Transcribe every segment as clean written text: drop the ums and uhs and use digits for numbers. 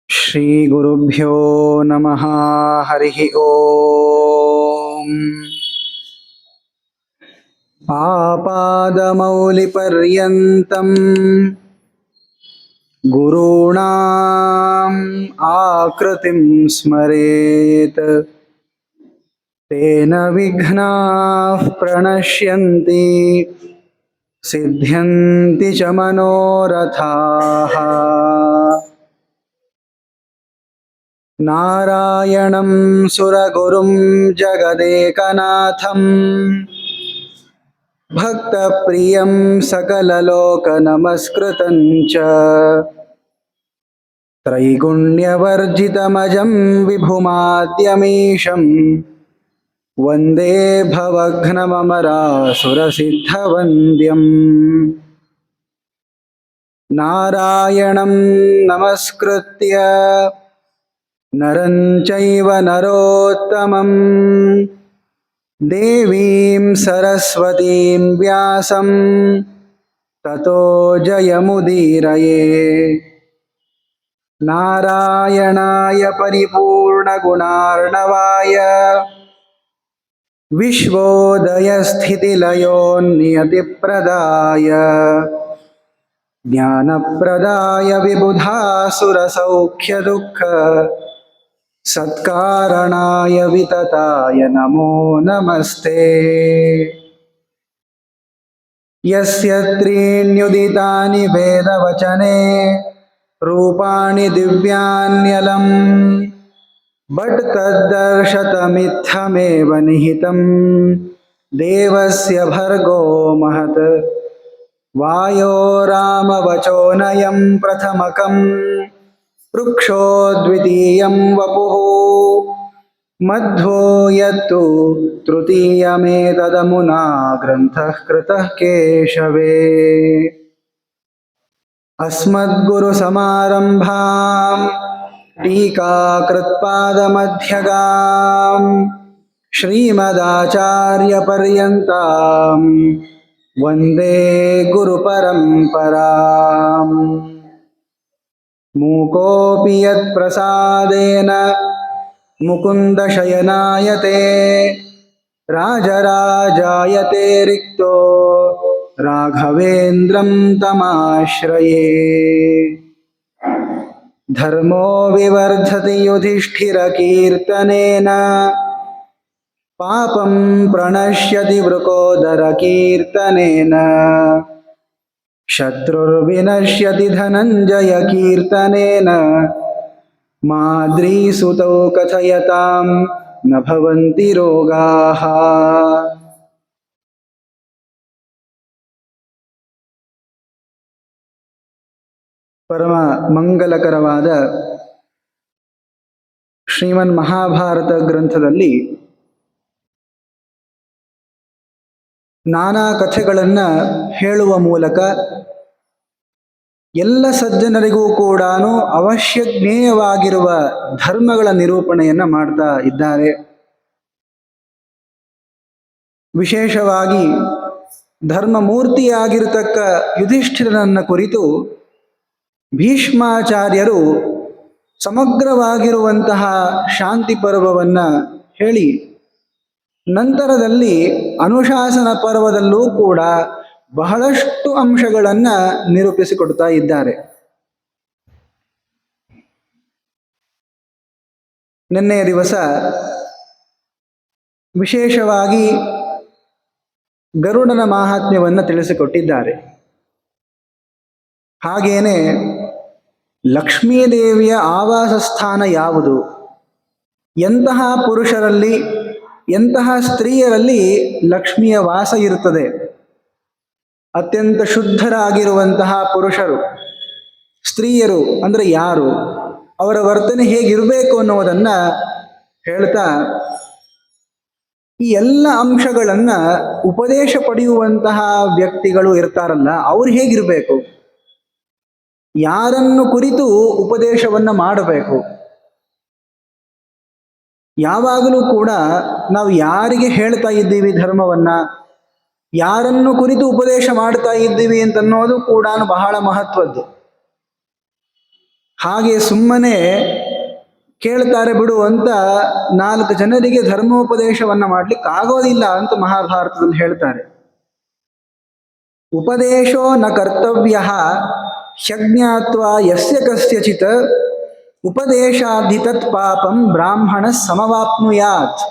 ಶ್ರೀ ಗುರುಭ್ಯೋ ನಮಃ. ಹರಿ ಓಂ. ಆಪಾದಮೌಲಿಪರ್ಯಂತಂ ಗುರುಣಾಂ ಆಕೃತಿಂ ಸ್ಮರೇತ್ ತೇನ ವಿಘ್ನಾಃ ಪ್ರಣಶ್ಯಂತಿ ಸಿದ್ಧ್ಯಂತಿ ಚ ಮನೋರಥಾಃ. ನಾರಾಯಣಂ ಸುರಗುರುಂ ಜಗದೇಕನಾಥಂ ಭಕ್ತಪ್ರಿಯಂ ಸಕಲಲೋಕನಮಸ್ಕೃತಂ ಚ ತ್ರೈಗುಣ್ಯವರ್ಜಿತಮಜಂ ವಿಭುಮಾದ್ಯಮೀಶಂ ವಂದೇ ಭವಘ್ನಮರಾಸುರಸಿದ್ಧವಂದ್ಯಂ. ನಾರಾಯಣಂ ನಮಸ್ಕೃತ್ಯ ನರಂ ಚೈವ ನರೋತ್ತಮಂ ದೇವೀಂ ಸರಸ್ವತೀಂ ವ್ಯಾಸಂ ತತೋ ಜಯಮುದೀರಯೇ. ನಾರಾಯಣಾಯ ಪರಿಪೂರ್ಣಗುಣಾರ್ಣವಾಯ ವಿಶ್ವೋದಯಸ್ಥಿತಿಲಯೋನ್ನಿಯತಿಪ್ರದಾಯ ಜ್ಞಾನಪ್ರದಾಯ ವಿಬುಧಾಸುರಸೌಖ್ಯದುಃಖ ಸತ್ಕಾರಣಾಯ ವಿತತಾಯ ನಮೋ ನಮಸ್ತೆ. ಯಸ್ಯ ತ್ರೀಣ್ಯುದಿತಾನಿ ವೇದವಚನೆ ರೂಪಾಣಿ ದಿವ್ಯಾನ್ಯಲಂ ಬಟ್ ತದ್ದರ್ಶತಮಿತ್ಥಮೇವ ನಿಹಿತಂ ದೇವಸ್ಯ ಭರ್ಗೋ ಮಹತ್. ವಾಯೋ ರಾಮವಚೋನಯಂ ಪ್ರಥಮಕಂ ವೃಕ್ಷೋ ದ್ವಿತೀಯಂ ವಪುಃ ಮಧ್ವೋ ಯತ್ತು ತೃತೀಯಮೇತದಮುನಾ ಗ್ರಂಥಃ ಕೃತಃ ಕೇಶವೇ. ಅಸ್ಮದ್ಗುರುಸಮಾರಂಭಾಂ ಟೀಕಾಕೃತ್ಪಾದಮಧ್ಯಗಾಂ ಶ್ರೀಮದಾಚಾರ್ಯಪರ್ಯಂತಾಂ ವಂದೇ ಗುರುಪರಂಪರಾಂ. ಮೂಕೋಪಿ ಯತ್ಪ್ರಸಾದೇನ ಮುಕುಂದಶಯನಾಯತೆ ರಾಜರಾಜಾಯತೆ ರಿಕ್ತೋ ರಾಘವೇಂದ್ರಂ ತಮಾಶ್ರಯೇ. ಧರ್ಮೋ ವಿವರ್ಧತಿ ಯುಧಿಷ್ಠಿರಕೀರ್ತನೇನ ಪಾಪಂ ಪ್ರಣಶ್ಯತಿ ವೃಕೋದರಕೀರ್ತನೇನ ಶತ್ರುರ್ವಿನಶ್ಯತಿ ಧನಂಜಯ ಕೀರ್ತನೇನ ಮಾದ್ರೀಸುತೌ ಕಥಯತಾಂ ನ ಭವಂತಿ ರೋಗಾಃ. ಪರಮ ಮಂಗಲಕರವಾದ ಶ್ರೀಮನ್ ಮಹಾಭಾರತ ಗ್ರಂಥದಲ್ಲಿ ನಾನಾ ಕಥೆಗಳನ್ನು ಹೇಳುವ ಮೂಲಕ ಎಲ್ಲ ಸಜ್ಜನರಿಗೂ ಕೂಡ ಅವಶ್ಯ ಜ್ಞೇಯವಾಗಿರುವ ಧರ್ಮಗಳ ನಿರೂಪಣೆಯನ್ನು ಮಾಡ್ತಾ ಇದ್ದಾರೆ. ವಿಶೇಷವಾಗಿ ಧರ್ಮಮೂರ್ತಿಯಾಗಿರತಕ್ಕ ಯುಧಿಷ್ಠಿರನನ್ನ ಕುರಿತು ಭೀಷ್ಮಾಚಾರ್ಯರು ಸಮಗ್ರವಾಗಿರುವಂತಹ ಶಾಂತಿ ಪರ್ವವನ್ನು ಹೇಳಿ ನಂತರದಲ್ಲಿ ಅನುಶಾಸನ ಪರ್ವದಲ್ಲೂ ಕೂಡ ಬಹಳಷ್ಟು ಅಂಶಗಳನ್ನು ನಿರೂಪಿಸಿಕೊಡ್ತಾ ಇದ್ದಾರೆ. ನಿನ್ನೆಯ ದಿವಸ ವಿಶೇಷವಾಗಿ ಗರುಡನ ಮಾಹಾತ್ಮ್ಯವನ್ನು ತಿಳಿಸಿಕೊಟ್ಟಿದ್ದಾರೆ. ಹಾಗೇನೆ ಲಕ್ಷ್ಮೀದೇವಿಯ ಆವಾಸ ಸ್ಥಾನ ಯಾವುದು, ಎಂತಹ ಪುರುಷರಲ್ಲಿ ಎಂತಹ ಸ್ತ್ರೀಯರಲ್ಲಿ ಲಕ್ಷ್ಮಿಯ ವಾಸ ಇರುತ್ತದೆ, ಅತ್ಯಂತ ಶುದ್ಧರಾಗಿರುವಂತಹ ಪುರುಷರು, ಸ್ತ್ರೀಯರು ಅಂದರೆ ಯಾರು, ಅವರ ವರ್ತನೆ ಹೇಗಿರಬೇಕು ಅನ್ನೋದನ್ನು ಹೇಳ್ತಾ ಈ ಎಲ್ಲ ಅಂಶಗಳನ್ನು ಉಪದೇಶ ಪಡೆಯುವಂತಹ ವ್ಯಕ್ತಿಗಳು ಇರ್ತಾರಲ್ಲ, ಅವ್ರು ಹೇಗಿರಬೇಕು, ಯಾರನ್ನು ಕುರಿತು ಉಪದೇಶವನ್ನು ಮಾಡಬೇಕು, ಯಾವಾಗಲೂ ಕೂಡ ನಾವು ಯಾರಿಗೆ ಹೇಳ್ತಾ ಇದ್ದೀವಿ ಧರ್ಮವನ್ನು, ಯಾರನ್ನು ಕುರಿತು ಉಪದೇಶ ಮಾಡ್ತಾ ಇದ್ದೀವಿ ಅಂತನ್ನೋದು ಕೂಡ ಬಹಳ ಮಹತ್ವದ್ದು. ಹಾಗೆ ಸುಮ್ಮನೆ ಕೇಳ್ತಾರೆ ಬಿಡು ಅಂತ 4 ಜನರಿಗೆ ಧರ್ಮೋಪದೇಶವನ್ನ ಮಾಡ್ಲಿಕ್ಕೆ ಆಗೋದಿಲ್ಲ ಅಂತ ಮಹಾಭಾರತದಲ್ಲಿ ಹೇಳ್ತಾರೆ. ಉಪದೇಶೋ ನ ಕರ್ತವ್ಯ ಹ್ಯಜ್ಞಾತ್ವಾ ಯಸ್ಯ ಕಸ್ಯಚಿತ್ ಉಪದೇಶಾಧಿ ತತ್ ಪಾಪಂ ಬ್ರಾಹ್ಮಣ ಸಮವಾಪ್ನುಯಾತ್.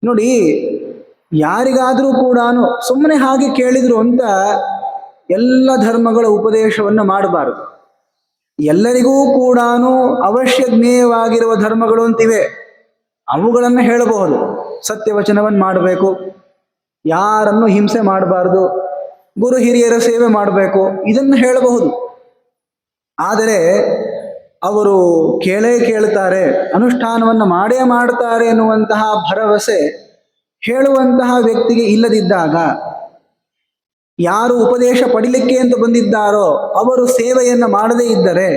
ನೋಡಿ, ಯಾರಿಗಾದರೂ ಕೂಡ ಸುಮ್ಮನೆ ಹಾಗೆ ಕೇಳಿದ್ರು ಅಂತ ಎಲ್ಲ ಧರ್ಮಗಳ ಉಪದೇಶವನ್ನು ಮಾಡಬಾರದು. ಎಲ್ಲರಿಗೂ ಕೂಡ ಅವಶ್ಯ ಜ್ಞೇಯವಾಗಿರುವ ಧರ್ಮಗಳು ಅಂತಿವೆ, ಅವುಗಳನ್ನು ಹೇಳಬಹುದು. ಸತ್ಯವಚನವನ್ನು ಮಾಡಬೇಕು, ಯಾರನ್ನು ಹಿಂಸೆ ಮಾಡಬಾರ್ದು, ಗುರು ಹಿರಿಯರ ಸೇವೆ ಮಾಡಬೇಕು, ಇದನ್ನು ಹೇಳಬಹುದು. ಆದರೆ ಅವರು ಕೇಳ್ತಾರೆ, ಅನುಷ್ಠಾನವನ್ನು ಮಾಡೇ ಮಾಡ್ತಾರೆ ಎನ್ನುವಂತಹ ಭರವಸೆ ಹೇಳುವಂತಹ ವ್ಯಕ್ತಿಗೆ ಇಲ್ಲದಿದ್ದಾಗ, ಯಾರು ಉಪದೇಶ ಪಡಿಲಿಕ್ಕೆ ಅಂತ ಬಂದಿದ್ದಾರೋ ಅವರು ಸೇವೆಯನ್ನು ಮಾಡದೇ ಇದ್ದರೆ,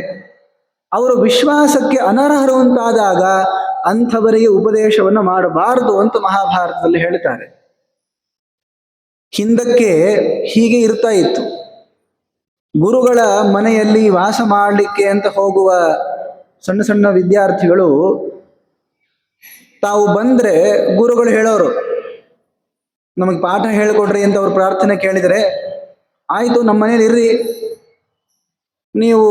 ಅವರು ವಿಶ್ವಾಸಕ್ಕೆ ಅನರ್ಹರು ಅಂತಾದಾಗ ಅಂಥವರಿಗೆ ಉಪದೇಶವನ್ನು ಮಾಡಬಾರದು ಅಂತ ಮಹಾಭಾರತದಲ್ಲಿ ಹೇಳ್ತಾರೆ. ಹಿಂದಕ್ಕೆ ಹೀಗೆ ಇರ್ತಾ ಇತ್ತು. ಗುರುಗಳ ಮನೆಯಲ್ಲಿ ವಾಸ ಮಾಡಲಿಕ್ಕೆ ಅಂತ ಹೋಗುವ ಸಣ್ಣ ಸಣ್ಣ ವಿದ್ಯಾರ್ಥಿಗಳು ತಾವು ಬಂದ್ರೆ ಗುರುಗಳು ಹೇಳೋರು, ನಮಗೆ ಪಾಠ ಹೇಳಿಕೊಡ್ರಿ ಅಂತ ಅವ್ರು ಪ್ರಾರ್ಥನೆ ಕೇಳಿದರೆ, ಆಯಿತು ನಮ್ಮ ಮನೇಲಿ ಇರ್ರಿ, ನೀವು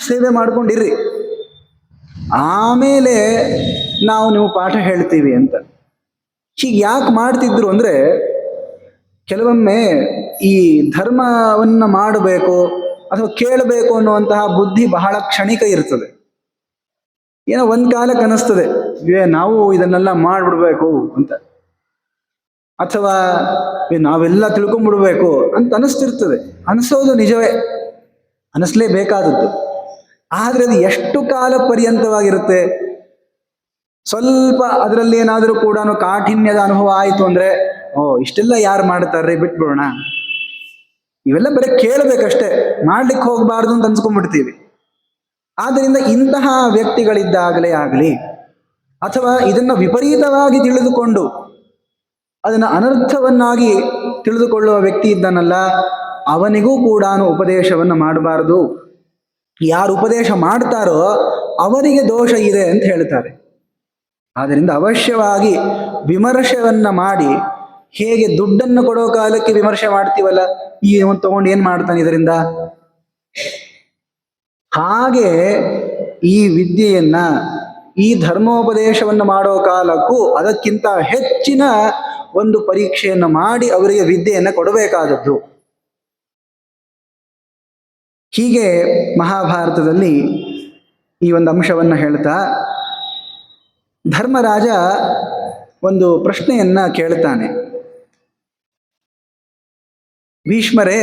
ಸೇವೆ ಮಾಡ್ಕೊಂಡಿರ್ರಿ, ಆಮೇಲೆ ನೀವು ಪಾಠ ಹೇಳ್ತೀವಿ ಅಂತ. ಹೀಗೆ ಯಾಕೆ ಮಾಡ್ತಿದ್ರು ಅಂದರೆ, ಕೆಲವೊಮ್ಮೆ ಈ ಧರ್ಮವನ್ನು ಮಾಡಬೇಕು ಅಥವಾ ಕೇಳಬೇಕು ಅನ್ನುವಂತಹ ಬುದ್ಧಿ ಬಹಳ ಕ್ಷಣಿಕ ಇರ್ತದೆ. ಏನೋ ಒಂದು ಕಾಲಕ್ಕೆ ಅನಿಸ್ತದೆ, ನಾವು ಇದನ್ನೆಲ್ಲ ಮಾಡಿಬಿಡ್ಬೇಕು ಅಂತ, ಅಥವಾ ನಾವೆಲ್ಲ ತಿಳ್ಕೊಂಡ್ಬಿಡ್ಬೇಕು ಅಂತ ಅನಿಸ್ತಿರ್ತದೆ. ಅನಿಸೋದು ನಿಜವೇ, ಅನಿಸ್ಲೇಬೇಕಾದದ್ದು. ಆದರೆ ಅದು ಎಷ್ಟು ಕಾಲ ಪರ್ಯಂತವಾಗಿರುತ್ತೆ? ಸ್ವಲ್ಪ ಅದರಲ್ಲಿ ಏನಾದರೂ ಕೂಡ ಕಾಠಿಣ್ಯದ ಅನುಭವ ಆಯಿತು ಅಂದರೆ, ಇಷ್ಟೆಲ್ಲ ಯಾರು ಮಾಡ್ತಾರ್ರಿ, ಬಿಟ್ಬಿಡೋಣ, ಇವೆಲ್ಲ ಬರೀ ಕೇಳಬೇಕಷ್ಟೇ, ಮಾಡ್ಲಿಕ್ಕೆ ಹೋಗಬಾರ್ದು ಅಂತ ಅನ್ಸ್ಕೊಂಡ್ಬಿಡ್ತೀವಿ. ಆದ್ದರಿಂದ ಇಂತಹ ವ್ಯಕ್ತಿಗಳಿದ್ದಾಗಲೇ ಆಗಲಿ, ಅಥವಾ ಇದನ್ನು ವಿಪರೀತವಾಗಿ ತಿಳಿದುಕೊಂಡು ಅದನ್ನು ಅನರ್ಥವನ್ನಾಗಿ ತಿಳಿದುಕೊಳ್ಳುವ ವ್ಯಕ್ತಿ ಇದ್ದಾನಲ್ಲ, ಅವನಿಗೂ ಕೂಡ ಉಪದೇಶವನ್ನು ಮಾಡಬಾರದು. ಯಾರು ಉಪದೇಶ ಮಾಡ್ತಾರೋ ಅವರಿಗೆ ದೋಷ ಇದೆ ಅಂತ ಹೇಳ್ತಾರೆ. ಆದ್ದರಿಂದ ಅವಶ್ಯವಾಗಿ ವಿಮರ್ಶೆಯನ್ನ ಮಾಡಿ, ಹೇಗೆ ದುಡ್ಡನ್ನು ಕೊಡೋ ಕಾಲಕ್ಕೆ ವಿಮರ್ಶೆ ಮಾಡ್ತೀವಲ್ಲ, ಈ ತಗೊಂಡು ಏನ್ ಮಾಡ್ತಾನೆ ಇದರಿಂದ, ಹಾಗೆ ಈ ವಿದ್ಯೆಯನ್ನ, ಈ ಧರ್ಮೋಪದೇಶವನ್ನು ಮಾಡೋ ಕಾಲಕ್ಕೂ ಅದಕ್ಕಿಂತ ಹೆಚ್ಚಿನ ಒಂದು ಪರೀಕ್ಷೆಯನ್ನು ಮಾಡಿ ಅವರಿಗೆ ವಿದ್ಯೆಯನ್ನು ಕೊಡಬೇಕಾದದ್ದು. ಹೀಗೆ ಮಹಾಭಾರತದಲ್ಲಿ ಈ ಒಂದು ಅಂಶವನ್ನು ಹೇಳ್ತಾ ಧರ್ಮರಾಜ ಒಂದು ಪ್ರಶ್ನೆಯನ್ನ ಕೇಳ್ತಾನೆ. ಭೀಷ್ಮರೇ,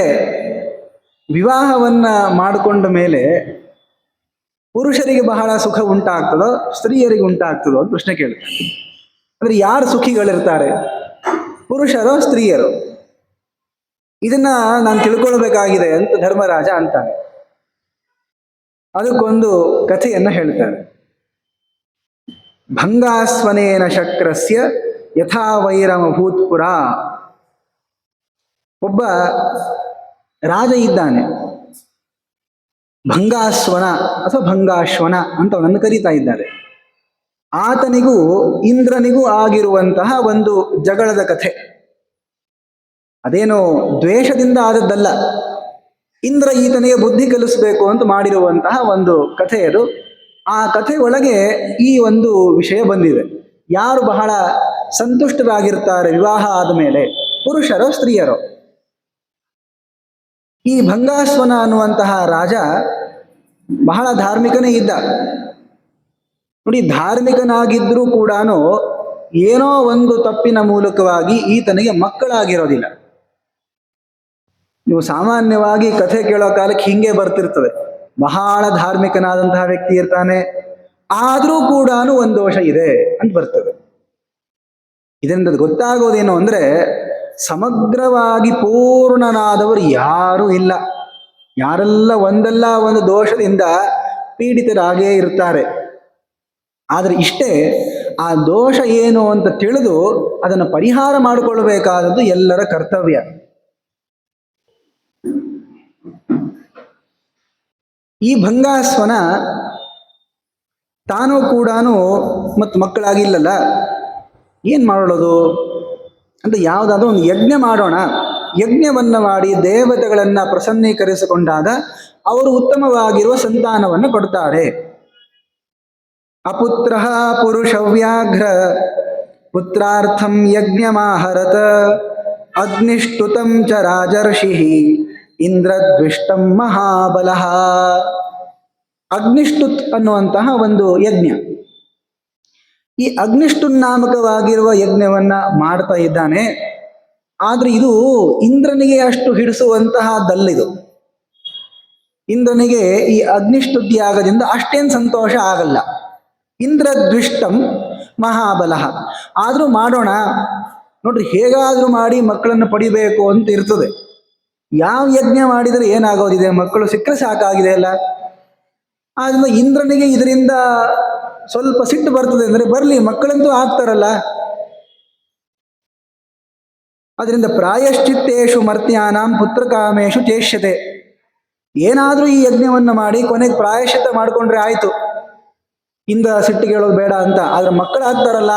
ವಿವಾಹವನ್ನ ಮಾಡಿಕೊಂಡ ಮೇಲೆ ಪುರುಷರಿಗೆ ಬಹಳ ಸುಖ ಉಂಟಾಗ್ತದೋ ಸ್ತ್ರೀಯರಿಗೆ ಉಂಟಾಗ್ತದೋ ಅಂತ ಪ್ರಶ್ನೆ ಕೇಳ್ತಾನೆ. ಅಂದ್ರೆ ಯಾರು ಸುಖಿಗಳಿರ್ತಾರೆ, ಪುರುಷರೋ ಸ್ತ್ರೀಯರೋ? ಇದನ್ನ ನಾನು ತಿಳ್ಕೊಳ್ಬೇಕಾಗಿದೆ ಅಂತ ಧರ್ಮರಾಜ ಅಂತಾನೆ. ಅದಕ್ಕೊಂದು ಕಥೆಯನ್ನ ಹೇಳ್ತಾರೆ. ಭಂಗಾಸ್ವನೇನ ಶಕ್ರಸ್ಯ ಯಥಾ ವೈರಮ ಭೂತ್ಪುರ. ಒಬ್ಬ ರಾಜ ಇದ್ದಾನೆ, ಭಂಗಾಸ್ವನ ಅಥವಾ ಭಂಗಾಶ್ವನ ಅಂತ ಅವನನ್ನು ಕರೀತಾ ಇದ್ದಾರೆ. ಆತನಿಗೂ ಇಂದ್ರನಿಗೂ ಆಗಿರುವಂತಹ ಒಂದು ಜಗಳದ ಕಥೆ. ಅದೇನೋ ದ್ವೇಷದಿಂದ ಆದದ್ದಲ್ಲ, ಇಂದ್ರ ಈತನಿಗೆ ಬುದ್ಧಿ ಕಲಿಸಬೇಕು ಅಂತ ಮಾಡಿರುವಂತಹ ಒಂದು ಕಥೆ ಅದು. ಆ ಕಥೆ ಒಳಗೆ ಈ ಒಂದು ವಿಷಯ ಬಂದಿದೆ. ಯಾರು ಬಹಳ ಸಂತುಷ್ಟರಾಗಿರ್ತಾರೆ ವಿವಾಹ ಆದ ಮೇಲೆ, ಪುರುಷರೋ ಸ್ತ್ರೀಯರೋ? ಈ ಭಂಗಾಸ್ವನ ಅನ್ನುವಂತಹ ರಾಜ ಬಹಳ ಧಾರ್ಮಿಕನೇ ಇದ್ದ. ನೋಡಿ, ಧಾರ್ಮಿಕನಾಗಿದ್ರೂ ಕೂಡ ಏನೋ ಒಂದು ತಪ್ಪಿನ ಮೂಲಕವಾಗಿ ಈತನಿಗೆ ಮಕ್ಕಳಾಗಿರೋದಿಲ್ಲ. ನೀವು ಸಾಮಾನ್ಯವಾಗಿ ಕಥೆ ಕೇಳೋ ಕಾಲಕ್ಕೆ ಹಿಂಗೆ ಬರ್ತಿರ್ತದೆ. ಬಹಳ ಧಾರ್ಮಿಕನಾದಂತಹ ವ್ಯಕ್ತಿ ಇರ್ತಾನೆ, ಆದರೂ ಕೂಡ ಒಂದು ದೋಷ ಇದೆ ಅಂತ ಬರ್ತದೆ. ಇದರಿಂದ ಗೊತ್ತಾಗೋದೇನು ಅಂದ್ರೆ, ಸಮಗ್ರವಾಗಿ ಪೂರ್ಣನಾದವರು ಯಾರೂ ಇಲ್ಲ. ಯಾರೆಲ್ಲ ಒಂದಲ್ಲ ಒಂದು ದೋಷದಿಂದ ಪೀಡಿತರಾಗೇ ಇರ್ತಾರೆ. ಆದರೆ ಇಷ್ಟೇ, ಆ ದೋಷ ಏನು ಅಂತ ತಿಳಿದು ಅದನ್ನು ಪರಿಹಾರ ಮಾಡಿಕೊಳ್ಳಬೇಕಾದದ್ದು ಎಲ್ಲರ ಕರ್ತವ್ಯ. ಈ ಭಂಗಾಸ್ವನ ತಾನೂ ಕೂಡ ಮತ್ತು ಮಕ್ಕಳಾಗಿಲ್ಲಲ್ಲ, ಏನು ಮಾಡೋದು ಅಂತ ಯಾವುದಾದ್ರೂ ಒಂದು ಯಜ್ಞ ಮಾಡೋಣ. ಯಜ್ಞವನ್ನು ಮಾಡಿ ದೇವತೆಗಳನ್ನು ಪ್ರಸನ್ನೀಕರಿಸಿಕೊಂಡಾಗ ಅವರು ಉತ್ತಮವಾಗಿರುವ ಸಂತಾನವನ್ನು ಕೊಡ್ತಾರೆ. ಅಪುತ್ರ ಪುರುಷವ್ಯಾಘ್ರ ಪುತ್ರಾರ್ಥಂ ಯಜ್ಞಮಾಹರತ ಅಗ್ನಿಷ್ಟುತಂ ಚ ರಾಜರ್ಷಿ ಇಂದ್ರದ್ವಿಷ್ಟಂ ಮಹಾಬಲಃ. ಅಗ್ನಿಷ್ಟುತ್ ಅನ್ನುವಂತಹ ಒಂದು ಯಜ್ಞ. ಈ ಅಗ್ನಿಷ್ಟುನಾಮಕವಾಗಿರುವ ಯಜ್ಞವನ್ನ ಮಾಡ್ತಾ ಇದ್ದಾನೆ. ಆದ್ರೆ ಇದು ಇಂದ್ರನಿಗೆ ಅಷ್ಟು ಹಿಡಿಸುವಂತಹದ್ದಲ್ಲಿದು. ಇಂದ್ರನಿಗೆ ಈ ಅಗ್ನಿಷ್ಟುತ್ಯಾಗದಿಂದ ಅಷ್ಟೇನು ಸಂತೋಷ ಆಗಲ್ಲ. ಇಂದ್ರದ್ವಿಷ್ಟಂ ಮಹಾಬಲಃ. ಆದರೂ ಮಾಡೋಣ ನೋಡ್ರಿ, ಹೇಗಾದ್ರೂ ಮಾಡಿ ಮಕ್ಕಳನ್ನು ಪಡಿಬೇಕು ಅಂತ ಇರ್ತದೆ. ಯಾವ ಯಜ್ಞ ಮಾಡಿದರೆ ಏನಾಗೋದಿದೆ, ಮಕ್ಕಳು ಸಿಕ್ಕರೆ ಸಾಕಾಗಿದೆ ಅಲ್ಲ. ಆದ್ರಿಂದ ಇಂದ್ರನಿಗೆ ಇದರಿಂದ ಸ್ವಲ್ಪ ಸಿಟ್ಟು ಬರ್ತದೆ ಅಂದರೆ ಬರಲಿ, ಮಕ್ಕಳಂತೂ ಆಗ್ತಾರಲ್ಲ. ಅದರಿಂದ ಪ್ರಾಯಶ್ಚಿತ್ತೇಶು ಮರ್ತ್ಯಾನಾಂ ಪುತ್ರಕಾಮೇಶು ಚೇಷ್ಯತೆ. ಏನಾದರೂ ಈ ಯಜ್ಞವನ್ನು ಮಾಡಿ ಕೊನೆಗೆ ಪ್ರಾಯಶ್ಚಿತ್ತ ಮಾಡಿಕೊಂಡ್ರೆ ಆಯ್ತು, ಇಂದ್ರ ಸಿಟ್ಟಿಗೆ ಹೇಳೋದು ಬೇಡ ಅಂತ. ಆದ್ರೆ ಮಕ್ಕಳಾಗ್ತಾರಲ್ಲ,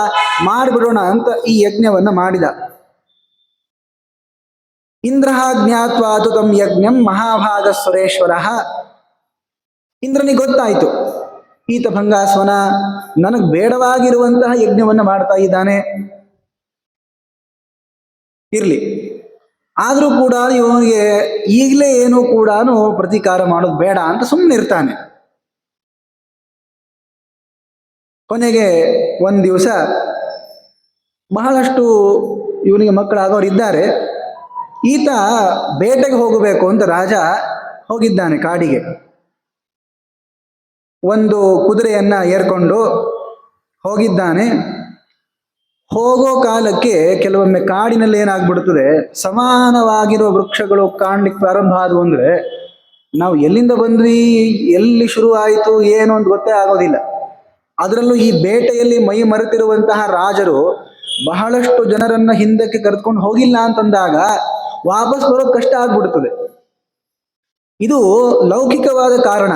ಮಾಡಿಬಿಡೋಣ ಅಂತ ಈ ಯಜ್ಞವನ್ನು ಮಾಡಿದ. ಇಂದ್ರ ಜ್ಞಾತ್ವಾತು ತಂ ಯಜ್ಞಂ ಮಹಾಭಾಗ ಸುರೇಶ್ವರ. ಇಂದ್ರನಿಗೆ ಗೊತ್ತಾಯ್ತು, ಈತ ಭಂಗಾಸ್ವನ ನನಗೆ ಬೇಡವಾಗಿರುವಂತಹ ಯಜ್ಞವನ್ನು ಮಾಡ್ತಾ ಇದ್ದಾನೆ, ಇರ್ಲಿ. ಆದರೂ ಕೂಡ ಇವನಿಗೆ ಈಗಲೇ ಏನೂ ಕೂಡ ಪ್ರತೀಕಾರ ಮಾಡೋದು ಬೇಡ ಅಂತ ಸುಮ್ಮನೆ ಇರ್ತಾನೆ. ಕೊನೆಗೆ ಒಂದು ದಿವಸ ಬಹಳಷ್ಟು ಇವನಿಗೆ ಮಕ್ಕಳಾದವರು ಇದ್ದಾರೆ. ಈತ ಬೇಟೆಗೆ ಹೋಗಬೇಕು ಅಂತ ರಾಜ ಹೋಗಿದ್ದಾನೆ ಕಾಡಿಗೆ. ಒಂದು ಕುದುರೆಯನ್ನ ಏರ್ಕೊಂಡು ಹೋಗಿದ್ದಾನೆ. ಹೋಗೋ ಕಾಲಕ್ಕೆ ಕೆಲವೊಮ್ಮೆ ಕಾಡಿನಲ್ಲಿ ಏನಾಗ್ಬಿಡ್ತದೆ, ಸಮಾನವಾಗಿರುವ ವೃಕ್ಷಗಳು ಕಾಣ್ಲಿಕ್ಕೆ ಪ್ರಾರಂಭ ಆದವು ಅಂದ್ರೆ ನಾವು ಎಲ್ಲಿಂದ ಬಂದ್ವಿ, ಎಲ್ಲಿ ಶುರು ಆಯಿತು ಏನು ಅಂತ ಗೊತ್ತೇ ಆಗೋದಿಲ್ಲ. ಅದರಲ್ಲೂ ಈ ಬೇಟೆಯಲ್ಲಿ ಮೈ ಮರೆತಿರುವಂತಹ ರಾಜರು ಬಹಳಷ್ಟು ಜನರನ್ನ ಹಿಂದಕ್ಕೆ ಕರೆದುಕೊಂಡು ಹೋಗಿಲ್ಲ ಅಂತಂದಾಗ ವಾಪಸ್ ಬರೋದು ಕಷ್ಟ ಆಗ್ಬಿಡ್ತದೆ. ಇದು ಲೌಕಿಕವಾದ ಕಾರಣ.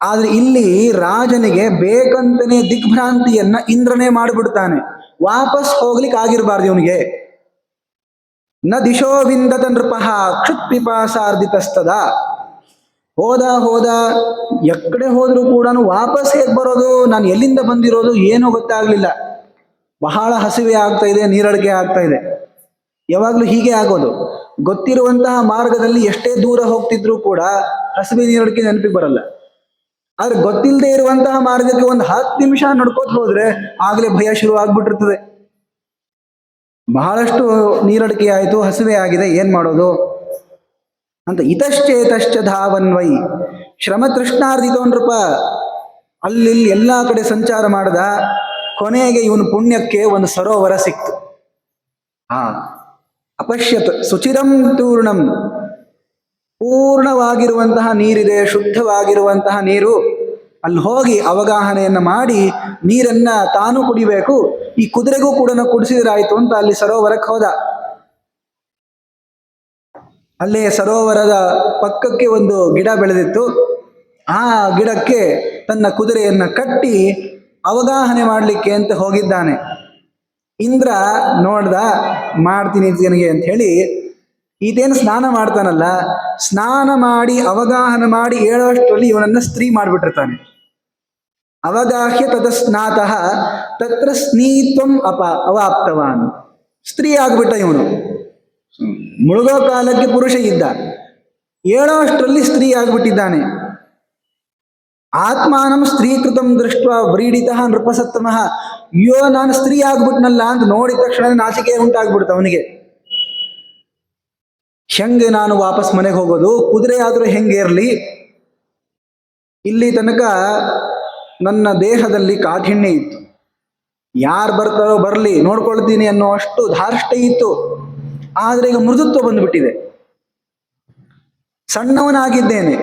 ಆದ್ರೆ ಇಲ್ಲಿ ರಾಜನಿಗೆ ಬೇಕಂತನೇ ದಿಗ್ಭ್ರಾಂತಿಯನ್ನ ಇಂದ್ರನೇ ಮಾಡಿಬಿಡ್ತಾನೆ. ವಾಪಸ್ ಹೋಗ್ಲಿಕ್ಕೆ ಆಗಿರಬಾರ್ದು ಇವನಿಗೆ. ನ ದಿಶೋ ವಿಂದತ ನೃಪಃ ಕ್ಷುತ್ಪಿಪಾಸಾರ್ಧಿತಸ್ತದ. ಹೋದ ಎಕ್ಕಡೆ ಹೋದ್ರೂ ಕೂಡ ವಾಪಸ್ ಹೇಗೆ ಬರೋದು, ನಾನು ಎಲ್ಲಿಂದ ಬಂದಿರೋದು ಏನೂ ಗೊತ್ತಾಗ್ಲಿಲ್ಲ. ಬಹಳ ಹಸಿವೆ ಆಗ್ತಾ ಇದೆ, ನೀರಡಿಕೆ ಆಗ್ತಾ ಇದೆ. ಯಾವಾಗ್ಲೂ ಹೀಗೆ ಆಗೋದು. ಗೊತ್ತಿರುವಂತಹ ಮಾರ್ಗದಲ್ಲಿ ಎಷ್ಟೇ ದೂರ ಹೋಗ್ತಿದ್ರು ಕೂಡ ಹಸಿವೆ ನೀರಡಿಕೆ ನೆನಪಿಗೆ ಬರಲ್ಲ. ಆದ್ರೆ ಗೊತ್ತಿಲ್ಲದೆ ಇರುವಂತಹ ಮಾರ್ಗಕ್ಕೆ ಒಂದು 10 ನಿಮಿಷ ನಡ್ಕೋತ ಹೋದ್ರೆ ಆಗ್ಲೇ ಭಯ ಶುರು ಆಗ್ಬಿಟ್ಟಿರ್ತದೆ. ಬಹಳಷ್ಟು ನೀರಡಿಕೆ ಆಯಿತು, ಹಸಿವೆ ಆಗಿದೆ, ಏನ್ ಮಾಡೋದು ಅಂತ ಇತಶ್ಚೇತಶ್ಚ ಧಾವನ್ವೈ ಶ್ರಮ ತೃಷ್ಣಾರ್ಧಿತೋ ನೃಪ. ಅಲ್ಲಿ ಎಲ್ಲಾ ಕಡೆ ಸಂಚಾರ ಮಾಡ್ದ. ಕೊನೆಗೆ ಇವನು ಪುಣ್ಯಕ್ಕೆ ಒಂದು ಸರೋವರ ಸಿಕ್ತು. ಅಪಶ್ಯತ್ ಸುಚಿರಂ ತೂರ್ಣಂ. ಪೂರ್ಣವಾಗಿರುವಂತಹ ನೀರಿದೆ, ಶುದ್ಧವಾಗಿರುವಂತಹ ನೀರು. ಅಲ್ಲಿ ಹೋಗಿ ಅವಗಾಹನೆಯನ್ನ ಮಾಡಿ ನೀರನ್ನ ತಾನು ಕುಡಿಬೇಕು, ಈ ಕುದುರೆಗೂ ಕೂಡ ಕುಡಿಸಿದ್ರಾಯ್ತು ಅಂತ ಅಲ್ಲಿ ಸರೋವರಕ್ಕೆ ಹೋದ. ಅಲ್ಲೇ ಸರೋವರದ ಪಕ್ಕಕ್ಕೆ ಒಂದು ಗಿಡ ಬೆಳೆದಿತ್ತು. ಆ ಗಿಡಕ್ಕೆ ತನ್ನ ಕುದುರೆಯನ್ನ ಕಟ್ಟಿ ಅವಗಾಹನೆ ಮಾಡಲಿಕ್ಕೆ ಅಂತ ಹೋಗಿದ್ದಾನೆ. ಇಂದ್ರ ನೋಡ್ದ, ಮಾಡ್ತೀನಿ ನಿನಗೆ ಅಂತ ಹೇಳಿ ಈತೇನು ಸ್ನಾನ ಮಾಡ್ತಾನಲ್ಲ, ಸ್ನಾನ ಮಾಡಿ ಅವಗಾಹನ ಮಾಡಿ ಹೇಳೋಷ್ಟರಲ್ಲಿ ಇವನನ್ನ ಸ್ತ್ರೀ ಮಾಡಿಬಿಟ್ಟಿರ್ತಾನೆ. ಅವಗಾಹ್ಯ ತದ ಸ್ನಾತಃ ತತ್ರ ಸ್ನೀತ್ವಂ ಅವಾಪ್ತವಾನ್. ಸ್ತ್ರೀ ಆಗ್ಬಿಟ್ಟ ಇವನು. ಮುಳುಗೋ ಕಾಲಕ್ಕೆ ಪುರುಷ ಇದ್ದ, ಹೇಳೋಷ್ಟರಲ್ಲಿ ಸ್ತ್ರೀ ಆಗ್ಬಿಟ್ಟಿದ್ದಾನೆ. ಆತ್ಮಾನಂ ಸ್ತ್ರೀಕೃತಂ ದೃಷ್ಟ ವ್ರೀಡಿತ ನೃಪಸತ್ತಮಃ. ಅಯ್ಯೋ ನಾನು ಸ್ತ್ರೀ ಆಗ್ಬಿಟ್ನಲ್ಲ ಅಂತ ನೋಡಿದ ತಕ್ಷಣ ನಾಚಿಕೆ ಉಂಟಾಗ್ಬಿಡ್ತು ಅವನಿಗೆ. ಹೆಂಗೆ ನಾನು ವಾಪಸ್ ಮನೆಗೆ ಹೋಗೋದು, ಕುದುರೆ ಆದರೂ ಹೆಂಗೆ ಇರಲಿ, ಇಲ್ಲಿ ತನಕ ನನ್ನ ದೇಹದಲ್ಲಿ ಕಾಠಿಣ್ಯ ಇತ್ತು, ಯಾರು ಬರ್ತಾರೋ ಬರಲಿ ನೋಡ್ಕೊಳ್ತೀನಿ ಅನ್ನೋ ಅಷ್ಟು ಧಾರ್ಷ್ಟ್ಯ ಇತ್ತು. ಆದ್ರೆ ಈಗ ಮೃದುತ್ವ ಬಂದ್ಬಿಟ್ಟಿದೆ, ಸಣ್ಣವನಾಗಿದ್ದೇನೆ.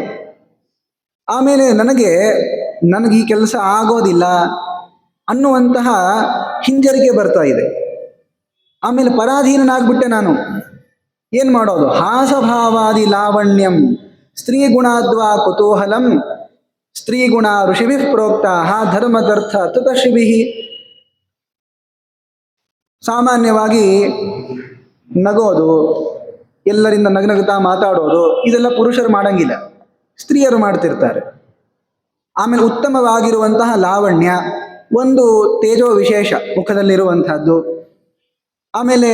ಆಮೇಲೆ ನನಗೆ ಈ ಕೆಲಸ ಆಗೋದಿಲ್ಲ, ಅನ್ನುವಂತಹ ಹಿಂಜರಿಕೆ ಬರ್ತಾ ಇದೆ. ಆಮೇಲೆ ಪರಾಧೀನನಾಗ್ಬಿಟ್ಟೆ ನಾನು, ಏನ್ ಮಾಡೋದು? ಹಾಸಭಾವಾದಿ ಲಾವಣ್ಯಂ ಸ್ತ್ರೀ ಗುಣಾದ್ವಾ ಕುತೂಹಲಂ ಸ್ತ್ರೀ ಗುಣ ಋಷಿಭಿ ಪ್ರೋಕ್ತ ಧರ್ಮದರ್ಥ ತತಶಿಭಿ. ಸಾಮಾನ್ಯವಾಗಿ ನಗೋದು, ಎಲ್ಲರಿಂದ ನಗನಗುತ್ತಾ ಮಾತಾಡೋದು, ಇದೆಲ್ಲ ಪುರುಷರು ಮಾಡಂಗಿಲ್ಲ, ಸ್ತ್ರೀಯರು ಮಾಡ್ತಿರ್ತಾರೆ. ಆಮೇಲೆ ಉತ್ತಮವಾಗಿರುವಂತಹ ಲಾವಣ್ಯ, ಒಂದು ತೇಜೋ ವಿಶೇಷ ಮುಖದಲ್ಲಿರುವಂತಹದ್ದು. ಆಮೇಲೆ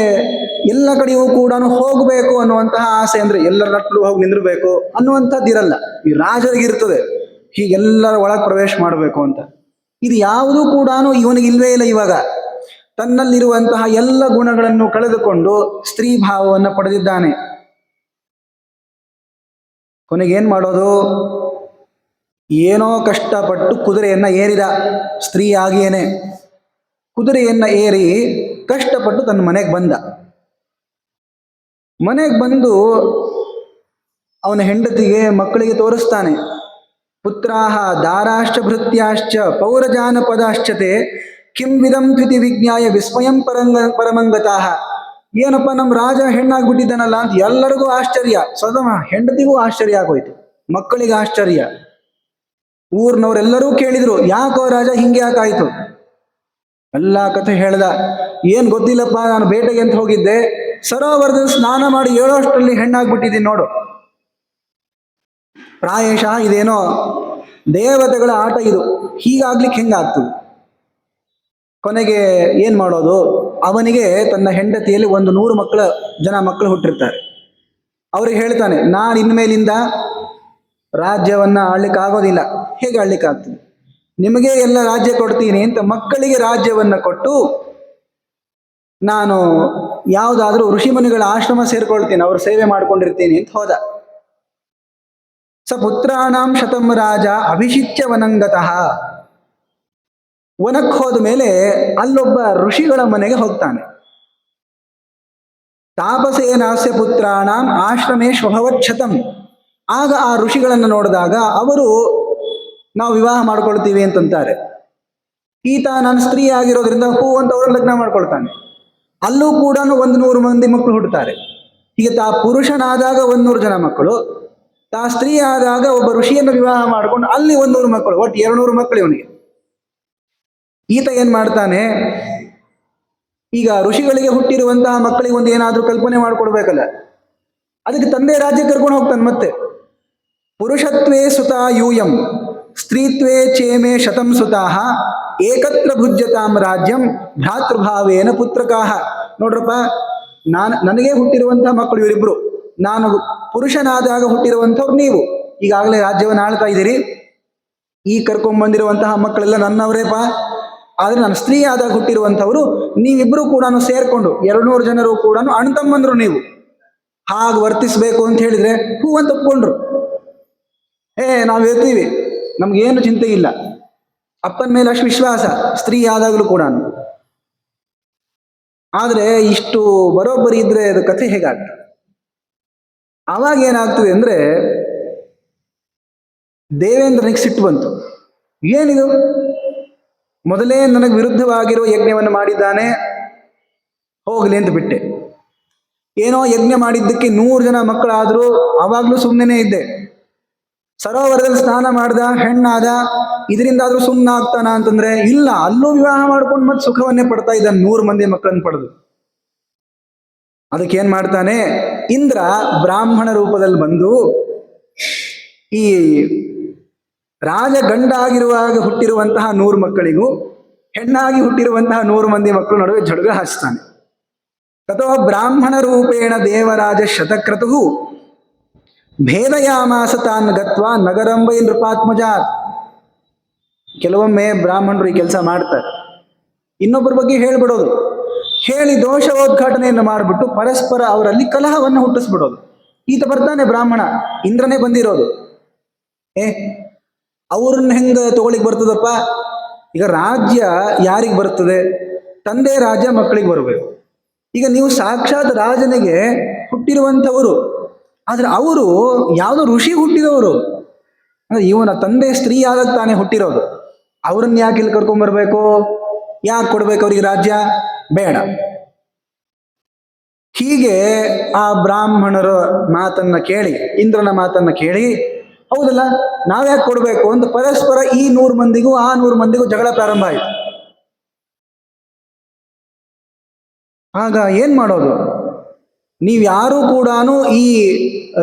ಎಲ್ಲ ಕಡೆಯೂ ಕೂಡ ಹೋಗಬೇಕು ಅನ್ನುವಂತಹ ಆಸೆ, ಅಂದ್ರೆ ಎಲ್ಲರ ನಟ್ಲು ಹೋಗಿ ನಿಂದಿರಬೇಕು ಅನ್ನುವಂಥದ್ದು ಇರಲ್ಲ. ಈ ರಾಜರಿಗಿರ್ತದೆ ಹೀಗೆಲ್ಲರ ಒಳಗೆ ಪ್ರವೇಶ ಮಾಡಬೇಕು ಅಂತ. ಇದು ಯಾವುದೂ ಕೂಡ ಇವನಿಗೆ ಇಲ್ವೇ ಇಲ್ಲ. ಇವಾಗ ತನ್ನಲ್ಲಿರುವಂತಹ ಎಲ್ಲ ಗುಣಗಳನ್ನು ಕಳೆದುಕೊಂಡು ಸ್ತ್ರೀ ಭಾವವನ್ನು ಪಡೆದಿದ್ದಾನೆ. ಕೊನೆಗೇನ್ ಮಾಡೋದು? ಏನೋ ಕಷ್ಟಪಟ್ಟು ಕುದುರೆಯನ್ನ ಏರಿದ, ಸ್ತ್ರೀ ಆಗಿಯೇನೆ ಕುದುರೆಯನ್ನ ಏರಿ ಕಷ್ಟಪಟ್ಟು ತನ್ನ ಮನೆಗೆ ಬಂದ. ಮನೆಗೆ ಬಂದು ಅವನ ಹೆಂಡತಿಗೆ ಮಕ್ಕಳಿಗೆ ತೋರಿಸ್ತಾನೆ. ಪುತ್ರಾಹ ದಾರಾಶ್ಚ ಭೃತ್ಯಾಶ್ಚ ಪೌರಜಾನಪದಾಶ್ಚತೆ ಕಿಂ ವಿಧಂ ತ್ವಿತಿ ವಿಜ್ಞಾಯ ವಿಸ್ಮಯಂ ಪರಮಂಗತಾಹ. ಏನಪ್ಪ, ನಮ್ಮ ರಾಜ ಹೆಣ್ಣಾಗ್ಬಿಟ್ಟಿದ್ದಾನಲ್ಲ ಅಂತ ಎಲ್ಲರಿಗೂ ಆಶ್ಚರ್ಯ. ಸ್ವತಃ ಹೆಂಡತಿಗೂ ಆಶ್ಚರ್ಯ ಆಗೋಯ್ತು, ಮಕ್ಕಳಿಗೆ ಆಶ್ಚರ್ಯ. ಊರ್ನವರೆಲ್ಲರೂ ಕೇಳಿದ್ರು, ಯಾಕೋ ರಾಜ ಹಿಂಗೆ ಯಾಕಾಯ್ತು? ಎಲ್ಲ ಕಥೆ ಹೇಳ್ದ. ಏನ್ ಗೊತ್ತಿಲ್ಲಪ್ಪ, ನಾನು ಬೇಟೆಗೆ ಅಂತ ಹೋಗಿದ್ದೆ, ಸರೋವರದಲ್ಲಿ ಸ್ನಾನ ಮಾಡಿ ಏಳೋಷ್ಟರಲ್ಲಿ ಹೆಣ್ಣಾಗ್ಬಿಟ್ಟಿದ್ದೀನಿ ನೋಡು. ಪ್ರಾಯಶಃ ಇದೇನೋ ದೇವತೆಗಳ ಆಟ ಇದು, ಹೀಗಾಗ್ಲಿಕ್ಕೆ ಹೆಂಗಾಗ್ತದೆ? ಕೊನೆಗೆ ಏನ್ ಮಾಡೋದು? ಅವನಿಗೆ ತನ್ನ ಹೆಂಡತಿಯಲ್ಲಿ 100 ಜನ ಮಕ್ಕಳು ಹುಟ್ಟಿರ್ತಾರೆ. ಅವ್ರಿಗೆ ಹೇಳ್ತಾನೆ, ನಾನು ಇನ್ಮೇಲಿಂದ ರಾಜ್ಯವನ್ನ ಆಳ್ಲಿಕ್ಕೆ ಆಗೋದಿಲ್ಲ. ಹೇಗೆ ಆಳ್ಲಿಕ್ಕೆ ಆಗ್ತದೆ? ನಿಮಗೆ ಎಲ್ಲ ರಾಜ್ಯ ಕೊಡ್ತೀನಿ ಅಂತ ಮಕ್ಕಳಿಗೆ ರಾಜ್ಯವನ್ನ ಕೊಟ್ಟು ನಾನು ಯಾವುದಾದ್ರೂ ಋಷಿಮುನಿಗಳ ಆಶ್ರಮ ಸೇರ್ಕೊಳ್ತೀನಿ, ಅವ್ರ ಸೇವೆ ಮಾಡ್ಕೊಂಡಿರ್ತೀನಿ ಅಂತ ಹೋದ. ಸ ಪುತ್ರಾಣಾಂ ಶತಂ ರಾಜ ಅಭಿಷಿಚ್ಯ ವನಂಗತಃ. ವನಕ್ಕೆ ಹೋದ ಮೇಲೆ ಅಲ್ಲೊಬ್ಬ ಋಷಿಗಳ ಮನೆಗೆ ಹೋಗ್ತಾನೆ. ತಾಪಸೇನಾಸ್ಯ ಪುತ್ರಾಣಾಂ ಆಶ್ರಮೇಶ್ವಭವತ್ ಶತಂ. ಆಗ ಆ ಋಷಿಗಳನ್ನು ನೋಡಿದಾಗ ಅವರು ನಾವು ವಿವಾಹ ಮಾಡ್ಕೊಳ್ತೀವಿ ಅಂತಂತಾರೆ. ಈತ ನಾನು ಸ್ತ್ರೀ ಆಗಿರೋದ್ರಿಂದ ಹೂ ಅಂತ ಅವರು ಲಗ್ನ ಮಾಡ್ಕೊಳ್ತಾನೆ. ಅಲ್ಲೂ ಕೂಡ 100 ಮಂದಿ ಮಕ್ಕಳು ಹುಟ್ಟುತ್ತಾರೆ. ಹೀಗೆ ತಾ ಪುರುಷನಾದಾಗ 100 ಜನ ಮಕ್ಕಳು, ತಾ ಸ್ತ್ರೀ ಆದಾಗ ಒಬ್ಬ ಋಷಿಯನ್ನು ವಿವಾಹ ಮಾಡಿಕೊಂಡು ಅಲ್ಲಿ 100 ಮಕ್ಕಳು, ಒಟ್ಟು 200 ಮಕ್ಕಳು ಇವನಿಗೆ. ಈತ ಏನ್ ಮಾಡ್ತಾನೆ, ಈಗ ಋಷಿಗಳಿಗೆ ಹುಟ್ಟಿರುವಂತಹ ಮಕ್ಕಳಿಗೆ ಒಂದು ಏನಾದ್ರೂ ಕಲ್ಪನೆ ಮಾಡ್ಕೊಡ್ಬೇಕಲ್ಲ, ಅದಕ್ಕೆ ತಂದೆ ರಾಜ್ಯ ಕರ್ಕೊಂಡು ಹೋಗ್ತಾನೆ. ಮತ್ತೆ ಪುರುಷತ್ವೇ ಸುತ ಯೂಯಂ ಸ್ತ್ರೀತ್ವೇ ಚೇಮೆ ಶತಂ ಸುತಾಹ ಏಕತ್ರ ಭುಜ್ಯತಾಂ ರಾಜ್ಯಂ ಭ್ರಾತೃಭಾವೇನ ಪುತ್ರಕಾಹ. ನೋಡ್ರಪ್ಪ, ನನಗೆ ಹುಟ್ಟಿರುವಂತಹ ಮಕ್ಕಳು ಇವರಿಬ್ರು, ನಾನು ಪುರುಷನಾದಾಗ ಹುಟ್ಟಿರುವಂಥವ್ರು ನೀವು, ಈಗಾಗಲೇ ರಾಜ್ಯವನ್ನು ಆಳ್ತಾ ಇದ್ದೀರಿ. ಈ ಕರ್ಕೊಂಡ್ಬಂದಿರುವಂತಹ ಮಕ್ಕಳೆಲ್ಲ ನನ್ನವರೇಪ. ಆದ್ರೆ ನಾನು ಸ್ತ್ರೀ ಆದಾಗ ಹುಟ್ಟಿರುವಂಥವ್ರು ನೀವಿಬ್ರು ಕೂಡ ಸೇರ್ಕೊಂಡು 200 ಜನರು ಕೂಡ ಅಣ್ತಮ್ಮಂದ್ರು ನೀವು, ಹಾಗೆ ವರ್ತಿಸ್ಬೇಕು ಅಂತ ಹೇಳಿದ್ರೆ ಹೂ ಅಂತ ಒಪ್ಕೊಂಡ್ರು. ನಾವು ಇರ್ತೀವಿ, ನಮ್ಗೇನು ಚಿಂತೆ ಇಲ್ಲ. ಅಪ್ಪನ ಮೇಲೆ ಅಷ್ಟು ವಿಶ್ವಾಸ, ಸ್ತ್ರೀ ಆದಾಗಲೂ ಕೂಡ. ಆದ್ರೆ ಇಷ್ಟು ಬರೋಬ್ಬರಿ ಇದ್ರೆ ಅದು ಕಥೆ ಹೇಗಾಗ್ತದೆ? ಆವಾಗ ಏನಾಗ್ತದೆ ಅಂದ್ರೆ, ದೇವೇಂದ್ರನಿಗೆ ಸಿಟ್ಟು ಬಂತು. ಏನಿದು, ಮೊದಲೇ ನನಗೆ ವಿರುದ್ಧವಾಗಿರುವ ಯಜ್ಞವನ್ನು ಮಾಡಿದ್ದಾನೆ, ಹೋಗ್ಲಿ ಅಂತ ಬಿಟ್ಟೆ. ಏನೋ ಯಜ್ಞ ಮಾಡಿದ್ದಕ್ಕೆ 100 ಜನ ಮಕ್ಕಳಾದ್ರು, ಆವಾಗ್ಲೂ ಸುಮ್ಮನೆ ಇದ್ದೆ. ಸರೋವರದಲ್ಲಿ ಸ್ನಾನ ಮಾಡ್ದ, ಹೆಣ್ಣಾದ, ಇದರಿಂದಾದ್ರೂ ಸುಮ್ಮನೆ ಆಗ್ತಾನ ಅಂತಂದ್ರೆ ಇಲ್ಲ, ಅಲ್ಲೂ ವಿವಾಹ ಮಾಡ್ಕೊಂಡು ಮತ್ತೆ ಸುಖವನ್ನೇ ಪಡ್ತಾ ಇದ್ದಾನೆ, 100 ಮಂದಿ ಮಕ್ಕಳನ್ನು ಪಡೆದು. ಅದಕ್ಕೇನ್ ಮಾಡ್ತಾನೆ, ಇಂದ್ರ ಬ್ರಾಹ್ಮಣ ರೂಪದಲ್ಲಿ ಬಂದು ಈ ರಾಜ ಗಂಡ ಆಗಿರುವಾಗ ಹುಟ್ಟಿರುವಂತಹ 100 ಮಕ್ಕಳಿಗೂ ಹೆಣ್ಣಾಗಿ ಹುಟ್ಟಿರುವಂತಹ 100 ಮಂದಿ ಮಕ್ಕಳು ನಡುವೆ ಜಡುಗ ಹಾಸ್ತಾನೆ. ತಥೋ ಬ್ರಾಹ್ಮಣ ರೂಪೇಣ ದೇವರಾಜ ಶತಕ್ರತು ಭೇದಯಾಮಾಸ ತಾನ್ ಗತ್ವ ನಗರಂಬೈ ನೃಪಾತ್ಮಜಾತ್. ಕೆಲವೊಮ್ಮೆ ಬ್ರಾಹ್ಮಣರು ಈ ಕೆಲಸ ಮಾಡ್ತಾರೆ, ಇನ್ನೊಬ್ಬರ ಬಗ್ಗೆ ಹೇಳ್ಬಿಡೋದು, ಹೇಳಿ ದೋಷೋದ್ಘಾಟನೆಯನ್ನು ಮಾಡಿಬಿಟ್ಟು ಪರಸ್ಪರ ಅವರಲ್ಲಿ ಕಲಹವನ್ನು ಹುಟ್ಟಿಸ್ಬಿಡೋದು. ಈತ ಬರ್ತಾನೆ ಬ್ರಾಹ್ಮಣ, ಇಂದ್ರನೇ ಬಂದಿರೋದು. ಅವ್ರನ್ನ ಹೆಂಗ ತಗೊಳಿಕ್ ಬರ್ತದಪ್ಪ? ಈಗ ರಾಜ್ಯ ಯಾರಿಗೆ ಬರ್ತದೆ? ತಂದೆ ರಾಜ್ಯ ಮಕ್ಕಳಿಗೆ ಬರಬೇಕು. ಈಗ ನೀವು ಸಾಕ್ಷಾತ್ ರಾಜನಿಗೆ ಹುಟ್ಟಿರುವಂಥವರು, ಆದ್ರೆ ಅವರು ಯಾವುದೋ ಋಷಿ ಹುಟ್ಟಿದವರು, ಅಂದ್ರೆ ಇವನ ತಂದೆ ಸ್ತ್ರೀ ಆದಾಗ ತಾನೇ ಹುಟ್ಟಿರೋದು. ಅವ್ರನ್ನ ಯಾಕೆ ಇಲ್ಲಿ ಕರ್ಕೊಂಡ್ಬರ್ಬೇಕು? ಯಾಕೆ ಕೊಡ್ಬೇಕು ಅವ್ರಿಗೆ ರಾಜ್ಯ? ಬೇಡ. ಹೀಗೆ ಆ ಬ್ರಾಹ್ಮಣರ ಮಾತನ್ನ ಕೇಳಿ, ಇಂದ್ರನ ಮಾತನ್ನ ಕೇಳಿ, ಹೌದಲ್ಲ ನಾವ್ಯಾಕೆ ಕೊಡ್ಬೇಕು ಅಂತ ಪರಸ್ಪರ ಈ 100 ಮಂದಿಗೂ ಆ 100 ಮಂದಿಗೂ ಜಗಳ ಪ್ರಾರಂಭ ಆಯಿತು. ಆಗ ಏನ್ ಮಾಡೋದು? ನೀವ್ಯಾರೂ ಕೂಡ ಈ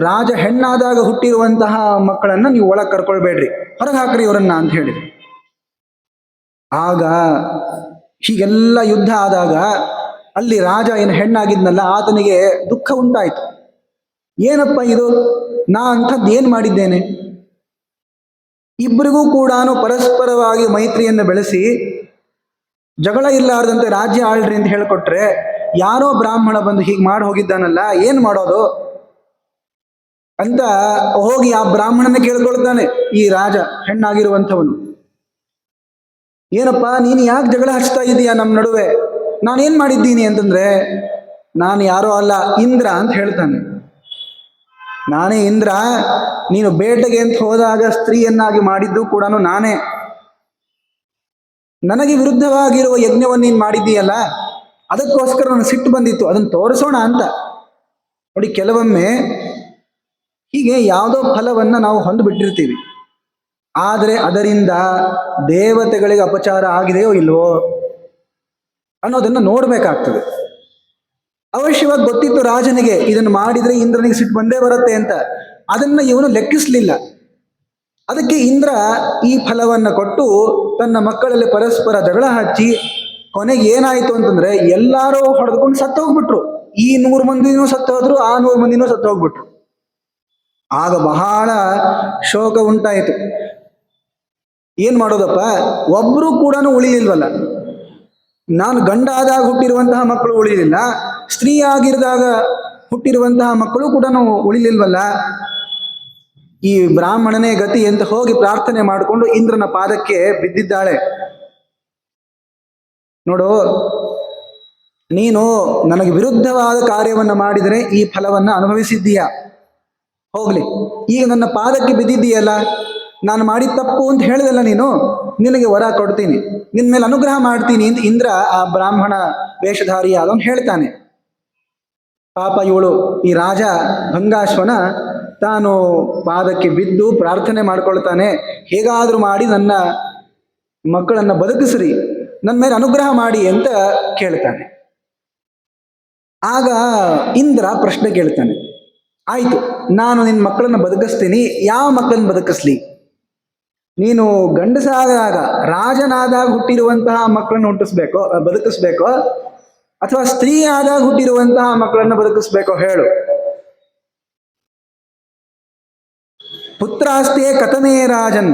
ರಾಜ ಹೆಣ್ಣಾದಾಗ ಹುಟ್ಟಿರುವಂತಹ ಮಕ್ಕಳನ್ನ ನೀವು ಒಳಗೆ ಕರ್ಕೊಳ್ಬೇಡ್ರಿ, ಹೊರಗೆ ಹಾಕ್ರಿ ಇವರನ್ನ ಅಂತ ಹೇಳಿದ್ರು. ಆಗ ಹೀಗೆಲ್ಲ ಯುದ್ಧ ಆದಾಗ ಅಲ್ಲಿ ರಾಜ ಏನು ಹೆಣ್ಣಾಗಿದ್ನಲ್ಲ ಆತನಿಗೆ ದುಃಖ ಉಂಟಾಯಿತು. ಏನಪ್ಪ ಇದು, ನಾ ಅಂಥದ್ದು ಏನು ಮಾಡಿದ್ದೇನೆ? ಇಬ್ಬರಿಗೂ ಕೂಡ ಪರಸ್ಪರವಾಗಿ ಮೈತ್ರಿಯನ್ನು ಬೆಳೆಸಿ ಜಗಳ ಇಲ್ಲಾರ್ದಂತೆ ರಾಜ್ಯ ಆಳ್ರಿ ಅಂತ ಹೇಳಿಕೊಟ್ರೆ ಯಾರೋ ಬ್ರಾಹ್ಮಣ ಬಂದು ಹೀಗೆ ಮಾಡಿ ಹೋಗಿದ್ದಾನಲ್ಲ, ಏನು ಮಾಡೋದು ಅಂತ ಹೋಗಿ ಆ ಬ್ರಾಹ್ಮಣನ ಕೇಳ್ಕೊಳ್ತಾನೆ ಈ ರಾಜ ಹೆಣ್ಣಾಗಿರುವಂಥವನು. ಏನಪ್ಪ ನೀನು ಯಾಕೆ ಜಗಳ ಹಚ್ತಾ ಇದೀಯಾ ನಮ್ಮ ನಡುವೆ? ನಾನೇನ್ ಮಾಡಿದ್ದೀನಿ ಅಂತಂದ್ರೆ, ನಾನು ಯಾರೋ ಅಲ್ಲ, ಇಂದ್ರ ಅಂತ ಹೇಳ್ತಾನೆ. ನಾನೇ ಇಂದ್ರ, ನೀನು ಬೇಟೆಗೆ ಅಂತ ಹೋದಾಗ ಸ್ತ್ರೀಯನ್ನಾಗಿ ಮಾಡಿದ್ದು ಕೂಡ ನಾನೇ. ನನಗೆ ವಿರುದ್ಧವಾಗಿರುವ ಯಜ್ಞವನ್ನು ನೀನು ಮಾಡಿದ್ದೀಯಲ್ಲ, ಅದಕ್ಕೋಸ್ಕರ ನನಗೆ ಸಿಟ್ಟು ಬಂದಿತ್ತು, ಅದನ್ನು ತೋರಿಸೋಣ ಅಂತ. ನೋಡಿ, ಕೆಲವೊಮ್ಮೆ ಹೀಗೆ ಯಾವುದೋ ಫಲವನ್ನ ನಾವು ಹೊಂದ್ಬಿಟ್ಟಿರ್ತೀವಿ, ಆದರೆ ಅದರಿಂದ ದೇವತೆಗಳಿಗೆ ಅಪಚಾರ ಆಗಿದೆಯೋ ಇಲ್ವೋ ಅನ್ನೋದನ್ನ ನೋಡ್ಬೇಕಾಗ್ತದೆ. ಅವಶ್ಯವಾಗಿ ಗೊತ್ತಿತ್ತು ರಾಜನಿಗೆ ಇದನ್ನು ಮಾಡಿದ್ರೆ ಇಂದ್ರನಿಗೆ ಸಿಟ್ಟು ಬಂದೇ ಬರುತ್ತೆ ಅಂತ, ಅದನ್ನ ಇವನು ಲೆಕ್ಕಿಸ್ಲಿಲ್ಲ. ಅದಕ್ಕೆ ಇಂದ್ರ ಈ ಫಲವನ್ನ ಕೊಟ್ಟು ತನ್ನ ಮಕ್ಕಳಲ್ಲಿ ಪರಸ್ಪರ ಜಗಳ ಹಚ್ಚಿ ಕೊನೆಗೆ ಏನಾಯ್ತು ಅಂತಂದ್ರೆ ಎಲ್ಲಾರು ಹೊಡೆದುಕೊಂಡು ಸತ್ತು ಹೋಗ್ಬಿಟ್ರು. ಈ 100 ಮಂದಿನೂ ಸತ್ತು ಹೋದ್ರು, ಆ 100 ಮಂದಿನೂ ಸತ್ತು ಹೋಗ್ಬಿಟ್ರು. ಆಗ ಬಹಳ ಶೋಕ ಉಂಟಾಯಿತು. ಏನ್ ಮಾಡೋದಪ್ಪ, ಒಬ್ರು ಕೂಡ ಉಳಿಲಿಲ್ವಲ್ಲ. ನಾನು ಗಂಡ ಆದಾಗ ಹುಟ್ಟಿರುವಂತಹ ಮಕ್ಕಳು ಉಳಿಲಿಲ್ಲ, ಸ್ತ್ರೀ ಆಗಿರಿದಾಗ ಹುಟ್ಟಿರುವಂತಹ ಮಕ್ಕಳು ಕೂಡ ಉಳಿಲಿಲ್ವಲ್ಲ, ಈ ಬ್ರಾಹ್ಮಣನೇ ಗತಿ ಅಂತ ಹೋಗಿ ಪ್ರಾರ್ಥನೆ ಮಾಡಿಕೊಂಡು ಇಂದ್ರನ ಪಾದಕ್ಕೆ ಬಿದ್ದಿದ್ದಾಳೆ. ನೋಡು, ನೀನು ನನಗೆ ವಿರುದ್ಧವಾದ ಕಾರ್ಯವನ್ನು ಮಾಡಿದರೆ ಈ ಫಲವನ್ನ ಅನುಭವಿಸಿದ್ದೀಯ, ಹೋಗ್ಲಿ. ಈಗ ನನ್ನ ಪಾದಕ್ಕೆ ಬಿದ್ದಿದ್ದೀಯಲ್ಲ, ನಾನು ಮಾಡಿದ ತಪ್ಪು ಅಂತ ಹೇಳಿದಲ್ಲ ನೀನು, ನಿನಗೆ ವರ ಕೊಡ್ತೀನಿ, ನಿನ್ನ ಮೇಲೆ ಅನುಗ್ರಹ ಮಾಡ್ತೀನಿ ಅಂತ ಇಂದ್ರ ಆ ಬ್ರಾಹ್ಮಣ ವೇಷಧಾರಿಯಾದವನು ಹೇಳ್ತಾನೆ. ಪಾಪ ಇವಳು ಈ ರಾಜ ಭಂಗಾಶ್ವನ ತಾನು ಪಾದಕ್ಕೆ ಬಿದ್ದು ಪ್ರಾರ್ಥನೆ ಮಾಡ್ಕೊಳ್ತಾನೆ, ಹೇಗಾದ್ರೂ ಮಾಡಿ ನನ್ನ ಮಕ್ಕಳನ್ನ ಬದುಕಿಸ್ರಿ, ನನ್ನ ಮೇಲೆ ಅನುಗ್ರಹ ಮಾಡಿ ಅಂತ ಕೇಳ್ತಾನೆ. ಆಗ ಇಂದ್ರ ಪ್ರಶ್ನೆ ಕೇಳ್ತಾನೆ, ಆಯ್ತು ನಾನು ನಿನ್ನ ಮಕ್ಕಳನ್ನ ಬದುಕಿಸ್ತೀನಿ, ಯಾವ ಮಕ್ಕಳನ್ನ ಬದುಕಿಸ್ಲಿ? ನೀನು ಗಂಡಸಾದಾಗ ರಾಜನಾದಾಗ ಹುಟ್ಟಿರುವಂತಹ ಮಕ್ಕಳನ್ನು ಬದುಕಿಸ್ಬೇಕೋ ಅಥವಾ ಸ್ತ್ರೀ ಆದಾಗ ಹುಟ್ಟಿರುವಂತಹ ಮಕ್ಕಳನ್ನು ಬದುಕಿಸ್ಬೇಕೋ ಹೇಳು. ಪುತ್ರಾಸ್ತಿಯೇ ಕಥಮೇ ರಾಜನ್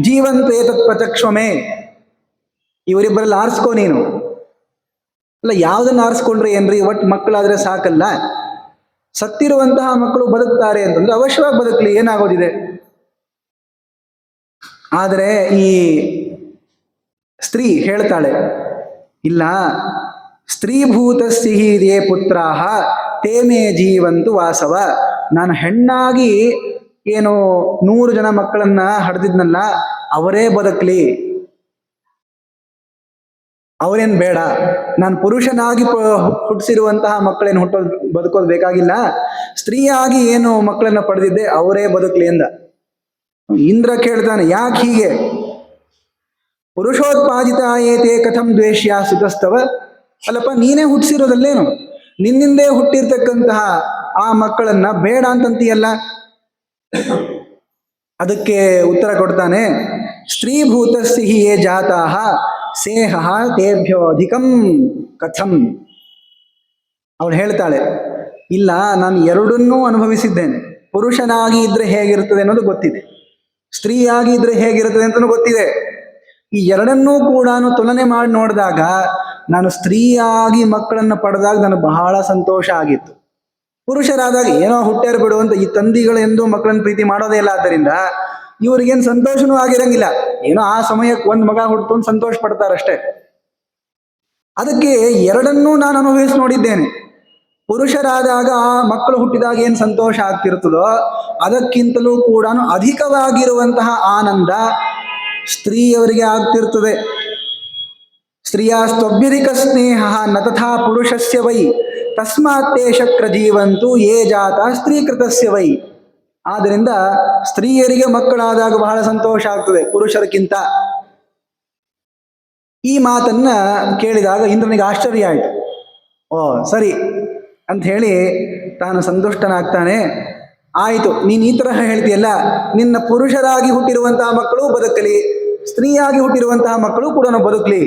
ಜೀವಂತೇ ತತ್ಪ್ರಚಕ್ಷ್ವಮೇ. ಇವರಿಬ್ಬರಲ್ಲಿ ಆರಿಸ್ಕೋ ನೀನು. ಅಲ್ಲ, ಯಾವ್ದನ್ನ ಆರಿಸ್ಕೊಂಡ್ರೆ ಏನ್ರಿ, ಒಟ್ಟು ಮಕ್ಕಳಾದ್ರೆ ಸಾಕಲ್ಲ. ಸತ್ತಿರುವಂತಹ ಮಕ್ಕಳು ಬದುಕ್ತಾರೆ ಅಂತಂದ್ರೆ ಅವಶ್ಯವಾಗಿ ಬದುಕಲಿ, ಏನಾಗೋದಿದೆ. ಆದರೆ ಈ ಸ್ತ್ರೀ ಹೇಳ್ತಾಳೆ, ಇಲ್ಲ, ಸ್ತ್ರೀಭೂತ ಸಿಹಿರೇ ಪುತ್ರಾಹ ತೇಮೇ ಜೀವಂತು ವಾಸವ. ನಾನು ಹೆಣ್ಣಾಗಿ ಏನು 100 ಜನ ಮಕ್ಕಳನ್ನ ಹಡೆದಿದ್ನಲ್ಲ, ಅವರೇ ಬದುಕಲಿ, ಅವರೇನ್ ಬೇಡ. ನಾನು ಪುರುಷನಾಗಿ ಹುಟ್ಟಿಸಿರುವಂತಹ ಮಕ್ಕಳೇನು ಬದುಕೋದು ಬೇಕಾಗಿಲ್ಲ, ಸ್ತ್ರೀಯಾಗಿ ಏನು ಮಕ್ಕಳನ್ನ ಪಡೆದಿದ್ದೆ ಅವರೇ ಬದುಕಲಿ ಎಂದ. ಇಂದ್ರ ಕೇಳ್ತಾನೆ, ಯಾಕೆ ಹೀಗೆ? ಪುರುಷೋತ್ಪಾದಿತ ಏತೆ ಕಥಂ ದ್ವೇಷ್ಯ ಸುತಸ್ತವ. ಅಲ್ಲಪ್ಪ, ನೀನೇ ಹುಟ್ಟಿಸಿರೋದಲ್ಲೇನು, ನಿನ್ನಿಂದೇ ಹುಟ್ಟಿರ್ತಕ್ಕಂತಹ ಆ ಮಕ್ಕಳನ್ನ ಬೇಡ ಅಂತಂತೀಯಲ್ಲ. ಅದಕ್ಕೆ ಉತ್ತರ ಕೊಡ್ತಾನೆ, ಸ್ತ್ರೀಭೂತ ಸಿಹಿಯೇ ಜಾತಾಹ ಸೇಹ ತೇಭ್ಯೋ ಅಧಿಕಂ ಕಥಂ. ಅವಳು ಹೇಳ್ತಾಳೆ, ಇಲ್ಲ, ನಾನು ಎರಡನ್ನೂ ಅನುಭವಿಸಿದ್ದೇನೆ. ಪುರುಷನಾಗಿ ಇದ್ರೆ ಹೇಗಿರ್ತದೆ ಅನ್ನೋದು ಗೊತ್ತಿದೆ, ಸ್ತ್ರೀಯಾಗಿ ಇದ್ರೆ ಹೇಗಿರ್ತದೆ ಅಂತಲೂ ಗೊತ್ತಿದೆ. ಈ ಎರಡನ್ನೂ ಕೂಡ ತುಲನೆ ಮಾಡಿ ನೋಡಿದಾಗ ನಾನು ಸ್ತ್ರೀಯಾಗಿ ಮಕ್ಕಳನ್ನು ಪಡೆದಾಗ ನನಗೆ ಬಹಳ ಸಂತೋಷ ಆಗಿತ್ತು. ಪುರುಷರಾದಾಗ ಏನೋ ಹುಟ್ಟ್ಯಾರ ಬಿಡು ಅಂತ ಈ ತಂದಿಗಳು ಎಂದೂ ಮಕ್ಕಳನ್ನ ಪ್ರೀತಿ ಮಾಡೋದೇ ಇಲ್ಲ, ಆದ್ದರಿಂದ ಇವ್ರಿಗೇನು ಸಂತೋಷನೂ ಆಗಿರಂಗಿಲ್ಲ. ಏನೋ ಆ ಸಮಯಕ್ಕೆ ಒಂದು ಮಗ ಹುಟ್ಟು ಅಂತ ಸಂತೋಷ ಪಡ್ತಾರಷ್ಟೇ. ಅದಕ್ಕೆ ಎರಡನ್ನೂ ನಾನು ಅನುಭವಿಸಿ ನೋಡಿದ್ದೇನೆ. ಪುರುಷರಾದಾಗ ಆ ಮಕ್ಕಳು ಹುಟ್ಟಿದಾಗ ಏನು ಸಂತೋಷ ಆಗ್ತಿರ್ತದೋ ಅದಕ್ಕಿಂತಲೂ ಕೂಡ ಅಧಿಕವಾಗಿರುವಂತಹ ಆನಂದ ಸ್ತ್ರೀಯವರಿಗೆ ಆಗ್ತಿರ್ತದೆ. ಸ್ತ್ರೀಯಾಸ್ತ್ವಭ್ಯಧಿಕ ಸ್ನೇಹ ನ ತಥಾ ಪುರುಷಸ್ಯ ವೈ ತಸ್ಮಾತ್ತೇ ಶಕ್ರ ಜೀವಂತು ಯೇ ಜಾತ ಸ್ತ್ರೀಕೃತಸ್ಯ ವೈ. ಆದ್ದರಿಂದ ಸ್ತ್ರೀಯರಿಗೆ ಮಕ್ಕಳಾದಾಗ ಬಹಳ ಸಂತೋಷ ಆಗ್ತದೆ ಪುರುಷರಿಗಿಂತ. ಈ ಮಾತನ್ನ ಕೇಳಿದಾಗ ಇಂದ್ರನಿಗೆ ಆಶ್ಚರ್ಯ ಆಯಿತು. ಓ ಸರಿ ಅಂತ ಹೇಳಿ ತಾನು ಸಂತುಷ್ಟನಾಗ್ತಾನೆ. ಆಯಿತು, ನೀನು ಈ ತರಹ ಹೇಳ್ತೀಯಲ್ಲ, ನಿನ್ನ ಪುರುಷರಾಗಿ ಹುಟ್ಟಿರುವಂತಹ ಮಕ್ಕಳು ಬದುಕಲಿ, ಸ್ತ್ರೀಯಾಗಿ ಹುಟ್ಟಿರುವಂತಹ ಮಕ್ಕಳು ಕೂಡ ಬದುಕಲಿ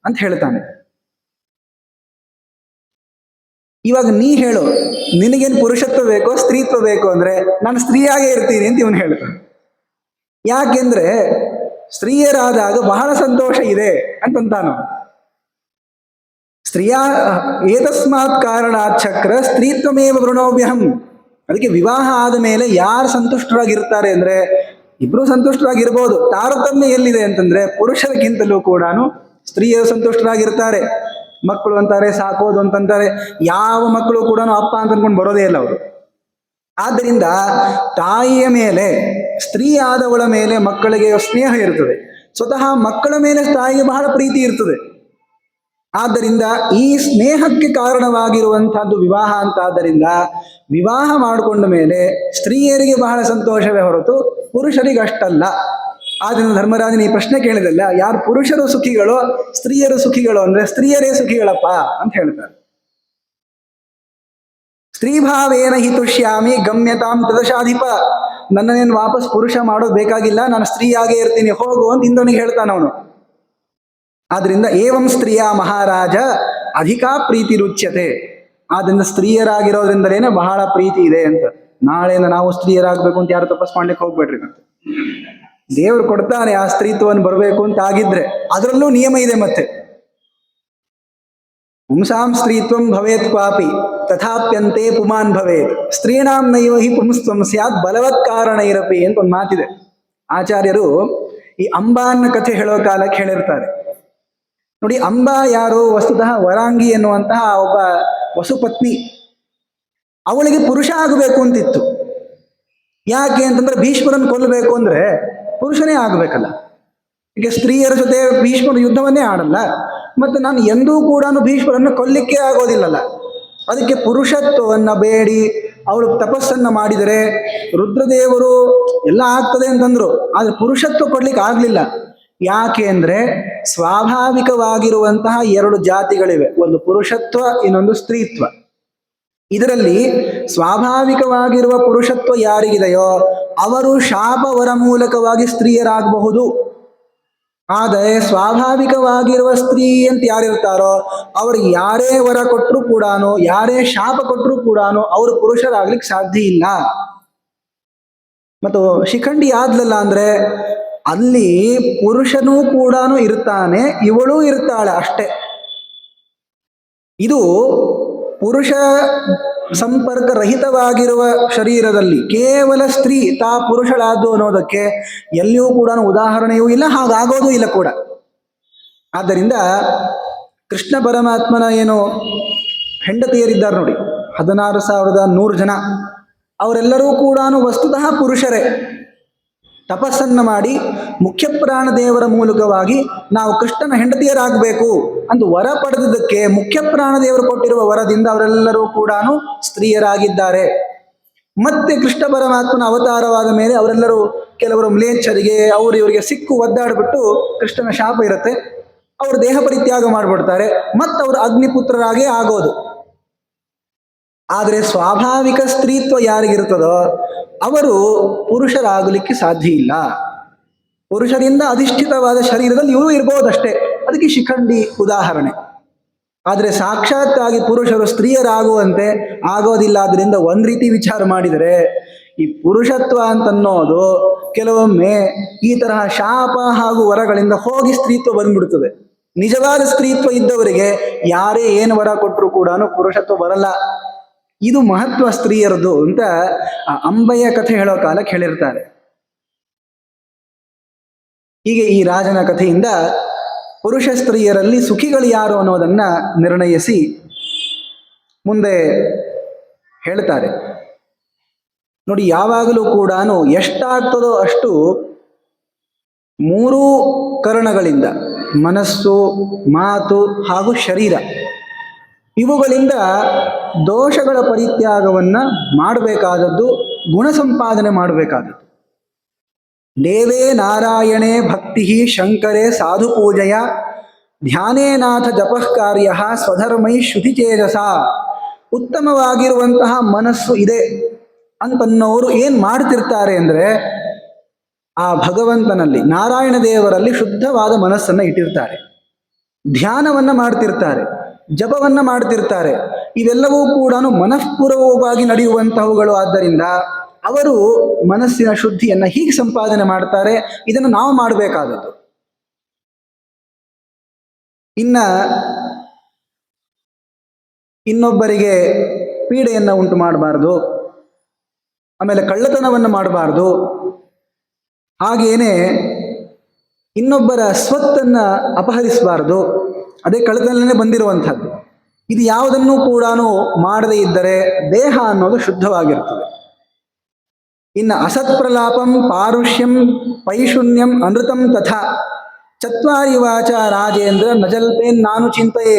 ಅಂತ ಹೇಳ್ತಾನೆ. ಇವಾಗ ನೀ ಹೇಳು, ನಿನಗೇನು ಪುರುಷತ್ವ ಬೇಕೋ ಸ್ತ್ರೀತ್ವ ಬೇಕು ಅಂದ್ರೆ ನಾನು ಸ್ತ್ರೀಯಾಗೇ ಇರ್ತೀನಿ ಅಂತ ಇವನು ಹೇಳ್ತಾನೆ. ಯಾಕೆಂದ್ರೆ ಸ್ತ್ರೀಯರಾದಾಗ ಬಹಳ ಸಂತೋಷ ಇದೆ ಅಂತಂತಾನು. ಸ್ತ್ರೀಯಾ ಏತಸ್ಮಾತ್ ಕಾರಣಾತ್ ಚಕ್ರ ಸ್ತ್ರೀತ್ವಮೇವ ವೃಣೋವ್ಯಹಂ. ಅದಕ್ಕೆ ವಿವಾಹ ಆದ ಮೇಲೆ ಯಾರು ಸಂತುಷ್ಟರಾಗಿರ್ತಾರೆ ಅಂದ್ರೆ ಇಬ್ರು ಸಂತುಷ್ಟರಾಗಿರ್ಬೋದು. ತಾರತಮ್ಯ ಎಲ್ಲಿದೆ ಅಂತಂದ್ರೆ ಪುರುಷರಿಗಿಂತಲೂ ಕೂಡ ಸ್ತ್ರೀಯರು ಸಂತುಷ್ಟರಾಗಿರ್ತಾರೆ. ಮಕ್ಕಳು ಅಂತಾರೆ, ಸಾಕೋದು ಅಂತಂತಾರೆ. ಯಾವ ಮಕ್ಕಳು ಕೂಡ ಅಪ್ಪ ಅಂತ ಅನ್ಕೊಂಡು ಬರೋದೇ ಇಲ್ಲ ಅವರು. ಆದ್ದರಿಂದ ತಾಯಿಯ ಮೇಲೆ, ಸ್ತ್ರೀ ಆದವಳ ಮೇಲೆ ಮಕ್ಕಳಿಗೆ ಸ್ನೇಹ ಇರ್ತದೆ. ಸ್ವತಃ ಮಕ್ಕಳ ಮೇಲೆ ತಾಯಿಗೆ ಬಹಳ ಪ್ರೀತಿ ಇರ್ತದೆ. ಆದ್ದರಿಂದ ಈ ಸ್ನೇಹಕ್ಕೆ ಕಾರಣವಾಗಿರುವಂತಹದ್ದು ವಿವಾಹ ಅಂತಾದ್ದರಿಂದ ವಿವಾಹ ಮಾಡಿಕೊಂಡ ಮೇಲೆ ಸ್ತ್ರೀಯರಿಗೆ ಬಹಳ ಸಂತೋಷವೇ ಹೊರತು ಪುರುಷರಿಗಷ್ಟಲ್ಲ. ಆದ್ರಿಂದ ಧರ್ಮರಾಜನ ಈ ಪ್ರಶ್ನೆ ಕೇಳಿದಲ್ಲ, ಯಾರು ಪುರುಷರು ಸುಖಿಗಳು ಸ್ತ್ರೀಯರು ಸುಖಿಗಳು ಅಂದ್ರೆ ಸ್ತ್ರೀಯರೇ ಸುಖಿಗಳಪ್ಪ ಅಂತ ಹೇಳ್ತಾರೆ. ಸ್ತ್ರೀಭಾವೇನ ಹಿ ತುಷ್ಯಾಮಿ ಗಮ್ಯತಾಂ ತದಶಾಧಿಪ. ನನ್ನನೇನು ವಾಪಸ್ ಪುರುಷ ಮಾಡೋದು ಬೇಕಾಗಿಲ್ಲ, ನಾನು ಸ್ತ್ರೀಯಾಗೇ ಇರ್ತೀನಿ, ಹೋಗು ಅಂತ ಇಂದ್ರನಿಗೆ ಹೇಳ್ತಾನ ಅವನು. ಆದ್ರಿಂದ ಏವಂ ಸ್ತ್ರೀಯ ಮಹಾರಾಜ ಅಧಿಕಾ ಪ್ರೀತಿ ರುಚ್ಯತೆ. ಆದ್ರಿಂದ ಸ್ತ್ರೀಯರಾಗಿರೋದ್ರಿಂದಲೇನೆ ಬಹಳ ಪ್ರೀತಿ ಇದೆ ಅಂತ. ನಾಳೆಯಿಂದ ನಾವು ಸ್ತ್ರೀಯರಾಗಬೇಕು ಅಂತ ಯಾರು ತಪಸ್ ಮಾಡ್ಲಿಕ್ಕೆ ಹೋಗ್ಬೇಡ್ರಿ. ಮತ್ತೆ ದೇವರು ಕೊಡ್ತಾನೆ ಆ ಸ್ತ್ರೀತ್ವವನ್ನು ಬರಬೇಕು ಅಂತ ಆಗಿದ್ರೆ, ಅದರಲ್ಲೂ ನಿಯಮ ಇದೆ. ಮತ್ತೆ ಪುಂಸಾಂ ಸ್ತ್ರೀತ್ವಂ ಭವೇತ್ ಕ್ವಾಪಿ ತಥಾಪ್ಯಂತೆ ಪುಮಾನ್ ಭವೇತ್ ಸ್ತ್ರೀಣಾಂ ನೈವ ಹಿ ಪುಂಸ್ತ್ವಂ ಸ್ಯಾತ್ ಬಲವತ್ ಕಾರಣ ಇರಪಿ ಅಂತ ಒಂದು ಮಾತಿದೆ. ಆಚಾರ್ಯರು ಈ ಅಂಬಾನ್ನ ಕಥೆ ಹೇಳೋ ಕಾಲಕ್ಕೆ ಹೇಳಿರ್ತಾರೆ ನೋಡಿ. ಅಂಬಾ ಯಾರು? ವಸ್ತುತಃ ವರಾಂಗಿ ಎನ್ನುವಂತಹ ಒಬ್ಬ ವಸುಪತ್ನಿ. ಅವಳಿಗೆ ಪುರುಷ ಆಗಬೇಕು ಅಂತಿತ್ತು. ಯಾಕೆ ಅಂತಂದ್ರೆ ಭೀಷ್ಮರನ್ನು ಕೊಲ್ಲಬೇಕು ಅಂದ್ರೆ ಪುರುಷನೇ ಆಗಬೇಕಲ್ಲ. ಈಗ ಸ್ತ್ರೀಯರ ಜೊತೆ ಭೀಷ್ಮರು ಯುದ್ಧವನ್ನೇ ಆಡಲ್ಲ, ಮತ್ತೆ ನಾನು ಎಂದೂ ಕೂಡ ಭೀಷ್ಮರನ್ನು ಕೊಲ್ಲಿಕ್ಕೆ ಆಗೋದಿಲ್ಲಲ್ಲ. ಅದಕ್ಕೆ ಪುರುಷತ್ವವನ್ನು ಬೇಡಿ ಅವಳು ತಪಸ್ಸನ್ನ ಮಾಡಿದರೆ ರುದ್ರದೇವರು ಎಲ್ಲ ಆಗ್ತದೆ ಅಂತಂದ್ರು, ಆದ್ರೆ ಪುರುಷತ್ವ ಕೊಡ್ಲಿಕ್ಕೆ ಆಗ್ಲಿಲ್ಲ. ಯಾಕೆ ಅಂದ್ರೆ ಸ್ವಾಭಾವಿಕವಾಗಿರುವಂತಹ ಎರಡು ಜಾತಿಗಳಿವೆ, ಒಂದು ಪುರುಷತ್ವ, ಇನ್ನೊಂದು ಸ್ತ್ರೀತ್ವ. ಇದರಲ್ಲಿ ಸ್ವಾಭಾವಿಕವಾಗಿರುವ ಪುರುಷತ್ವ ಯಾರಿಗಿದೆಯೋ ಅವರು ಶಾಪವರ ಮೂಲಕವಾಗಿ ಸ್ತ್ರೀಯರಾಗಬಹುದು. ಆದರೆ ಸ್ವಾಭಾವಿಕವಾಗಿರುವ ಸ್ತ್ರೀ ಅಂತ ಯಾರಿರ್ತಾರೋ ಅವ್ರಿಗೆ ಯಾರೇ ವರ ಕೊಟ್ಟರು ಕೂಡ, ಯಾರೇ ಶಾಪ ಕೊಟ್ಟರು ಕೂಡ ಅವರು ಪುರುಷರಾಗ್ಲಿಕ್ಕೆ ಸಾಧ್ಯ ಇಲ್ಲ. ಮತ್ತು ಶಿಖಂಡಿ ಆದ್ಲಲ್ಲ ಅಂದ್ರೆ ಅಲ್ಲಿ ಪುರುಷನೂ ಕೂಡ ಇರ್ತಾನೆ, ಇವಳೂ ಇರ್ತಾಳೆ ಅಷ್ಟೇ. ಇದು ಪುರುಷ ಸಂಪರ್ಕ ರಹಿತವಾಗಿರುವ ಶರೀರದಲ್ಲಿ ಕೇವಲ ಸ್ತ್ರೀ ತಾ ಪುರುಷಳಾದ್ದು ಅನ್ನೋದಕ್ಕೆ ಎಲ್ಲಿಯೂ ಕೂಡ ಉದಾಹರಣೆಯೂ ಇಲ್ಲ, ಹಾಗಾಗೋದೂ ಇಲ್ಲ ಕೂಡ. ಆದ್ದರಿಂದ ಕೃಷ್ಣ ಪರಮಾತ್ಮನ ಏನು ಹೆಂಡತಿಯರಿದ್ದಾರೆ ನೋಡಿ, 16,100 ಜನ, ಅವರೆಲ್ಲರೂ ಕೂಡ ವಸ್ತುತಃ ಪುರುಷರೇ. ತಪಸ್ಸನ್ನ ಮಾಡಿ ಮುಖ್ಯ ಪ್ರಾಣ ದೇವರ ಮೂಲಕವಾಗಿ ನಾವು ಕೃಷ್ಣನ ಹೆಂಡತಿಯರಾಗಬೇಕು ಅಂತ ವರ ಪಡೆದದಕ್ಕೆ ಮುಖ್ಯ ಪ್ರಾಣ ದೇವರು ಕೊಟ್ಟಿರುವ ವರದಿಂದ ಅವರೆಲ್ಲರೂ ಕೂಡ ಸ್ತ್ರೀಯರಾಗಿದ್ದಾರೆ. ಮತ್ತೆ ಕೃಷ್ಣ ಪರಮಾತ್ಮನ ಅವತಾರವಾದ ಮೇಲೆ ಅವರೆಲ್ಲರೂ ಕೆಲವರು ಮ್ಲೇಚ್ಛರಿಗೆ ಅವರು ಇವರಿಗೆ ಸಿಕ್ಕು ಒದ್ದಾಡ್ಬಿಟ್ಟು ಕೃಷ್ಣನ ಶಾಪ ಇರುತ್ತೆ, ಅವರು ದೇಹ ಪರಿತ್ಯಾಗ ಮಾಡಿಬಿಡ್ತಾರೆ, ಮತ್ತು ಅವರು ಅಗ್ನಿಪುತ್ರರಾಗೇ ಆಗೋದು. ಆದರೆ ಸ್ವಾಭಾವಿಕ ಸ್ತ್ರೀತ್ವ ಯಾರಿಗಿರ್ತದೋ ಅವರು ಪುರುಷರಾಗಲಿಕ್ಕೆ ಸಾಧ್ಯ ಇಲ್ಲ. ಪುರುಷರಿಂದ ಅಧಿಷ್ಠಿತವಾದ ಶರೀರದಲ್ಲಿ ಇವರು ಇರ್ಬೋದಷ್ಟೇ, ಅದಕ್ಕೆ ಶಿಖಂಡಿ ಉದಾಹರಣೆ. ಆದರೆ ಸಾಕ್ಷಾತ್ತಾಗಿ ಪುರುಷರು ಸ್ತ್ರೀಯರಾಗುವಂತೆ ಆಗೋದಿಲ್ಲ. ಆದ್ರಿಂದ ಒಂದ್ ರೀತಿ ವಿಚಾರ ಮಾಡಿದರೆ ಈ ಪುರುಷತ್ವ ಅಂತನ್ನೋದು ಕೆಲವೊಮ್ಮೆ ಈ ತರಹ ಶಾಪ ಹಾಗೂ ವರಗಳಿಂದ ಹೋಗಿ ಸ್ತ್ರೀತ್ವ ಬಂದ್ಬಿಡ್ತದೆ. ನಿಜವಾದ ಸ್ತ್ರೀತ್ವ ಇದ್ದವರಿಗೆ ಯಾರೇ ಏನು ವರ ಕೊಟ್ಟರು ಕೂಡ ಪುರುಷತ್ವ ಬರಲ್ಲ. ಇದು ಮಹತ್ವ ಸ್ತ್ರೀಯರದು ಅಂತ ಆ ಅಂಬೆಯ ಕಥೆ ಹೇಳೋ ಕಾಲಕ್ಕೆ ಹೇಳಿರ್ತಾರೆ. ಹೀಗೆ ಈ ರಾಜನ ಕಥೆಯಿಂದ ಪುರುಷ ಸ್ತ್ರೀಯರಲ್ಲಿ ಸುಖಿಗಳು ಯಾರು ಅನ್ನೋದನ್ನ ನಿರ್ಣಯಿಸಿ ಮುಂದೆ ಹೇಳ್ತಾರೆ. ನೋಡಿ, ಯಾವಾಗಲೂ ಕೂಡ ಎಷ್ಟಾಗ್ತದೋ ಅಷ್ಟು 3 ಕರಣಗಳಿಂದ ಮನಸ್ಸು, ಮಾತು ಹಾಗೂ ಶರೀರ, ಇವುಗಳಿಂದ ದೋಷಗಳ ಪರಿತ್ಯಾಗವನ್ನು ಮಾಡಬೇಕಾದದ್ದು, ಗುಣ ಸಂಪಾದನೆ ಮಾಡಬೇಕಾದದ್ದು. ದೇವೇ ನಾರಾಯಣೇ ಭಕ್ತಿ ಶಂಕರೇ ಸಾಧು ಪೂಜೆಯ ಧ್ಯಾನೇನಾಥ ಜಪಃ ಕಾರ್ಯ ಸ್ವಧರ್ಮೈ ಶ್ರುತಿಚೇಜಸ. ಉತ್ತಮವಾಗಿರುವಂತಹ ಮನಸ್ಸು ಇದೆ ಅಂತನ್ನೋರು ಏನು ಮಾಡ್ತಿರ್ತಾರೆ ಅಂದರೆ, ಆ ಭಗವಂತನಲ್ಲಿ, ನಾರಾಯಣ ದೇವರಲ್ಲಿ ಶುದ್ಧವಾದ ಮನಸ್ಸನ್ನು ಇಟ್ಟಿರ್ತಾರೆ, ಧ್ಯಾನವನ್ನು ಮಾಡ್ತಿರ್ತಾರೆ, ಜಪವನ್ನು ಮಾಡ್ತಿರ್ತಾರೆ. ಇವೆಲ್ಲವೂ ಕೂಡ ಮನಃಪೂರ್ವಕವಾಗಿ ನಡೆಯುವಂತಹವುಗಳು. ಆದ್ದರಿಂದ ಅವರು ಮನಸ್ಸಿನ ಶುದ್ಧಿಯನ್ನು ಹೀಗೆ ಸಂಪಾದನೆ ಮಾಡ್ತಾರೆ. ಇದನ್ನು ನಾವು ಮಾಡಬೇಕಾದದ್ದು. ಇನ್ನೊಬ್ಬರಿಗೆ ಪೀಡೆಯನ್ನು ಉಂಟು ಮಾಡಬಾರ್ದು, ಆಮೇಲೆ ಕಳ್ಳತನವನ್ನು ಮಾಡಬಾರ್ದು, ಹಾಗೇನೆ ಇನ್ನೊಬ್ಬರ ಸ್ವತ್ತನ್ನು ಅಪಹರಿಸಬಾರ್ದು. ಅದೇ ಕಳ್ಳತನನೇ ಬಂದಿರುವಂಥದ್ದು. ಇದು ಯಾವುದನ್ನು ಕೂಡ ಮಾಡದೇ ಇದ್ದರೆ ದೇಹ ಅನ್ನೋದು ಶುದ್ಧವಾಗಿರ್ತದೆ. ಇನ್ನು ಅಸತ್ಪ್ರಲಾಪಂ ಪಾರುಷ್ಯಂ ಪೈಶೂನ್ಯಂ ಅನೃತಂ ತಥಾ ಚತ್ವಾರಿ ವಾಚ ರಾಜೇಂದ್ರ ನಜಲ್ಪೇನ್ ನಾನು ಚಿಂತೆಯೇ.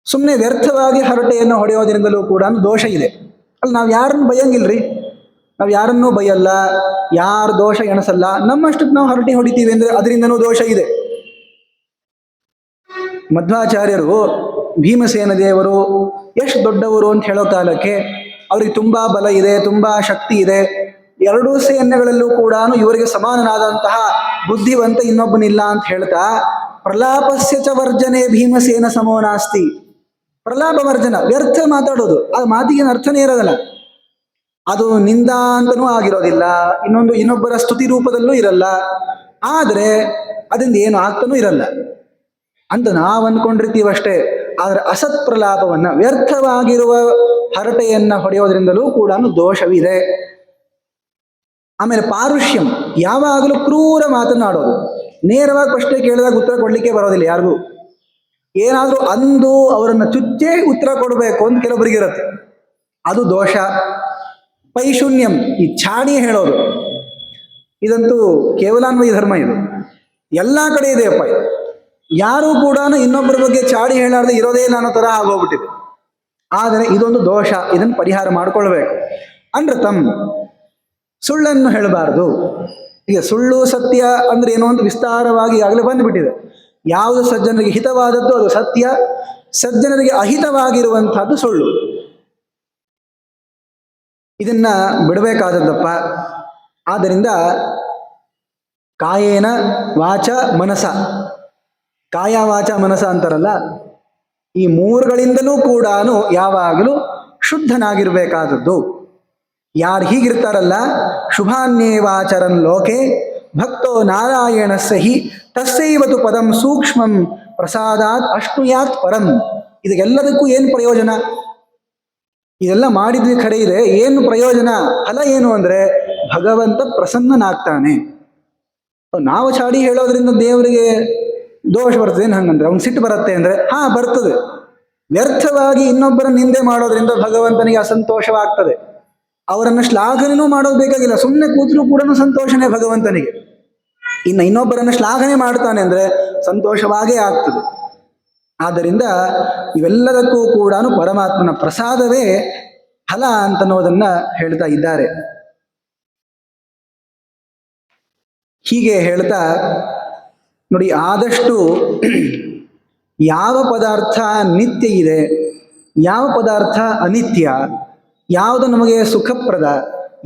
ಸುಮ್ಮನೆ ವ್ಯರ್ಥವಾಗಿ ಹರಟೆಯನ್ನು ಹೊಡೆಯೋದ್ರಿಂದಲೂ ಕೂಡ ದೋಷ ಇದೆ. ಅಲ್ಲಿ ನಾವು ಯಾರನ್ನು ಬೈಯಂಗಿಲ್ರಿ, ನಾವು ಯಾರನ್ನೂ ಬೈಯಲ್ಲ, ಯಾರು ದೋಷ ಎಣಸಲ್ಲ. ನಮ್ಮಷ್ಟಕ್ಕೆ ನಾವು ಹರಟೆ ಹೊಡಿತೀವಿ ಅಂದರೆ ಅದರಿಂದನೂ ದೋಷ ಇದೆ. ಮಧ್ವಾಚಾರ್ಯರು ಭೀಮಸೇನ ದೇವರು ಎಷ್ಟು ದೊಡ್ಡವರು ಅಂತ ಹೇಳೋ ಕಾಲಕ್ಕೆ ಅವರಿಗೆ ತುಂಬ ಬಲ ಇದೆ, ತುಂಬ ಶಕ್ತಿ ಇದೆ. ಎರಡೂ ಸೈನ್ಯಗಳಲ್ಲೂ ಕೂಡ ಇವರಿಗೆ ಸಮಾನನಾದಂತಹ ಬುದ್ಧಿವಂತ ಇನ್ನೊಬ್ಬನಿಲ್ಲ ಅಂತ ಹೇಳ್ತಾ, ಪ್ರಲಾಪಸ್ಯ ಚ ವರ್ಜನೆ ಭೀಮಸೇನ ಸಮೋ ನಾಸ್ತಿ. ಪ್ರಲಾಪ ವರ್ಜನ, ವ್ಯರ್ಥ ಮಾತಾಡೋದು, ಆ ಮಾತಿಗೆ ಅರ್ಥನೇ ಇರೋದಲ್ಲ. ಅದು ನಿಂದ ಅಂತನೂ ಆಗಿರೋದಿಲ್ಲ, ಇನ್ನೊಬ್ಬರ ಸ್ತುತಿ ರೂಪದಲ್ಲೂ ಇರಲ್ಲ, ಆದರೆ ಅದರಿಂದ ಏನು ಆಗ್ತಾನೂ ಇರಲ್ಲ ಅಂತ ನಾವು ಅಂದ್ಕೊಂಡಿರ್ತೀವಷ್ಟೇ. ಆದರೆ ಅಸತ್ ಪ್ರಲಾಪವನ್ನು, ವ್ಯರ್ಥವಾಗಿರುವ ಹರಟೆಯನ್ನು ಹೊಡೆಯೋದ್ರಿಂದಲೂ ಕೂಡ ದೋಷವಿದೆ. ಆಮೇಲೆ ಪಾರುಷ್ಯಂ, ಯಾವಾಗಲೂ ಕ್ರೂರ ಮಾತನಾಡೋದು. ನೇರವಾಗಿ ಪ್ರಶ್ನೆ ಕೇಳಿದಾಗ ಉತ್ತರ ಕೊಡಲಿಕ್ಕೆ ಬರೋದಿಲ್ಲ ಯಾರಿಗೂ. ಏನಾದರೂ ಅಂದು ಅವರನ್ನು ಚುಚ್ಚೇ ಉತ್ತರ ಕೊಡಬೇಕು ಅಂತ ಕೆಲವರಿಗಿರುತ್ತೆ, ಅದು ದೋಷ. ಪೈಶೂನ್ಯಂ, ಈ ಚಾಡಿ ಹೇಳೋದು, ಇದಂತೂ ಕೇವಲಾನ್ವಯ ಧರ್ಮ. ಇದು ಎಲ್ಲ ಕಡೆ ಇದೆಯಪ್ಪ. ಯಾರೂ ಕೂಡ ಇನ್ನೊಬ್ಬರ ಬಗ್ಗೆ ಚಾಡಿ ಹೇಳಾರ್ದೆ ಇರೋದೇ ಅನ್ನೋ ಥರ ಆಗೋಗ್ಬಿಟ್ಟಿದೆ. ಆದರೆ ಇದೊಂದು ದೋಷ, ಇದನ್ನು ಪರಿಹಾರ ಮಾಡಿಕೊಳ್ಬೇಕು. ಅನೃತಂ, ಸುಳ್ಳನ್ನು ಹೇಳಬಾರ್ದು. ಈಗ ಸುಳ್ಳು ಸತ್ಯ ಅಂದ್ರೆ ಏನೋ ಅಂತ ವಿಸ್ತಾರವಾಗಿ ಆಗಲೇ ಬಂದುಬಿಟ್ಟಿದೆ. ಯಾವುದು ಸಜ್ಜನರಿಗೆ ಹಿತವಾದದ್ದು ಅದು ಸತ್ಯ, ಸಜ್ಜನರಿಗೆ ಅಹಿತವಾಗಿರುವಂತಹದ್ದು ಸುಳ್ಳು. ಇದನ್ನ ಬಿಡಬೇಕಾದದ್ದಪ್ಪ. ಆದ್ದರಿಂದ ಕಾಯೇನ ವಾಚ ಮನಸ, ಕಾಯ ವಾಚ ಮನಸ ಅಂತಾರಲ್ಲ, ಈ ಮೂರುಗಳಿಂದಲೂ ಕೂಡ ಯಾವಾಗಲೂ ಶುದ್ಧನಾಗಿರ್ಬೇಕಾದದ್ದು. ಯಾರು ಹೀಗಿರ್ತಾರಲ್ಲ, ಶುಭಾನ್ಯೇವಾಚರನ್ ಲೋಕೆ ಭಕ್ತೋ ನಾರಾಯಣಸ್ಯ ಹಿ ತಸ್ಸೈವತು ಪದಂ ಸೂಕ್ಷ್ಮಂ ಪ್ರಸಾದಾತ್ ಅಶ್ನುಯಾತ್ ಪರಂ. ಇದಕ್ಕೆಲ್ಲದಕ್ಕೂ ಏನು ಪ್ರಯೋಜನ? ಇದೆಲ್ಲ ಮಾಡಿದ್ವಿ ಖರೆ ಇದೆ, ಏನು ಪ್ರಯೋಜನ? ಫಲ ಏನು ಅಂದರೆ ಭಗವಂತ ಪ್ರಸನ್ನನಾಗ್ತಾನೆ. ನಾವು ಚಾಡಿ ಹೇಳೋದ್ರಿಂದ ದೇವರಿಗೆ ದೋಷ ಬರ್ತದೆ ಏನು ಹಂಗಂದ್ರೆ? ಅವ್ನು ಸಿಟ್ಟು ಬರುತ್ತೆ ಅಂದರೆ ಹಾ ಬರ್ತದೆ. ವ್ಯರ್ಥವಾಗಿ ಇನ್ನೊಬ್ಬರ ನಿಂದೆ ಮಾಡೋದ್ರಿಂದ ಭಗವಂತನಿಗೆ ಅಸಂತೋಷವಾಗ್ತದೆ. ಅವರನ್ನು ಶ್ಲಾಘನೆಯೂ ಮಾಡೋದು ಬೇಕಾಗಿಲ್ಲ, ಸುಮ್ಮನೆ ಕೂತರೂ ಕೂಡ ಸಂತೋಷನೇ ಭಗವಂತನಿಗೆ. ಇನ್ನೊಬ್ಬರನ್ನು ಶ್ಲಾಘನೆ ಮಾಡ್ತಾನೆ ಅಂದರೆ ಸಂತೋಷವಾಗೇ ಆಗ್ತದೆ. ಆದ್ದರಿಂದ ಇವೆಲ್ಲದಕ್ಕೂ ಕೂಡ ಪರಮಾತ್ಮನ ಪ್ರಸಾದವೇ ಫಲ ಅಂತನ್ನೋದನ್ನ ಹೇಳ್ತಾ ಇದ್ದಾರೆ. ಹೀಗೆ ಹೇಳ್ತಾ ನೋಡಿ, ಆದಷ್ಟು ಯಾವ ಪದಾರ್ಥ ನಿತ್ಯ ಇದೆ, ಯಾವ ಪದಾರ್ಥ ಅನಿತ್ಯ, ಯಾವುದು ನಮಗೆ ಸುಖಪ್ರದ,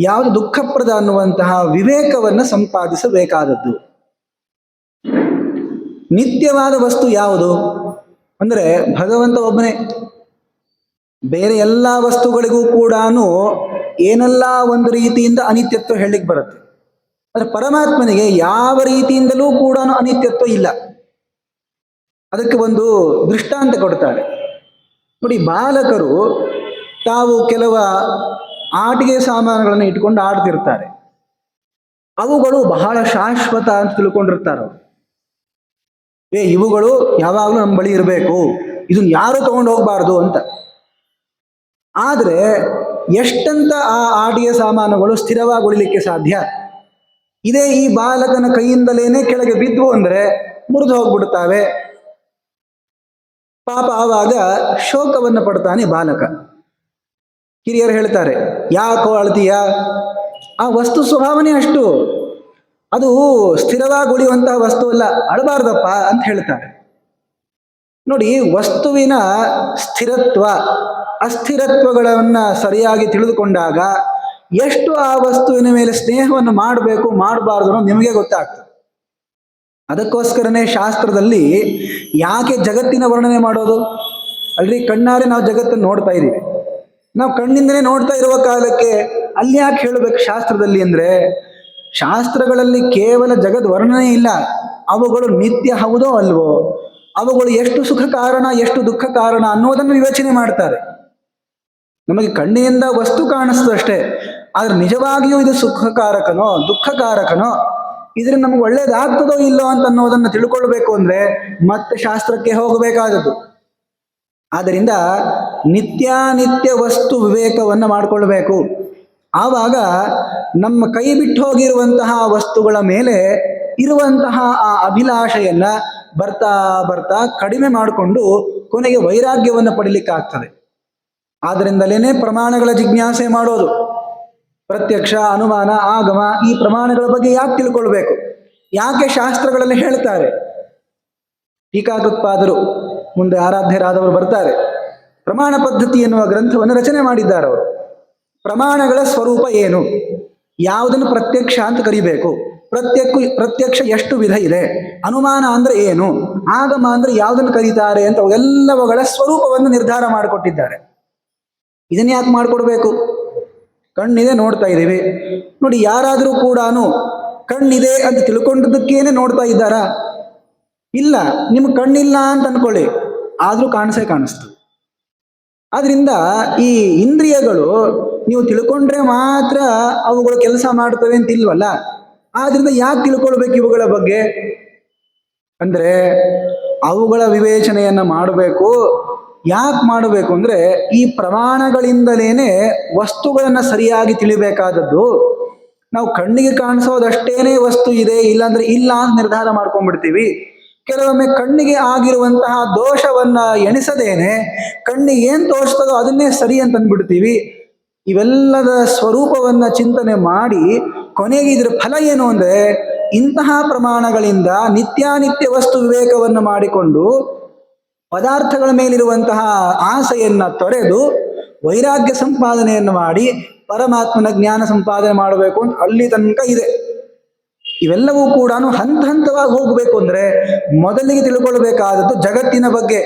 ಯಾವುದು ದುಃಖಪ್ರದ ಅನ್ನುವಂತಹ ವಿವೇಕವನ್ನು ಸಂಪಾದಿಸಬೇಕಾದದ್ದು. ನಿತ್ಯವಾದ ವಸ್ತು ಯಾವುದು ಅಂದರೆ ಭಗವಂತ ಒಬ್ಬನೇ. ಬೇರೆ ಎಲ್ಲ ವಸ್ತುಗಳಿಗೂ ಕೂಡ ಏನೆಲ್ಲ ಒಂದು ರೀತಿಯಿಂದ ಅನಿತ್ಯತ್ವ ಹೇಳಲಿಕ್ಕೆ ಬರುತ್ತೆ. ಆದರೆ ಪರಮಾತ್ಮನಿಗೆ ಯಾವ ರೀತಿಯಿಂದಲೂ ಕೂಡ ಅನಿತ್ಯತ್ವ ಇಲ್ಲ. ಅದಕ್ಕೆ ಒಂದು ದೃಷ್ಟಾಂತ ಕೊಡ್ತಾರೆ ನೋಡಿ. ಬಾಲಕರು ತಾವು ಕೆಲವು ಆಟಿಕೆ ಸಾಮಾನುಗಳನ್ನು ಇಟ್ಕೊಂಡು ಆಡ್ತಿರ್ತಾರೆ. ಅವುಗಳು ಬಹಳ ಶಾಶ್ವತ ಅಂತ ತಿಳ್ಕೊಂಡಿರ್ತಾರೆ ಅವರು. ಇವುಗಳು ಯಾವಾಗಲೂ ನಮ್ಮ ಬಳಿ ಇರಬೇಕು, ಇದನ್ನ ಯಾರು ತಗೊಂಡು ಹೋಗ್ಬಾರ್ದು ಅಂತ. ಆದರೆ ಎಷ್ಟಂತ ಆ ಆಟಿಕೆ ಸಾಮಾನುಗಳು ಸ್ಥಿರವಾಗಿ ಉಳಿಲಿಕ್ಕೆ ಸಾಧ್ಯ? ಇದೇ ಈ ಬಾಲಕನ ಕೈಯಿಂದಲೇನೆ ಕೆಳಗೆ ಬಿದ್ದು ಅಂದರೆ ಮುರಿದು ಹೋಗ್ಬಿಡ್ತಾವೆ. ಪಾಪ ಆವಾಗ ಶೋಕವನ್ನು ಪಡ್ತಾನೆ ಬಾಲಕ. ಹಿರಿಯರು ಹೇಳ್ತಾರೆ, ಯಾಕೋ ಅಳ್ತೀಯ? ಆ ವಸ್ತು ಸ್ವಭಾವನೆ ಅಷ್ಟು, ಅದು ಸ್ಥಿರವಾಗಿ ಉಳಿಯುವಂತಹ ವಸ್ತು ಅಲ್ಲ, ಅಳಬಾರ್ದಪ್ಪ ಅಂತ ಹೇಳ್ತಾರೆ. ನೋಡಿ, ವಸ್ತುವಿನ ಸ್ಥಿರತ್ವ ಅಸ್ಥಿರತ್ವಗಳನ್ನ ಸರಿಯಾಗಿ ತಿಳಿದುಕೊಂಡಾಗ ಎಷ್ಟು ಆ ವಸ್ತುವಿನ ಮೇಲೆ ಸ್ನೇಹವನ್ನು ಮಾಡಬೇಕು ಮಾಡಬಾರ್ದು ಅನ್ನೋದು ನಿಮಗೆ ಗೊತ್ತಾಗ್ತದೆ. ಅದಕ್ಕೋಸ್ಕರನೇ ಶಾಸ್ತ್ರದಲ್ಲಿ ಯಾಕೆ ಜಗತ್ತಿನ ವರ್ಣನೆ ಮಾಡೋದು? ಅಲ್ರಿ, ಕಣ್ಣಾರೆ ನಾವು ಜಗತ್ತನ್ನು ನೋಡ್ತಾ ಇದ್ದೀವಿ, ನಾವು ಕಣ್ಣಿಂದಲೇ ನೋಡ್ತಾ ಇರುವ ಕಾಲಕ್ಕೆ ಅಲ್ಲಿ ಯಾಕೆ ಹೇಳಬೇಕು ಶಾಸ್ತ್ರದಲ್ಲಿ ಅಂದ್ರೆ, ಶಾಸ್ತ್ರಗಳಲ್ಲಿ ಕೇವಲ ಜಗದ್ ವರ್ಣನೆ ಇಲ್ಲ, ಅವುಗಳು ನಿತ್ಯ ಹೌದೋ ಅಲ್ವೋ, ಅವುಗಳು ಎಷ್ಟು ಸುಖ ಕಾರಣ ಎಷ್ಟು ದುಃಖ ಕಾರಣ ಅನ್ನೋದನ್ನು ವಿವೇಚನೆ ಮಾಡ್ತಾರೆ. ನಮಗೆ ಕಣ್ಣಿನಿಂದ ವಸ್ತು ಕಾಣಿಸ್ತದಷ್ಟೇ, ಆದ್ರೆ ನಿಜವಾಗಿಯೂ ಇದು ಸುಖಕಾರಕನೋ ದುಃಖಕಾರಕನೋ, ಇದ್ರಿಂದ ನಮ್ಗೆ ಒಳ್ಳೇದಾಗ್ತದೋ ಇಲ್ಲೋ ಅಂತ ಅನ್ನೋದನ್ನು ತಿಳ್ಕೊಳ್ಬೇಕು ಅಂದ್ರೆ ಮತ್ತೆ ಶಾಸ್ತ್ರಕ್ಕೆ ಹೋಗಬೇಕಾದದ್ದು. ಆದ್ದರಿಂದ ನಿತ್ಯಾನಿತ್ಯ ವಸ್ತು ವಿವೇಕವನ್ನು ಮಾಡಿಕೊಳ್ಬೇಕು. ಆವಾಗ ನಮ್ಮ ಕೈ ಬಿಟ್ಟು ಹೋಗಿರುವಂತಹ ವಸ್ತುಗಳ ಮೇಲೆ ಇರುವಂತಹ ಆ ಅಭಿಲಾಷೆಯನ್ನ ಬರ್ತಾ ಬರ್ತಾ ಕಡಿಮೆ ಮಾಡಿಕೊಂಡು ಕೊನೆಗೆ ವೈರಾಗ್ಯವನ್ನು ಪಡಿಲಿಕ್ಕಾಗ್ತದೆ. ಆದ್ದರಿಂದಲೇನೆ ಪ್ರಮಾಣಗಳ ಜಿಜ್ಞಾಸೆ ಮಾಡೋದು. ಪ್ರತ್ಯಕ್ಷ, ಅನುಮಾನ, ಆಗಮ ಈ ಪ್ರಮಾಣಗಳ ಬಗ್ಗೆ ಯಾಕೆ ತಿಳ್ಕೊಳ್ಬೇಕು, ಯಾಕೆ ಶಾಸ್ತ್ರಗಳಲ್ಲಿ ಹೇಳ್ತಾರೆ? ಟೀಕಾಕೃತ್ಪಾದರು ಮುಂದೆ ಆರಾಧ್ಯರಾದವರು ಬರ್ತಾರೆ, ಪ್ರಮಾಣ ಪದ್ಧತಿ ಎನ್ನುವ ಗ್ರಂಥವನ್ನು ರಚನೆ ಮಾಡಿದ್ದಾರೆ ಅವರು. ಪ್ರಮಾಣಗಳ ಸ್ವರೂಪ ಏನು, ಯಾವುದನ್ನು ಪ್ರತ್ಯಕ್ಷ ಅಂತ ಕರಿಬೇಕು, ಪ್ರತ್ಯಕ್ಷ ಎಷ್ಟು ವಿಧ ಇದೆ, ಅನುಮಾನ ಅಂದ್ರೆ ಏನು, ಆಗಮ ಅಂದ್ರೆ ಯಾವುದನ್ನು ಕರೀತಾರೆ ಅಂತ ಎಲ್ಲವುಗಳ ಸ್ವರೂಪವನ್ನು ನಿರ್ಧಾರ ಮಾಡಿಕೊಟ್ಟಿದ್ದಾರೆ. ಇದನ್ನ ಯಾಕೆ ಮಾಡಿಕೊಡ್ಬೇಕು? ಕಣ್ಣಿದೆ ನೋಡ್ತಾ ಇದ್ದೀವಿ. ನೋಡಿ, ಯಾರಾದರೂ ಕೂಡ ಕಣ್ಣಿದೆ ಅಂತ ತಿಳ್ಕೊಂಡದಕ್ಕೇನೆ ನೋಡ್ತಾ ಇದ್ದಾರಾ? ಇಲ್ಲ, ನಿಮ್ಗೆ ಕಣ್ಣಿಲ್ಲ ಅಂತ ಅನ್ಕೊಳ್ಳಿ, ಆದ್ರೂ ಕಾಣಿಸ್ತದೆ. ಆದ್ರಿಂದ ಈ ಇಂದ್ರಿಯಗಳು ನೀವು ತಿಳ್ಕೊಂಡ್ರೆ ಮಾತ್ರ ಅವುಗಳು ಕೆಲಸ ಮಾಡ್ತವೆ ಅಂತ ಇಲ್ವಲ್ಲ. ಆದ್ರಿಂದ ಯಾಕೆ ತಿಳ್ಕೊಳ್ಬೇಕು ಇವುಗಳ ಬಗ್ಗೆ ಅಂದ್ರೆ, ಅವುಗಳ ವಿವೇಚನೆಯನ್ನ ಮಾಡಬೇಕು. ಯಾಕೆ ಮಾಡಬೇಕು ಅಂದ್ರೆ, ಈ ಪ್ರಮಾಣಗಳಿಂದಲೇನೆ ವಸ್ತುಗಳನ್ನ ಸರಿಯಾಗಿ ತಿಳಿಬೇಕಾದದ್ದು. ನಾವು ಕಣ್ಣಿಗೆ ಕಾಣಿಸೋದಷ್ಟೇನೆ ವಸ್ತು ಇದೆ ಇಲ್ಲಾಂದ್ರೆ ಇಲ್ಲ ಅಂತ ನಿರ್ಧಾರ ಮಾಡ್ಕೊಂಡ್ಬಿಡ್ತೀವಿ. ಕೆಲವೊಮ್ಮೆ ಕಣ್ಣಿಗೆ ಆಗಿರುವಂತಹ ದೋಷವನ್ನ ಎಣಿಸದೇನೆ ಕಣ್ಣಿಗೆ ಏನ್ ತೋರಿಸ್ತದೋ ಅದನ್ನೇ ಸರಿ ಅಂತ ಅಂದ್ಬಿಡ್ತೀವಿ. ಇವೆಲ್ಲದ ಸ್ವರೂಪವನ್ನ ಚಿಂತನೆ ಮಾಡಿ ಕೊನೆಗೆ ಇದ್ರ ಫಲ ಏನು ಅಂದ್ರೆ, ಇಂತಹ ಪ್ರಮಾಣಗಳಿಂದ ನಿತ್ಯಾನಿತ್ಯ ವಸ್ತು ವಿವೇಕವನ್ನು ಮಾಡಿಕೊಂಡು ಪದಾರ್ಥಗಳ ಮೇಲಿರುವಂತಹ ಆಸೆಯನ್ನ ತೊರೆದು ವೈರಾಗ್ಯ ಸಂಪಾದನೆಯನ್ನು ಮಾಡಿ ಪರಮಾತ್ಮನ ಜ್ಞಾನ ಸಂಪಾದನೆ ಮಾಡಬೇಕು ಅಂತ ಅಲ್ಲಿ ತನಕ ಇದೆ. ಇವೆಲ್ಲವೂ ಕೂಡ ಹಂತ ಹಂತವಾಗಿ ಹೋಗಬೇಕು ಅಂದ್ರೆ ಮೊದಲಿಗೆ ತಿಳ್ಕೊಳ್ಬೇಕಾದದ್ದು ಜಗತ್ತಿನ ಬಗ್ಗೆ,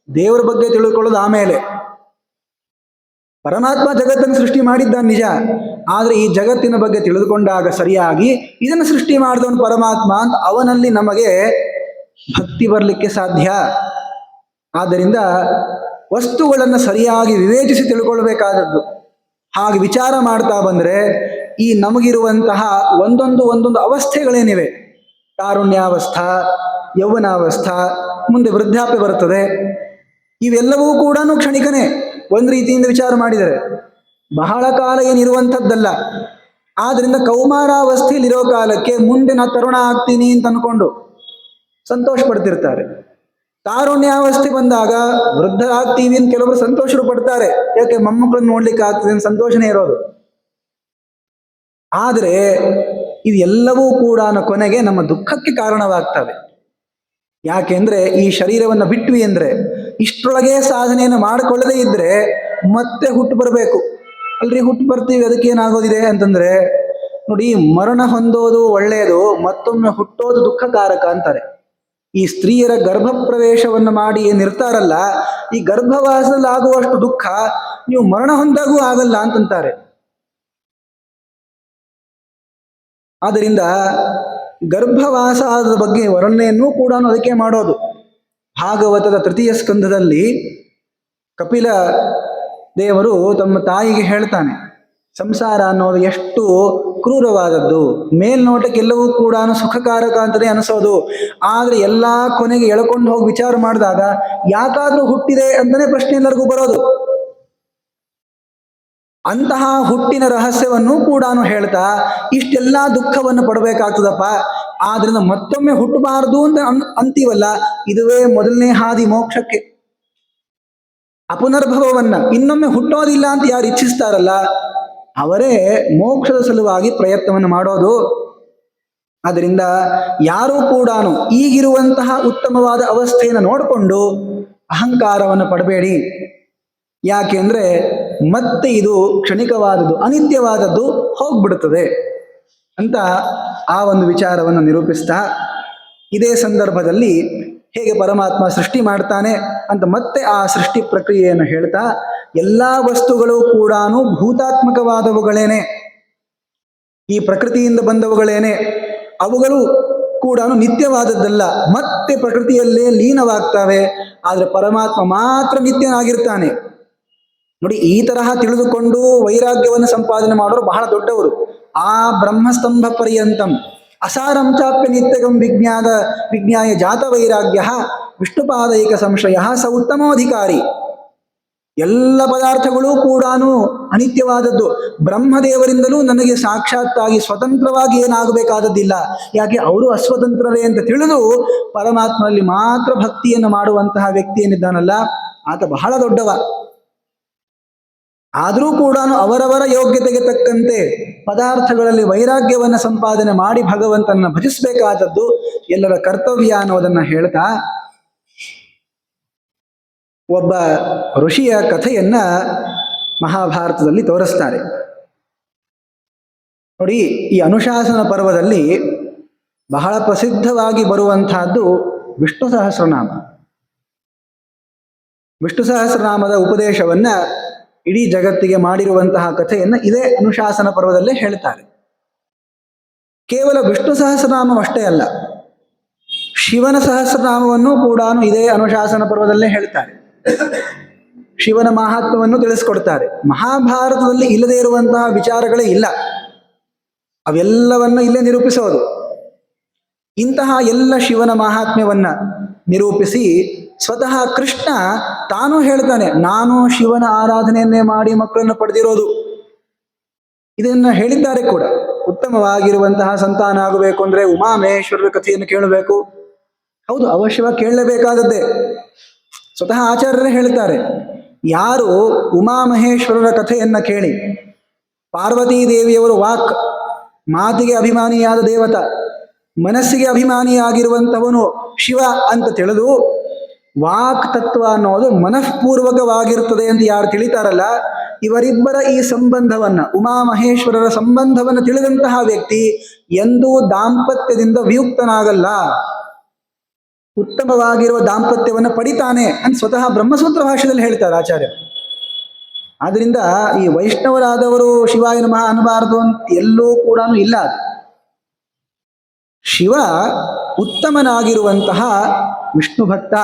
ದೇವರ ಬಗ್ಗೆ ತಿಳ್ಕೊಳ್ಳೋದು ಆಮೇಲೆ. ಪರಮಾತ್ಮ ಜಗತ್ತನ್ನು ಸೃಷ್ಟಿ ಮಾಡಿದ್ದಾನೆ ನಿಜ, ಆದ್ರೆ ಈ ಜಗತ್ತಿನ ಬಗ್ಗೆ ತಿಳಿದುಕೊಂಡಾಗ ಸರಿಯಾಗಿ ಇದನ್ನು ಸೃಷ್ಟಿ ಮಾಡಿದವನು ಪರಮಾತ್ಮ ಅಂತ ಅವನಲ್ಲಿ ನಮಗೆ ಭಕ್ತಿ ಬರಲಿಕ್ಕೆ ಸಾಧ್ಯ. ಆದ್ದರಿಂದ ವಸ್ತುಗಳನ್ನು ಸರಿಯಾಗಿ ವಿವೇಚಿಸಿ ತಿಳ್ಕೊಳ್ಬೇಕಾದದ್ದು. ಹಾಗೆ ವಿಚಾರ ಮಾಡ್ತಾ ಬಂದ್ರೆ ಈ ನಮಗಿರುವಂತಹ ಒಂದೊಂದು ಅವಸ್ಥೆಗಳೇನಿವೆ, ತಾರುಣ್ಯಾವಸ್ಥಾ, ಯೌವನಾವಸ್ಥಾ, ಮುಂದೆ ವೃದ್ಧಾಪ್ಯ ಬರುತ್ತದೆ, ಇವೆಲ್ಲವೂ ಕೂಡ ಕ್ಷಣಿಕನೇ. ಒಂದು ರೀತಿಯಿಂದ ವಿಚಾರ ಮಾಡಿದರೆ ಬಹಳ ಕಾಲ ಏನಿರುವಂಥದ್ದಲ್ಲ. ಆದ್ರಿಂದ ಕೌಮಾರಾವಸ್ಥೆಯಲ್ಲಿರೋ ಕಾಲಕ್ಕೆ ಮುಂದೆ ನಾ ತರುಣ ಆಗ್ತೀನಿ ಅಂತ ಅನ್ಕೊಂಡು ಸಂತೋಷ ಪಡ್ತಿರ್ತಾರೆ. ತಾರುಣ್ಯಾವಸ್ಥೆ ಬಂದಾಗ ವೃದ್ಧರಾಗ್ತೀವಿ ಅಂತ ಕೆಲವರು ಸಂತೋಷರು ಪಡ್ತಾರೆ, ಯಾಕೆ ಮೊಮ್ಮಕ್ಕಳನ್ನು ನೋಡ್ಲಿಕ್ಕೆ ಆಗ್ತದೆ ಅಂತ ಸಂತೋಷನೇ ಇರೋದು. ಆದರೆ ಇವೆಲ್ಲವೂ ಕೂಡ ಕೊನೆಗೆ ನಮ್ಮ ದುಃಖಕ್ಕೆ ಕಾರಣವಾಗ್ತವೆ. ಯಾಕೆಂದ್ರೆ ಈ ಶರೀರವನ್ನು ಬಿಟ್ವಿ ಅಂದ್ರೆ, ಇಷ್ಟರೊಳಗೆ ಸಾಧನೆಯನ್ನು ಮಾಡಿಕೊಳ್ಳದೇ ಇದ್ರೆ ಮತ್ತೆ ಹುಟ್ಟು ಬರಬೇಕು. ಅಲ್ರಿ, ಹುಟ್ಟು ಬರ್ತೀವಿ, ಅದಕ್ಕೇನಾಗೋದಿದೆ ಅಂತಂದ್ರೆ, ನೋಡಿ, ಮರಣ ಹೊಂದೋದು ಒಳ್ಳೆಯದು, ಮತ್ತೊಮ್ಮೆ ಹುಟ್ಟೋದು ದುಃಖಕಾರಕ ಅಂತಾರೆ. ಈ ಸ್ತ್ರೀಯರ ಗರ್ಭ ಪ್ರವೇಶವನ್ನು ಮಾಡಿ ಏನಿರ್ತಾರಲ್ಲ, ಈ ಗರ್ಭವಾಸದಲ್ಲಿ ಆಗುವಷ್ಟು ದುಃಖ ನೀವು ಮರಣ ಹೊಂದಾಗೂ ಆಗಲ್ಲ ಅಂತಂತಾರೆ. ಆದ್ದರಿಂದ ಗರ್ಭವಾಸ ಆದ ಬಗ್ಗೆ ವರ್ಣನೆಯನ್ನು ಕೂಡ ಅದಕ್ಕೆ ಮಾಡೋದು. ಭಾಗವತದ ತೃತೀಯ ಸ್ಕಂಧದಲ್ಲಿ ಕಪಿಲ ದೇವರು ತಮ್ಮ ತಾಯಿಗೆ ಹೇಳ್ತಾನೆ, ಸಂಸಾರ ಅನ್ನೋದು ಎಷ್ಟು ಕ್ರೂರವಾದದ್ದು, ಮೇಲ್ನೋಟಕ್ಕೆಲ್ಲವೂ ಕೂಡ ಸುಖಕಾರಕ ಅಂತಲೇ ಅನಿಸೋದು, ಆದ್ರೆ ಎಲ್ಲಾ ಕೊನೆಗೆ ಎಳ್ಕೊಂಡು ಹೋಗಿ ವಿಚಾರ ಮಾಡಿದಾಗ ಯಾಕಾದ್ರೂ ಹುಟ್ಟಿದೆ ಅಂತಾನೆ ಪ್ರಶ್ನೆ ಎಲ್ಲರಿಗೂ ಬರೋದು. ಅಂತಹ ಹುಟ್ಟಿನ ರಹಸ್ಯವನ್ನು ಕೂಡ ಹೇಳ್ತಾ ಇಷ್ಟೆಲ್ಲಾ ದುಃಖವನ್ನು ಪಡಬೇಕಾಗ್ತದಪ್ಪ, ಆದ್ರಿಂದ ಮತ್ತೊಮ್ಮೆ ಹುಟ್ಟಬಾರದು ಅಂತ ಅಂತೀವಲ್ಲ, ಇದುವೇ ಮೊದಲನೇ ಹಾದಿ ಮೋಕ್ಷಕ್ಕೆ. ಅಪುನರ್ಭವವನ್ನ ಇನ್ನೊಮ್ಮೆ ಹುಟ್ಟೋದಿಲ್ಲ ಅಂತ ಯಾರು ಇಚ್ಛಿಸ್ತಾರಲ್ಲ ಅವರೇ ಮೋಕ್ಷದ ಸಲುವಾಗಿ ಪ್ರಯತ್ನವನ್ನು ಮಾಡೋದು. ಅದರಿಂದ ಯಾರೂ ಕೂಡ ಈಗಿರುವಂತಹ ಉತ್ತಮವಾದ ಅವಸ್ಥೆಯನ್ನು ನೋಡಿಕೊಂಡು ಅಹಂಕಾರವನ್ನು ಪಡಬೇಡಿ. ಯಾಕೆಂದ್ರೆ ಮತ್ತೆ ಇದು ಕ್ಷಣಿಕವಾದದ್ದು, ಅನಿತ್ಯವಾದದ್ದು ಹೋಗ್ಬಿಡುತ್ತದೆ ಅಂತ ಆ ಒಂದು ವಿಚಾರವನ್ನು ನಿರೂಪಿಸ್ತಾ, ಇದೇ ಸಂದರ್ಭದಲ್ಲಿ ಹೇಗೆ ಪರಮಾತ್ಮ ಸೃಷ್ಟಿ ಮಾಡ್ತಾನೆ ಅಂತ ಮತ್ತೆ ಆ ಸೃಷ್ಟಿ ಪ್ರಕ್ರಿಯೆಯನ್ನು ಹೇಳ್ತಾ, ಎಲ್ಲ ವಸ್ತುಗಳು ಕೂಡ ಭೂತಾತ್ಮಕವಾದವುಗಳೇನೆ, ಈ ಪ್ರಕೃತಿಯಿಂದ ಬಂದವುಗಳೇನೆ, ಅವುಗಳು ಕೂಡ ನಿತ್ಯವಾದದ್ದಲ್ಲ, ಮತ್ತೆ ಪ್ರಕೃತಿಯಲ್ಲೇ ಲೀನವಾಗ್ತವೆ. ಆದರೆ ಪರಮಾತ್ಮ ಮಾತ್ರ ನಿತ್ಯನಾಗಿರ್ತಾನೆ. ನೋಡಿ, ಈ ತರಹ ತಿಳಿದುಕೊಂಡು ವೈರಾಗ್ಯವನ್ನು ಸಂಪಾದನೆ ಮಾಡೋರು ಬಹಳ ದೊಡ್ಡವರು. ಆ ಬ್ರಹ್ಮಸ್ತಂಭ ಪರ್ಯಂತಂ ಅಸಾರಂ ಚಾಪ್ಯ ನಿತ್ಯಗಂ ವಿಜ್ಞಾಯ ಜಾತ ವೈರಾಗ್ಯ ವಿಷ್ಣುಪಾದೈಕ ಸಂಶಯ ಸ ಉತ್ತಮೋಧಿಕಾರಿ. ಎಲ್ಲ ಪದಾರ್ಥಗಳೂ ಕೂಡ ಅನಿತ್ಯವಾದದ್ದು. ಬ್ರಹ್ಮದೇವರಿಂದಲೂ ನನಗೆ ಸಾಕ್ಷಾತ್ತಾಗಿ ಸ್ವತಂತ್ರವಾಗಿ ಏನಾಗಬೇಕಾದದ್ದಿಲ್ಲ, ಯಾಕೆ ಅವರು ಅಸ್ವತಂತ್ರರೇ ಅಂತ ತಿಳಿದು ಪರಮಾತ್ಮನಲ್ಲಿ ಮಾತ್ರ ಭಕ್ತಿಯನ್ನು ಮಾಡುವಂತಹ ವ್ಯಕ್ತಿ ಏನಿದ್ದಾನಲ್ಲ ಆತ ಬಹಳ ದೊಡ್ಡವ. ಆದರೂ ಕೂಡ ಅವರವರ ಯೋಗ್ಯತೆಗೆ ತಕ್ಕಂತೆ ಪದಾರ್ಥಗಳಲ್ಲಿ ವೈರಾಗ್ಯವನ್ನು ಸಂಪಾದನೆ ಮಾಡಿ ಭಗವಂತನ ಭಜಿಸಬೇಕಾದದ್ದು ಎಲ್ಲರ ಕರ್ತವ್ಯ ಅನ್ನೋದನ್ನ ಹೇಳ್ತಾ, ಒಬ್ಬ ಋಷಿಯ ಕಥೆಯನ್ನ ಮಹಾಭಾರತದಲ್ಲಿ ತೋರಿಸ್ತಾರೆ. ನೋಡಿ, ಈ ಅನುಶಾಸನ ಪರ್ವದಲ್ಲಿ ಬಹಳ ಪ್ರಸಿದ್ಧವಾಗಿ ಬರುವಂತಹದ್ದು ವಿಷ್ಣು ಸಹಸ್ರನಾಮ. ವಿಷ್ಣು ಸಹಸ್ರನಾಮದ ಉಪದೇಶವನ್ನ ಇಡೀ ಜಗತ್ತಿಗೆ ಮಾಡಿರುವಂತಹ ಕಥೆಯನ್ನು ಇದೇ ಅನುಶಾಸನ ಪರ್ವದಲ್ಲೇ ಹೇಳ್ತಾರೆ. ಕೇವಲ ವಿಷ್ಣು ಸಹಸ್ರನಾಮವಷ್ಟೇ ಅಲ್ಲ, ಶಿವನ ಸಹಸ್ರನಾಮವನ್ನು ಕೂಡ ಇದೇ ಅನುಶಾಸನ ಪರ್ವದಲ್ಲೇ ಹೇಳ್ತಾರೆ. ಶಿವನ ಮಹಾತ್ಮವನ್ನು ತಿಳಿಸ್ಕೊಡ್ತಾರೆ. ಮಹಾಭಾರತದಲ್ಲಿ ಇಲ್ಲದೇ ಇರುವಂತಹ ವಿಚಾರಗಳೇ ಇಲ್ಲ, ಅವೆಲ್ಲವನ್ನ ಇಲ್ಲೇ ನಿರೂಪಿಸೋದು. ಇಂತಹ ಎಲ್ಲ ಶಿವನ ಮಹಾತ್ಮ್ಯವನ್ನ ನಿರೂಪಿಸಿ ಸ್ವತಃ ಕೃಷ್ಣ ತಾನು ಹೇಳ್ತಾನೆ, ನಾನು ಶಿವನ ಆರಾಧನೆಯನ್ನೇ ಮಾಡಿ ಮಕ್ಕಳನ್ನು ಪಡೆದಿರೋದು. ಇದನ್ನ ಹೇಳಿದ್ದಾರೆ ಕೂಡ. ಉತ್ತಮವಾಗಿರುವಂತಹ ಸಂತಾನ ಆಗಬೇಕು ಅಂದ್ರೆ ಉಮಾಮಹೇಶ್ವರರ ಕಥೆಯನ್ನು ಕೇಳಬೇಕು. ಹೌದು, ಅವಶ್ಯವಾಗಿ ಕೇಳಲೇಬೇಕಾದದ್ದೇ. ಸ್ವತಃ ಆಚಾರ್ಯರೇ ಹೇಳ್ತಾರೆ, ಯಾರು ಉಮಾಮಹೇಶ್ವರರ ಕಥೆಯನ್ನ ಕೇಳಿ ಪಾರ್ವತೀ ದೇವಿಯವರು ವಾಕ್, ಮಾತಿಗೆ ಅಭಿಮಾನಿಯಾದ ದೇವತ, ಮನಸ್ಸಿಗೆ ಅಭಿಮಾನಿಯಾಗಿರುವಂಥವನು ಶಿವ ಅಂತ ತಿಳಿದು ವಾಕ್ ತತ್ವ ಅನ್ನೋದು ಮನಃಪೂರ್ವಕವಾಗಿರ್ತದೆ ಅಂತ ಯಾರು ತಿಳಿತಾರಲ್ಲ, ಇವರಿಬ್ಬರ ಈ ಸಂಬಂಧವನ್ನ, ಉಮಾಮಹೇಶ್ವರರ ಸಂಬಂಧವನ್ನು ತಿಳಿದಂತಹ ವ್ಯಕ್ತಿ ಎಂದೂ ದಾಂಪತ್ಯದಿಂದ ವಿಯುಕ್ತನಾಗಲ್ಲ, ಉತ್ತಮವಾಗಿರುವ ದಾಂಪತ್ಯವನ್ನು ಪಡಿತಾನೆ ಅಂತ ಸ್ವತಃ ಬ್ರಹ್ಮಸೂತ್ರ ಭಾಷೆಯಲ್ಲಿ ಹೇಳ್ತಾರೆ ಆಚಾರ್ಯ. ಆದ್ರಿಂದ ಈ ವೈಷ್ಣವರಾದವರು ಶಿವಾಯ ನಮಃ ಅನ್ನಬಾರದು ಅಂತ ಎಲ್ಲೂ ಕೂಡ ಇಲ್ಲ. ಶಿವ ಉತ್ತಮನಾಗಿರುವಂತಹ ವಿಷ್ಣು ಭಕ್ತ,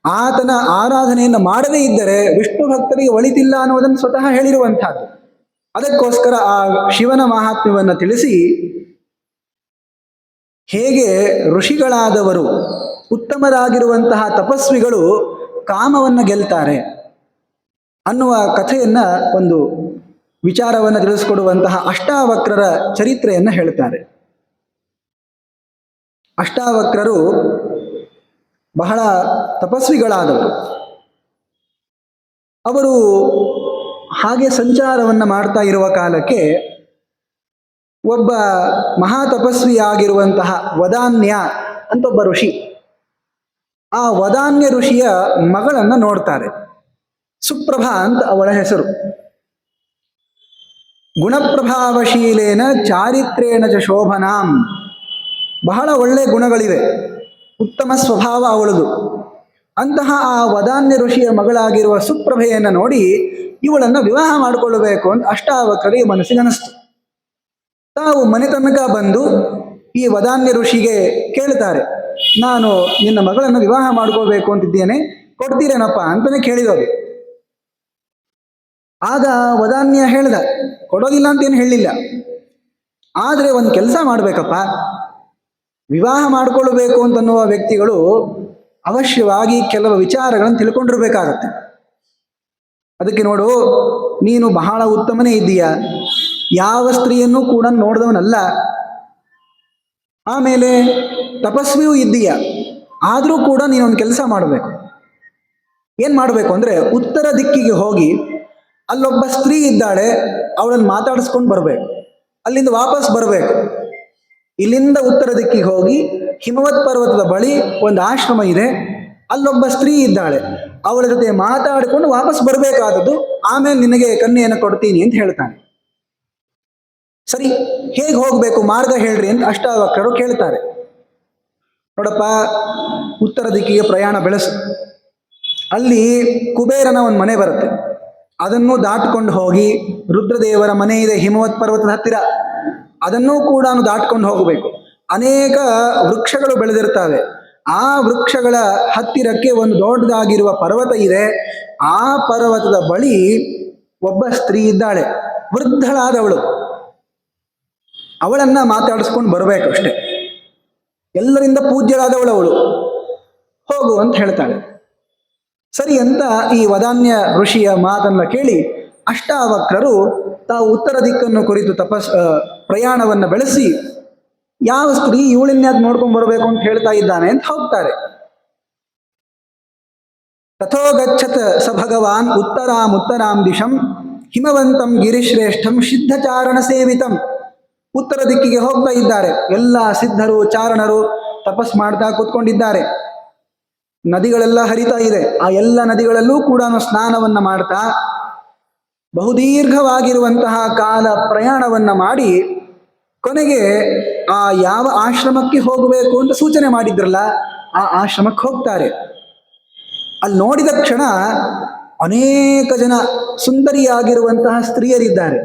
ಆತನ ಆರಾಧನೆಯನ್ನು ಮಾಡದೇ ಇದ್ದರೆ ವಿಷ್ಣು ಭಕ್ತರಿಗೆ ಒಳಿತಿಲ್ಲ ಅನ್ನೋದನ್ನು ಸ್ವತಃ ಹೇಳಿರುವಂತಹದ್ದು. ಅದಕ್ಕೋಸ್ಕರ ಆ ಶಿವನ ಮಹಾತ್ಮ್ಯವನ್ನು ತಿಳಿಸಿ, ಹೇಗೆ ಋಷಿಗಳಾದವರು, ಉತ್ತಮರಾಗಿರುವಂತಹ ತಪಸ್ವಿಗಳು ಕಾಮವನ್ನು ಗೆಲ್ತಾರೆ ಅನ್ನುವ ಕಥೆಯನ್ನ, ಒಂದು ವಿಚಾರವನ್ನು ತಿಳಿಸಿಕೊಡುವಂತಹ ಅಷ್ಟಾವಕ್ರರ ಚರಿತ್ರೆಯನ್ನು ಹೇಳ್ತಾರೆ. ಅಷ್ಟಾವಕ್ರರು ಬಹಳ ತಪಸ್ವಿಗಳಾದವರು. ಅವರು ಹಾಗೆ ಸಂಚಾರವನ್ನು ಮಾಡ್ತಾ ಇರುವ ಕಾಲಕ್ಕೆ ಒಬ್ಬ ಮಹಾತಪಸ್ವಿಯಾಗಿರುವಂತಹ ವದಾನ್ಯ ಅಂತ ಒಬ್ಬ ಋಷಿ, ಆ ವದಾನ್ಯ ಋಷಿಯ ಮಗಳನ್ನು ನೋಡ್ತಾರೆ. ಸುಪ್ರಭಾ ಅಂತ ಅವಳ ಹೆಸರು. ಗುಣಪ್ರಭಾವಶೀಲೇನ ಚಾರಿತ್ರೇಣ ಚ ಶೋಭನಾಂ, ಬಹಳ ಒಳ್ಳೆ ಗುಣಗಳಿವೆ, ಉತ್ತಮ ಸ್ವಭಾವ ಅವಳದು. ಅಂತಹ ಆ ವದಾನ್ಯ ಋಷಿಯ ಮಗಳಾಗಿರುವ ಸುಪ್ರಭೆಯನ್ನು ನೋಡಿ ಇವಳನ್ನು ವಿವಾಹ ಮಾಡಿಕೊಳ್ಳಬೇಕು ಅಂತ ಅಷ್ಟಾವಕ್ರರಿಗೆ ಮನಸ್ಸಿಗೆ ಅನಿಸ್ತು. ತಾವು ಮನೆ ತನಕ ಬಂದು ಈ ವದಾನ್ಯ ಋಷಿಗೆ ಕೇಳ್ತಾರೆ, ನಾನು ನಿನ್ನ ಮಗಳನ್ನು ವಿವಾಹ ಮಾಡ್ಕೋಬೇಕು ಅಂತಿದ್ದೇನೆ, ಕೊಡ್ತೀರೇನಪ್ಪ ಅಂತಾನೆ ಕೇಳಿದವರು. ಆಗ ವದಾನ್ಯ ಹೇಳ್ದ, ಕೊಡೋದಿಲ್ಲ ಅಂತೇನು ಹೇಳಿಲ್ಲ, ಆದರೆ ಒಂದು ಕೆಲಸ ಮಾಡಬೇಕಪ್ಪ, ವಿವಾಹ ಮಾಡಿಕೊಳ್ಳಬೇಕು ಅಂತನ್ನುವ ವ್ಯಕ್ತಿಗಳು ಅವಶ್ಯವಾಗಿ ಕೆಲವು ವಿಚಾರಗಳನ್ನು ತಿಳ್ಕೊಂಡಿರ್ಬೇಕಾಗತ್ತೆ. ಅದಕ್ಕೆ ನೋಡು, ನೀನು ಬಹಳ ಉತ್ತಮನೇ ಇದ್ದೀಯ, ಯಾವ ಸ್ತ್ರೀಯನ್ನು ಕೂಡ ನೋಡಿದವನಲ್ಲ, ಆಮೇಲೆ ತಪಸ್ವಿಯೂ ಇದ್ದೀಯ, ಆದರೂ ಕೂಡ ನೀನೊಂದು ಕೆಲಸ ಮಾಡಬೇಕು. ಏನು ಮಾಡಬೇಕು ಅಂದರೆ, ಉತ್ತರ ದಿಕ್ಕಿಗೆ ಹೋಗಿ ಅಲ್ಲೊಬ್ಬ ಸ್ತ್ರೀ ಇದ್ದಾಳೆ, ಅವಳನ್ನು ಮಾತಾಡಿಸ್ಕೊಂಡು ಬರಬೇಕು. ಅಲ್ಲಿಂದ ವಾಪಸ್ ಬರಬೇಕು. ಇಲ್ಲಿಂದ ಉತ್ತರ ದಿಕ್ಕಿಗೆ ಹೋಗಿ ಹಿಮವತ್ ಪರ್ವತದ ಬಳಿ ಒಂದು ಆಶ್ರಮ ಇದೆ, ಅಲ್ಲೊಬ್ಬ ಸ್ತ್ರೀ ಇದ್ದಾಳೆ, ಅವಳ ಜೊತೆ ಮಾತಾಡಿಕೊಂಡು ವಾಪಸ್ ಬರಬೇಕಾದದ್ದು. ಆಮೇಲೆ ನಿನಗೆ ಕನ್ಯೆಯನ್ನು ಕೊಡ್ತೀನಿ ಅಂತ ಹೇಳ್ತಾನೆ. ಸರಿ, ಹೇಗೆ ಹೋಗಬೇಕು ಮಾರ್ಗ ಹೇಳ್ರಿ ಅಂತ ಅಷ್ಟಾವಕ್ರರು ಕೇಳ್ತಾರೆ. ನೋಡಪ್ಪ, ಉತ್ತರ ದಿಕ್ಕಿಗೆ ಪ್ರಯಾಣ ಬೆಳೆಸು. ಅಲ್ಲಿ ಕುಬೇರನ ಒಂದು ಮನೆ ಬರುತ್ತೆ, ಅದನ್ನು ದಾಟ್ಕೊಂಡು ಹೋಗಿ ರುದ್ರದೇವರ ಮನೆ ಇದೆ ಹಿಮವತ್ ಪರ್ವತದ ಹತ್ತಿರ, ಅದನ್ನೂ ಕೂಡ ದಾಟ್ಕೊಂಡು ಹೋಗಬೇಕು. ಅನೇಕ ವೃಕ್ಷಗಳು ಬೆಳೆದಿರ್ತವೆ. ಆ ವೃಕ್ಷಗಳ ಹತ್ತಿರಕ್ಕೆ ಒಂದು ದೊಡ್ಡದಾಗಿರುವ ಪರ್ವತ ಇದೆ. ಆ ಪರ್ವತದ ಬಳಿ ಒಬ್ಬ ಸ್ತ್ರೀ ಇದ್ದಾಳೆ, ವೃದ್ಧಳಾದವಳು. ಅವಳನ್ನ ಮಾತಾಡಿಸ್ಕೊಂಡು ಬರಬೇಕು ಅಷ್ಟೆ. ಎಲ್ಲರಿಂದ ಪೂಜ್ಯರಾದವಳು ಅವಳು. ಹೋಗು ಅಂತ ಹೇಳ್ತಾಳೆ. ಸರಿ ಅಂತ ಈ ವದಾನ್ಯ ಋಷಿಯ ಮಾತನ್ನ ಕೇಳಿ ಅಷ್ಟಾವಕ್ರರು ತಾವು ಉತ್ತರ ದಿಕ್ಕನ್ನು ಕುರಿತು ಪ್ರಯಾಣವನ್ನು ಬೆಳೆಸಿ, ಯಾವ ಸ್ತ್ರೀ ಇವಳನ್ಯಾಕೆ ನೋಡ್ಕೊಂಡು ಬರಬೇಕು ಅಂತ ಹೇಳ್ತಾ ಇದ್ದಾನೆ ಅಂತ ಹೋಗ್ತಾರೆ. ತಥೋ ಗಚ್ಚತ್ ಸ ಭಗವಾನ್ ಉತ್ತರಾಂ ದಿಶಂ ಹಿಮವಂತಂ ಗಿರಿಶ್ರೇಷ್ಠಂ ಸಿದ್ಧಚಾರಣ ಸೇವಿತಂ. ಉತ್ತರ ದಿಕ್ಕಿಗೆ ಹೋಗ್ತಾ ಇದ್ದಾರೆ. ಎಲ್ಲ ಸಿದ್ಧರು ಚಾರಣರು ತಪಸ್ ಮಾಡ್ತಾ ಕೂತ್ಕೊಂಡಿದ್ದಾರೆ. ನದಿಗಳೆಲ್ಲ ಹರಿತಾ ಇದೆ. ಆ ಎಲ್ಲ ನದಿಗಳಲ್ಲೂ ಕೂಡ ಸ್ನಾನವನ್ನ ಮಾಡ್ತಾ ಬಹುದೀರ್ಘವಾಗಿರುವಂತಹ ಕಾಲ ಪ್ರಯಾಣವನ್ನ ಮಾಡಿ ಕೊನೆಗೆ ಆ ಯಾವ ಆಶ್ರಮಕ್ಕೆ ಹೋಗಬೇಕು ಅಂತ ಸೂಚನೆ ಮಾಡಿದ್ರಲ್ಲ ಆ ಆಶ್ರಮಕ್ಕೆ ಹೋಗ್ತಾರೆ. ಅಲ್ಲಿ ನೋಡಿದ ಕ್ಷಣ ಅನೇಕ ಜನ ಸುಂದರಿಯಾಗಿರುವಂತಹ ಸ್ತ್ರೀಯರಿದ್ದಾರೆ.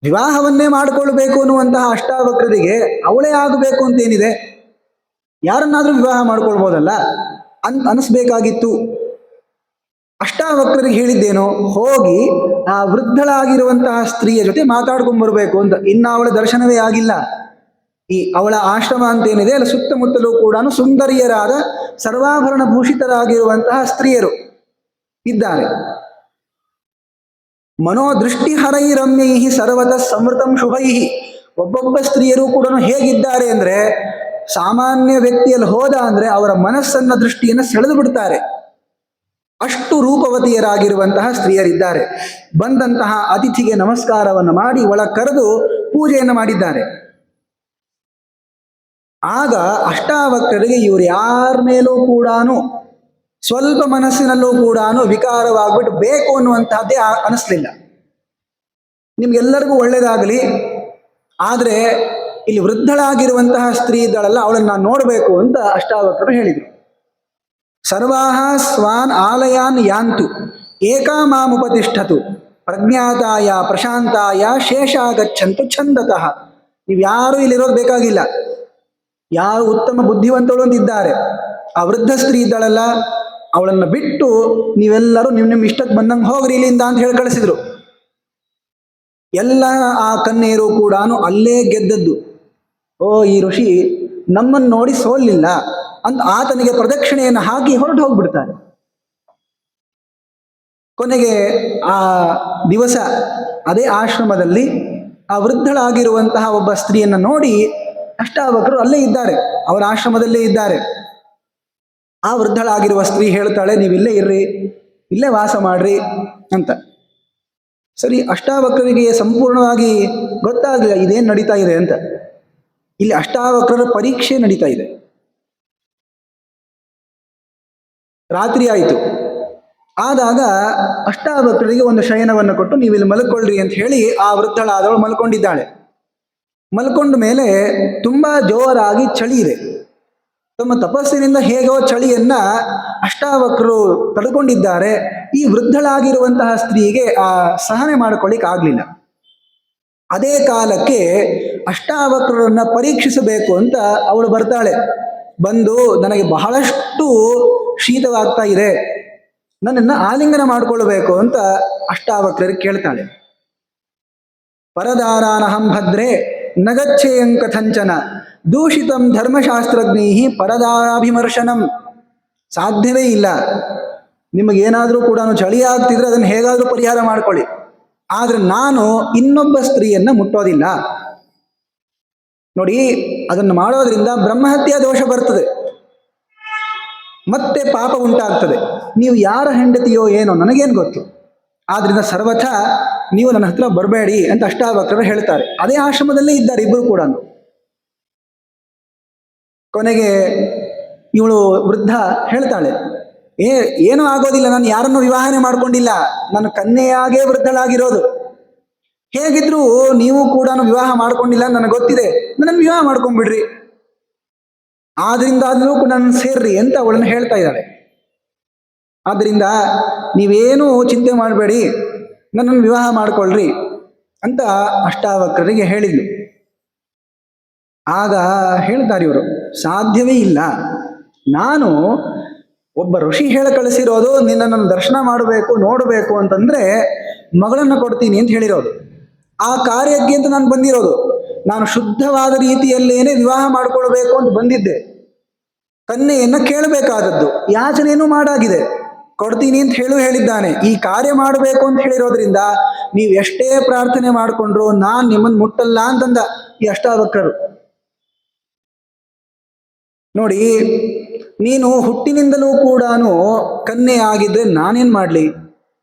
ವಿವಾಹವನ್ನೇ ಮಾಡಿಕೊಳ್ಬೇಕು ಅನ್ನುವಂತಹ ಅಷ್ಟಾವಕ್ರರಿಗೆ ಅವಳೇ ಆಗಬೇಕು ಅಂತೇನಿದೆ, ಯಾರನ್ನಾದ್ರೂ ವಿವಾಹ ಮಾಡ್ಕೊಳ್ಬೋದಲ್ಲ ಅಂತ ಅನಿಸ್ಬೇಕಾಗಿತ್ತು. ಅಷ್ಟಾವಕ್ರರಿಗೆ ಹೇಳಿದ್ದೇನೋ, ಹೋಗಿ ಆ ವೃದ್ಧಳಾಗಿರುವಂತಹ ಸ್ತ್ರೀಯ ಜೊತೆ ಮಾತಾಡ್ಕೊಂಡ್ಬರ್ಬೇಕು ಅಂತ. ಇನ್ನು ಅವಳ ದರ್ಶನವೇ ಆಗಿಲ್ಲ. ಈ ಅವಳ ಆಶ್ರಮ ಅಂತೇನಿದೆ ಅಲ್ಲಿ ಸುತ್ತಮುತ್ತಲೂ ಕೂಡ ಸುಂದರಿಯರಾದ ಸರ್ವಾಭರಣ ಭೂಷಿತರಾಗಿರುವಂತಹ ಸ್ತ್ರೀಯರು ಇದ್ದಾರೆ. ಮನೋದೃಷ್ಟಿ ಹರೈರಮ್ಯೈ ಸರ್ವತಃ ಸಮೃತಂ ಶುಭೈ. ಒಬ್ಬೊಬ್ಬ ಸ್ತ್ರೀಯರು ಕೂಡ ಹೇಗಿದ್ದಾರೆ ಅಂದ್ರೆ, ಸಾಮಾನ್ಯ ವ್ಯಕ್ತಿಯಲ್ಲಿ ಹೋದ ಅಂದ್ರೆ ಅವರ ಮನಸ್ಸನ್ನ ದೃಷ್ಟಿಯನ್ನು ಸೆಳೆದು ಬಿಡ್ತಾರೆ. ಅಷ್ಟು ರೂಪವತಿಯರಾಗಿರುವಂತಹ ಸ್ತ್ರೀಯರಿದ್ದಾರೆ. ಬಂದಂತಹ ಅತಿಥಿಗೆ ನಮಸ್ಕಾರವನ್ನು ಮಾಡಿ ಒಳ ಕರೆದು ಪೂಜೆಯನ್ನು ಮಾಡಿದ್ದಾರೆ. ಆಗ ಅಷ್ಟಾವಕ್ರರಿಗೆ ಇವರು ಯಾರ ಮೇಲೂ ಕೂಡ ಸ್ವಲ್ಪ ಮನಸ್ಸಿನಲ್ಲೂ ಕೂಡ ವಿಕಾರವಾಗ್ಬಿಟ್ಟು ಬೇಕು ಅನ್ನುವಂತಹದ್ದೇ ಅನಿಸ್ಲಿಲ್ಲ. ನಿಮ್ಗೆಲ್ಲರಿಗೂ ಒಳ್ಳೇದಾಗಲಿ, ಆದರೆ ಇಲ್ಲಿ ವೃದ್ಧಳಾಗಿರುವಂತಹ ಸ್ತ್ರೀ ಇದ್ದಾಳಲ್ಲ ಅವಳನ್ನು ನಾನು ನೋಡಬೇಕು ಅಂತ ಅಷ್ಟಾವಕ್ರರು ಹೇಳಿದರು. ಸರ್ವಾಹ ಸ್ವಾನ್ ಆಲಯಾನ್ ಯಾಂತು ಏಕಾ ಮಾಮುಪತಿಷ್ಠತು ಪ್ರಜ್ಞಾತಾಯ ಪ್ರಶಾಂತಾಯ ಶೇಷಾಗಚ್ಚಂತು ಛಂದತಃ. ನೀವು ಯಾರು ಇಲ್ಲಿರೋದು ಬೇಕಾಗಿಲ್ಲ. ಯಾರು ಉತ್ತಮ ಬುದ್ಧಿವಂತಳು ಅಂತಿದ್ದಾರೆ, ಆ ವೃದ್ಧ ಸ್ತ್ರೀ ಇದ್ದಾಳಲ್ಲ ಅವಳನ್ನು ಬಿಟ್ಟು ನೀವೆಲ್ಲರೂ ನಿಮ್ಮ ಇಷ್ಟಕ್ಕೆ ಬಂದಂಗೆ ಹೋಗ್ರಿ ಇಲ್ಲಿಂದ ಅಂತ ಹೇಳಿ ಕಳಿಸಿದ್ರು. ಎಲ್ಲ ಆ ಕನ್ಯೆಯರು ಕೂಡ ಅಲ್ಲೇ ಗೆದ್ದದ್ದು. ಓ, ಈ ಋಷಿ ನಮ್ಮನ್ನು ನೋಡಿ ಸೋಲಿಲ್ಲ ಅಂತ ಆತನಿಗೆ ಪ್ರದಕ್ಷಿಣೆಯನ್ನು ಹಾಕಿ ಹೊರಟು ಹೋಗ್ಬಿಡ್ತಾರೆ. ಕೊನೆಗೆ ಆ ದಿವಸ ಅದೇ ಆಶ್ರಮದಲ್ಲಿ ಆ ವೃದ್ಧಳಾಗಿರುವಂತಹ ಒಬ್ಬ ಸ್ತ್ರೀಯನ್ನು ನೋಡಿ ಅಷ್ಟಾವಕ್ರರು ಅಲ್ಲೇ ಇದ್ದಾರೆ, ಅವರ ಆಶ್ರಮದಲ್ಲೇ ಇದ್ದಾರೆ. ಆ ವೃದ್ಧಳಾಗಿರುವ ಸ್ತ್ರೀ ಹೇಳ್ತಾಳೆ, ನೀವಿಲ್ಲೇ ಇರ್ರಿ, ಇಲ್ಲೇ ವಾಸ ಮಾಡ್ರಿ ಅಂತ. ಸರಿ, ಅಷ್ಟಾವಕ್ರರಿಗೆ ಸಂಪೂರ್ಣವಾಗಿ ಗೊತ್ತಾಗಲಿಲ್ಲ ಇದೇನು ನಡೀತಾ ಇದೆ ಅಂತ. ಇಲ್ಲಿ ಅಷ್ಟಾವಕ್ರರ ಪರೀಕ್ಷೆ ನಡೀತಾ ಇದೆ. ರಾತ್ರಿ ಆಯಿತು. ಆದಾಗ ಅಷ್ಟಾವಕ್ರರಿಗೆ ಒಂದು ಶಯನವನ್ನು ಕೊಟ್ಟು ನೀವಿಲ್ಲಿ ಮಲ್ಕೊಳ್ಳ್ರಿ ಅಂತ ಹೇಳಿ ಆ ವೃದ್ಧಳಾದವಳು ಮಲ್ಕೊಂಡಿದ್ದಾಳೆ. ಮಲ್ಕೊಂಡ ಮೇಲೆ ತುಂಬಾ ಜೋರಾಗಿ ಚಳಿ ಇದೆ. ತಮ್ಮ ತಪಸ್ಸಿನಿಂದ ಹೇಗೋ ಚಳಿಯನ್ನ ಅಷ್ಟಾವಕ್ರರು ತಡ್ಕೊಂಡಿದ್ದಾರೆ. ಈ ವೃದ್ಧಳಾಗಿರುವಂತಹ ಸ್ತ್ರೀಗೆ ಆ ಸಹನೆ ಮಾಡಿಕೊಳ್ಳಿಕ್ ಆಗ್ಲಿಲ್ಲ. ಅದೇ ಕಾಲಕ್ಕೆ ಅಷ್ಟಾವಕ್ರರನ್ನ ಪರೀಕ್ಷಿಸಬೇಕು ಅಂತ ಅವಳು ಬರ್ತಾಳೆ. ಬಂದು ನನಗೆ ಬಹಳಷ್ಟು ಶೀತವಾಗ್ತಾ ಇದೆ, ನನ್ನನ್ನು ಆಲಿಂಗನ ಮಾಡಿಕೊಳ್ಳಬೇಕು ಅಂತ ಅಷ್ಟಾವಕ್ರರಿಗೆ ಕೇಳ್ತಾಳೆ. ಪರದಾರಾನಹಂ ಭದ್ರೇ ನಗಚ್ಚೇಯಂ ಕಥಂಚನ ದೂಷಿತಂ ಧರ್ಮಶಾಸ್ತ್ರಜ್ಞೈ ಪರದಾರಾಭಿಮರ್ಶನಂ. ಸಾಧ್ಯವೇ ಇಲ್ಲ. ನಿಮಗೇನಾದರೂ ಕೂಡ ಚಳಿ ಆಗ್ತಿದ್ರೆ ಅದನ್ನು ಹೇಗಾದರೂ ಪರಿಹಾರ ಮಾಡ್ಕೊಳ್ಳಿ, ಆದರೆ ನಾನು ಇನ್ನೊಬ್ಬ ಸ್ತ್ರೀಯನ್ನ ಮುಟ್ಟೋದಿಲ್ಲ. ನೋಡಿ, ಅದನ್ನು ಮಾಡೋದ್ರಿಂದ ಬ್ರಹ್ಮಹತ್ಯಾ ದೋಷ ಬರ್ತದೆ, ಮತ್ತೆ ಪಾಪ ಉಂಟಾಗ್ತದೆ. ನೀವು ಯಾರ ಹೆಂಡತಿಯೋ ಏನೋ ನನಗೇನು ಗೊತ್ತು, ಆದ್ರಿಂದ ಸರ್ವಥ ನೀವು ನನ್ನ ಹತ್ರ ಬರಬೇಡಿ ಅಂತ ಅಷ್ಟಾವಕ್ರರು ಹೇಳ್ತಾರೆ. ಅದೇ ಆಶ್ರಮದಲ್ಲೇ ಇದ್ದಾರೆ ಇಬ್ಬರು ಕೂಡ. ಕೊನೆಗೆ ಇವಳು ವೃದ್ಧ ಹೇಳ್ತಾಳೆ, ಏನೂ ಆಗೋದಿಲ್ಲ, ನಾನು ಯಾರನ್ನು ವಿವಾಹನೆ ಮಾಡ್ಕೊಂಡಿಲ್ಲ, ನನ್ನ ಕನ್ಯೆಯಾಗೇ ವೃದ್ಧಳಾಗಿರೋದು. ಹೇಗಿದ್ರು ನೀವು ಕೂಡ ವಿವಾಹ ಮಾಡ್ಕೊಂಡಿಲ್ಲ ನನಗೆ ಗೊತ್ತಿದೆ, ನನ್ನನ್ನು ವಿವಾಹ ಮಾಡ್ಕೊಂಡ್ಬಿಡ್ರಿ, ಆದ್ರಿಂದ ಆದ್ರೂ ಕೂಡ ನನ್ನ ಸೇರ್ರಿ ಅಂತ ಅವಳನ್ನು ಹೇಳ್ತಾ ಇದ್ದಾಳೆ. ಆದ್ರಿಂದ ನೀವೇನೂ ಚಿಂತೆ ಮಾಡಬೇಡಿ, ನನ್ನನ್ನು ವಿವಾಹ ಮಾಡ್ಕೊಳ್ರಿ ಅಂತ ಅಷ್ಟಾವಕ್ರರಿಗೆ ಹೇಳಿದ್ಲು. ಆಗ ಹೇಳ್ತಾರೆ ಇವರು, ಸಾಧ್ಯವೇ ಇಲ್ಲ, ನಾನು ಒಬ್ಬ ಋಷಿ ಹೇಳ ಕಳಿಸಿರೋದು ನಿನ್ನನ್ನು ದರ್ಶನ ಮಾಡಬೇಕು ನೋಡಬೇಕು ಅಂತಂದ್ರೆ ಮಗಳನ್ನು ಕೊಡ್ತೀನಿ ಅಂತ ಹೇಳಿರೋದು. ಆ ಕಾರ್ಯಕ್ಕೆ ಅಂತ ನಾನು ಬಂದಿರೋದು, ನಾನು ಶುದ್ಧವಾದ ರೀತಿಯಲ್ಲೇನೆ ವಿವಾಹ ಮಾಡಿಕೊಳ್ಬೇಕು ಅಂತ ಬಂದಿದ್ದೆ, ಕನ್ಯೆಯನ್ನ ಕೇಳಬೇಕಾದದ್ದು, ಯಾಚನೆಯನ್ನು ಮಾಡಾಗಿದೆ, ಕೊಡ್ತೀನಿ ಅಂತ ಹೇಳಿದ್ದಾನೆ. ಈ ಕಾರ್ಯ ಮಾಡಬೇಕು ಅಂತ ಹೇಳಿರೋದ್ರಿಂದ ನೀವು ಎಷ್ಟೇ ಪ್ರಾರ್ಥನೆ ಮಾಡಿಕೊಂಡ್ರು ನಾನು ನಿಮ್ಮನ್ನು ಮುಟ್ಟಲ್ಲ ಅಂತಂದ ಈ ಅಷ್ಟಾವಕ್ರರು. ನೋಡಿ, ನೀನು ಹುಟ್ಟಿನಿಂದಲೂ ಕೂಡ ಕನ್ಯೆ ಆಗಿದ್ರೆ ನಾನೇನ್ ಮಾಡ್ಲಿ,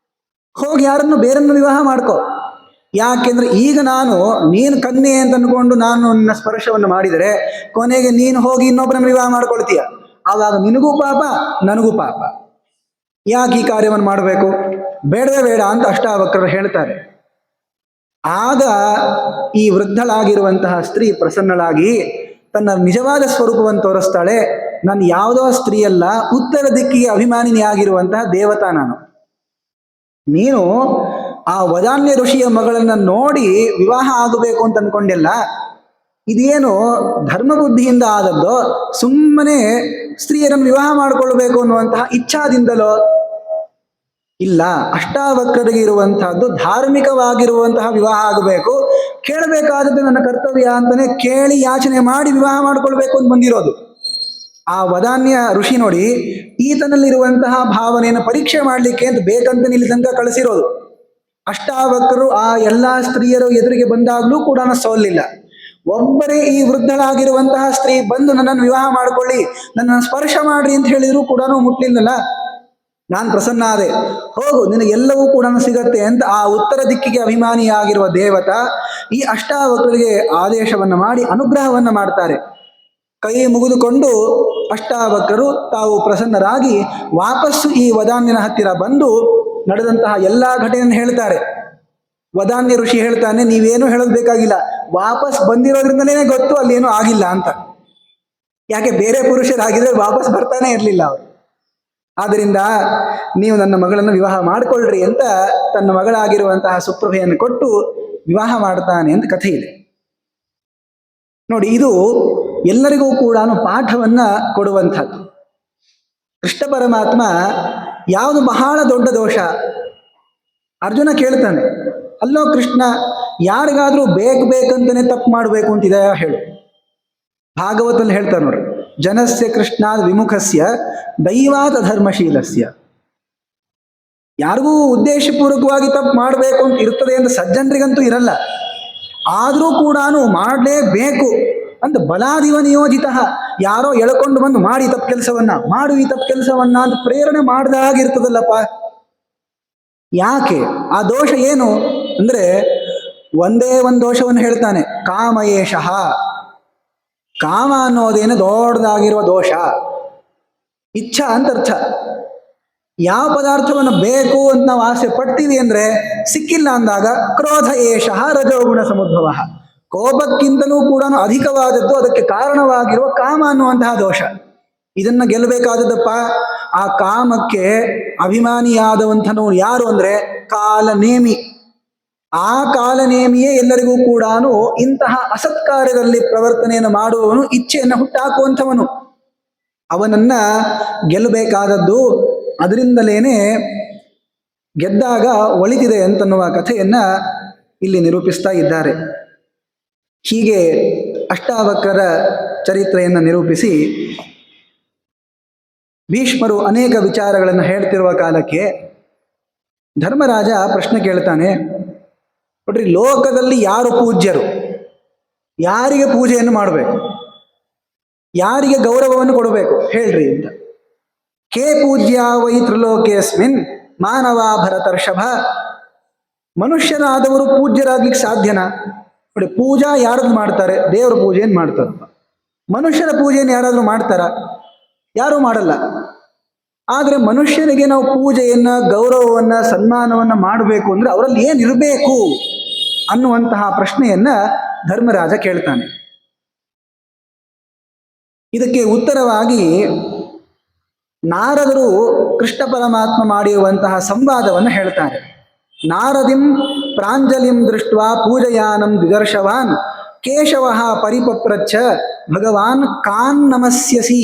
ಹೋಗಿ ಯಾರನ್ನು ಬೇರನ್ನು ವಿವಾಹ ಮಾಡ್ಕೋ. ಯಾಕೆಂದ್ರೆ ಈಗ ನೀನು ಕನ್ಯೆ ಅಂತ ಅನ್ಕೊಂಡು ನಾನು ನಿನ್ನ ಸ್ಪರ್ಶವನ್ನು ಮಾಡಿದರೆ ಕೊನೆಗೆ ನೀನು ಹೋಗಿ ಇನ್ನೊಬ್ಬರನ್ನು ವಿವಾಹ ಮಾಡ್ಕೊಳ್ತೀಯ, ಆವಾಗ ನಿನಗೂ ಪಾಪ ನನಗೂ ಪಾಪ. ಯಾಕೆ ಈ ಕಾರ್ಯವನ್ನು ಮಾಡಬೇಕು, ಬೇಡವೇ ಬೇಡ ಅಂತ ಅಷ್ಟಾವಕ್ರರು ಹೇಳ್ತಾರೆ. ಆಗ ಈ ವೃದ್ಧಳಾಗಿರುವಂತಹ ಸ್ತ್ರೀ ಪ್ರಸನ್ನಳಾಗಿ ತನ್ನ ನಿಜವಾದ ಸ್ವರೂಪವನ್ನು ತೋರಿಸ್ತಾಳೆ. ನಾನು ಯಾವುದೋ ಸ್ತ್ರೀಯಲ್ಲ, ಉತ್ತರ ದಿಕ್ಕಿಗೆ ಅಭಿಮಾನಿನಿಯಾಗಿರುವಂತಹ ದೇವತಾ ನಾನು. ನೀನು ಆ ವದಾನ್ಯ ಋಷಿಯ ಮಗಳನ್ನ ನೋಡಿ ವಿವಾಹ ಆಗಬೇಕು ಅಂತ ಅನ್ಕೊಂಡೆಲ್ಲ, ಇದೇನು ಧರ್ಮ ಬುದ್ಧಿಯಿಂದ ಆದದ್ದೋ, ಸುಮ್ಮನೆ ಸ್ತ್ರೀಯರನ್ನು ವಿವಾಹ ಮಾಡಿಕೊಳ್ಬೇಕು ಅನ್ನುವಂತಹ ಇಚ್ಛಾದಿಂದಲೋ? ಇಲ್ಲ, ಅಷ್ಟಾವಕ್ರರಿಗೆ ಇರುವಂತಹದ್ದು ಧಾರ್ಮಿಕವಾಗಿರುವಂತಹ ವಿವಾಹ ಆಗಬೇಕು, ಕೇಳಬೇಕಾದದ್ದು ನನ್ನ ಕರ್ತವ್ಯ ಅಂತಾನೆ ಕೇಳಿ ಯಾಚನೆ ಮಾಡಿ ವಿವಾಹ ಮಾಡಿಕೊಳ್ಬೇಕು ಅಂತ ಬಂದಿರೋದು. ಆ ವದಾನ್ಯ ಋಷಿ ನೋಡಿ ಈತನಲ್ಲಿರುವಂತಹ ಭಾವನೆಯನ್ನು ಪರೀಕ್ಷೆ ಮಾಡಲಿಕ್ಕೆ ಅಂತ ಬೇಕಂತ ಇಲ್ಲಿ ತನಕ ಕಳಿಸಿರೋದು. ಅಷ್ಟಾವಕ್ರರು ಆ ಎಲ್ಲಾ ಸ್ತ್ರೀಯರು ಎದುರಿಗೆ ಬಂದಾಗಲೂ ಕೂಡ ಸೋಲಿಲ್ಲ. ಒಬ್ಬರೇ ಈ ವೃದ್ಧಳಾಗಿರುವಂತಹ ಸ್ತ್ರೀ ಬಂದು ನನ್ನನ್ನು ವಿವಾಹ ಮಾಡಿಕೊಳ್ಳಿ, ನನ್ನನ್ನು ಸ್ಪರ್ಶ ಮಾಡ್ರಿ ಅಂತ ಹೇಳಿದ್ರು ಕೂಡ ಮುಟ್ಲಿಲ್ಲಲ್ಲ. ನಾನು ಪ್ರಸನ್ನ ಆದೆ, ಹೋಗು ನಿನಗೆಲ್ಲವೂ ಕೂಡ ಸಿಗತ್ತೆ ಅಂತ ಆ ಉತ್ತರ ದಿಕ್ಕಿಗೆ ಅಭಿಮಾನಿಯಾಗಿರುವ ದೇವತ ಈ ಅಷ್ಟಾವಕ್ರರಿಗೆ ಆದೇಶವನ್ನ ಮಾಡಿ ಅನುಗ್ರಹವನ್ನ ಮಾಡ್ತಾರೆ. ಕೈ ಮುಗಿದುಕೊಂಡು ಅಷ್ಟಾವಕ್ರರು ತಾವು ಪ್ರಸನ್ನರಾಗಿ ವಾಪಸ್ಸು ಈ ವದಾನ್ಯನ ಹತ್ತಿರ ಬಂದು ನಡೆದಂತಹ ಎಲ್ಲಾ ಘಟನೆಯನ್ನು ಹೇಳ್ತಾರೆ. ವದಾನ್ಯ ಋಷಿ ಹೇಳ್ತಾನೆ, ನೀವೇನು ಹೇಳೋದು ಬೇಕಾಗಿಲ್ಲ, ವಾಪಸ್ ಬಂದಿರೋದ್ರಿಂದಲೇ ಗೊತ್ತು ಅಲ್ಲೇನೂ ಆಗಿಲ್ಲ ಅಂತ. ಯಾಕೆ ಬೇರೆ ಪುರುಷರಾಗಿದ್ರೆ ವಾಪಸ್ ಬರ್ತಾನೆ ಇರಲಿಲ್ಲ ಅವರು. ಆದ್ದರಿಂದ ನೀವು ನನ್ನ ಮಗಳನ್ನು ವಿವಾಹ ಮಾಡಿಕೊಳ್ಳ್ರಿ ಅಂತ ತನ್ನ ಮಗಳಾಗಿರುವಂತಹ ಸುಪ್ರಭೆಯನ್ನು ಕೊಟ್ಟು ವಿವಾಹ ಮಾಡ್ತಾನೆ ಅಂತ ಕಥೆ ಇದೆ. ನೋಡಿ, ಇದು ಎಲ್ಲರಿಗೂ ಕೂಡ ಪಾಠವನ್ನ ಕೊಡುವಂಥದ್ದು. ಕೃಷ್ಣ ಪರಮಾತ್ಮ ಯಾವುದು ಬಹಳ ದೊಡ್ಡ ದೋಷ? ಅರ್ಜುನ ಕೇಳ್ತಾನೆ, ಅಲ್ಲೋ ಕೃಷ್ಣ, ಯಾರಿಗಾದ್ರೂ ಬೇಕಂತಾನೆ ತಪ್ಪು ಮಾಡಬೇಕು ಅಂತಿದೆಯಾ ಹೇಳು. ಭಾಗವತಲ್ಲಿ ಹೇಳ್ತಾರೆ ನೋಡ್ರಿ, ಜನಸ್ಯ ಕೃಷ್ಣಾದ್ ವಿಮುಖಸ್ಯ ದೈವಾತ ಧರ್ಮಶೀಲಸ್ಯ. ಯಾರಿಗೂ ಉದ್ದೇಶಪೂರ್ವಕವಾಗಿ ತಪ್ಪು ಮಾಡಬೇಕು ಅಂತ ಇರ್ತದೆ ಅಂತ ಸಜ್ಜನರಿಗಂತೂ ಇರಲ್ಲ, ಆದರೂ ಕೂಡ ಮಾಡಲೇಬೇಕು ಅಂತ ಬಲಾದಿವ ನಿಯೋಜಿತ, ಯಾರೋ ಎಳ್ಕೊಂಡು ಬಂದು ಮಾಡಿ ತಪ್ಪು ಕೆಲಸವನ್ನ ಮಾಡು, ಈ ತಪ್ಪು ಕೆಲಸವನ್ನ ಅಂತ ಪ್ರೇರಣೆ ಮಾಡಿದಾಗಿರ್ತದಲ್ಲಪ್ಪ. ಯಾಕೆ? ಆ ದೋಷ ಏನು ಅಂದ್ರೆ ಒಂದೇ ಒಂದು ದೋಷವನ್ನು ಹೇಳ್ತಾನೆ, ಕಾಮಯೇಷಃ. ಕಾಮ ಅನ್ನೋದೇನು ದೊಡ್ಡದಾಗಿರುವ ದೋಷ, ಇಚ್ಛಾ ಅಂತ ಅರ್ಥ. ಯಾವ ಪದಾರ್ಥವನ್ನು ಬೇಕು ಅಂತ ನಾವು ಆಸೆ ಪಡ್ತೀವಿ ಅಂದ್ರೆ ಸಿಕ್ಕಿಲ್ಲ ಅಂದಾಗ ಕ್ರೋಧ ಏಷಃ ರಜೋಗುಣ ಸಮುದ್ಭವ. ಕೋಪಕ್ಕಿಂತಲೂ ಕೂಡ ಅಧಿಕವಾದದ್ದು ಅದಕ್ಕೆ ಕಾರಣವಾಗಿರುವ ಕಾಮ ಅನ್ನುವಂತಹ ದೋಷ. ಇದನ್ನ ಗೆಲ್ಲಬೇಕಾದದ್ದಪ್ಪ. ಆ ಕಾಮಕ್ಕೆ ಅಭಿಮಾನಿಯಾದವಂಥನು ಯಾರು ಅಂದ್ರೆ ಕಾಲನೇಮಿ. ಆ ಕಾಲನೇಮಿಯೇ ಎಲ್ಲರಿಗೂ ಕೂಡ ಇಂತಹ ಅಸತ್ಕಾರ್ಯದಲ್ಲಿ ಪ್ರವರ್ತನೆಯನ್ನು ಮಾಡುವವನು, ಇಚ್ಛೆಯನ್ನು ಹುಟ್ಟಾಕುವಂಥವನು. ಅವನನ್ನ ಗೆಲ್ಲಬೇಕಾದದ್ದು. ಅದರಿಂದಲೇನೆ ಗೆದ್ದಾಗ ಒಳಿತಿದೆ ಅಂತನ್ನುವ ಕಥೆಯನ್ನ ಇಲ್ಲಿ ನಿರೂಪಿಸ್ತಾ ಇದ್ದಾರೆ. ಹೀಗೆ ಅಷ್ಟಾವಕ್ರರ ಚರಿತ್ರೆಯನ್ನು ನಿರೂಪಿಸಿ ಭೀಷ್ಮರು ಅನೇಕ ವಿಚಾರಗಳನ್ನು ಹೇಳ್ತಿರುವ ಕಾಲಕ್ಕೆ ಧರ್ಮರಾಜ ಪ್ರಶ್ನೆ ಕೇಳ್ತಾನೆ, ನೋಡ್ರಿ, ಲೋಕದಲ್ಲಿ ಯಾರು ಪೂಜ್ಯರು? ಯಾರಿಗೆ ಪೂಜೆಯನ್ನು ಮಾಡಬೇಕು, ಯಾರಿಗೆ ಗೌರವವನ್ನು ಕೊಡಬೇಕು ಹೇಳ್ರಿ ಅಂತ. ಕೇ ಪೂಜ್ಯ ವೈ ತ್ರಿಲೋಕೇಸ್ಮಿನ್ ಮಾನವ ಭರತರ್ಷಭ. ಮನುಷ್ಯರಾದವರು ಪೂಜ್ಯರಾಗ್ಲಿಕ್ಕೆ ಸಾಧ್ಯನಾ? ನೋಡಿ, ಪೂಜಾ ಯಾರದು ಮಾಡ್ತಾರೆ? ದೇವರ ಪೂಜೆಯನ್ನು ಮಾಡ್ತಾರಪ್ಪ. ಮನುಷ್ಯರ ಪೂಜೆಯನ್ನು ಯಾರಾದ್ರೂ ಮಾಡ್ತಾರ? ಯಾರೂ ಮಾಡಲ್ಲ. ಆದರೆ ಮನುಷ್ಯನಿಗೆ ನಾವು ಪೂಜೆಯನ್ನ, ಗೌರವವನ್ನ, ಸನ್ಮಾನವನ್ನ ಮಾಡಬೇಕು ಅಂದ್ರೆ ಅವರಲ್ಲಿ ಏನಿರಬೇಕು ಅನ್ನುವಂತಹ ಪ್ರಶ್ನೆಯನ್ನ ಧರ್ಮರಾಜ ಕೇಳ್ತಾನೆ. ಇದಕ್ಕೆ ಉತ್ತರವಾಗಿ ನಾರದರು ಕೃಷ್ಣ ಪರಮಾತ್ಮ ಮಾಡಿರುವಂತಹ ಸಂವಾದವನ್ನು ಹೇಳ್ತಾರೆ. ನಾರದಿಂ ಪ್ರಾಂಜಲಿಂ ದೃಷ್ಟ ಪೂಜಯಾನಂ ದಿದರ್ಶವಾನ್ ಕೇಶವ ಪರಿಪಪ್ರಚ್ಛ ಭಗವಾನ್ ಕಾನ್ ನಮಸ್ಯಸಿ.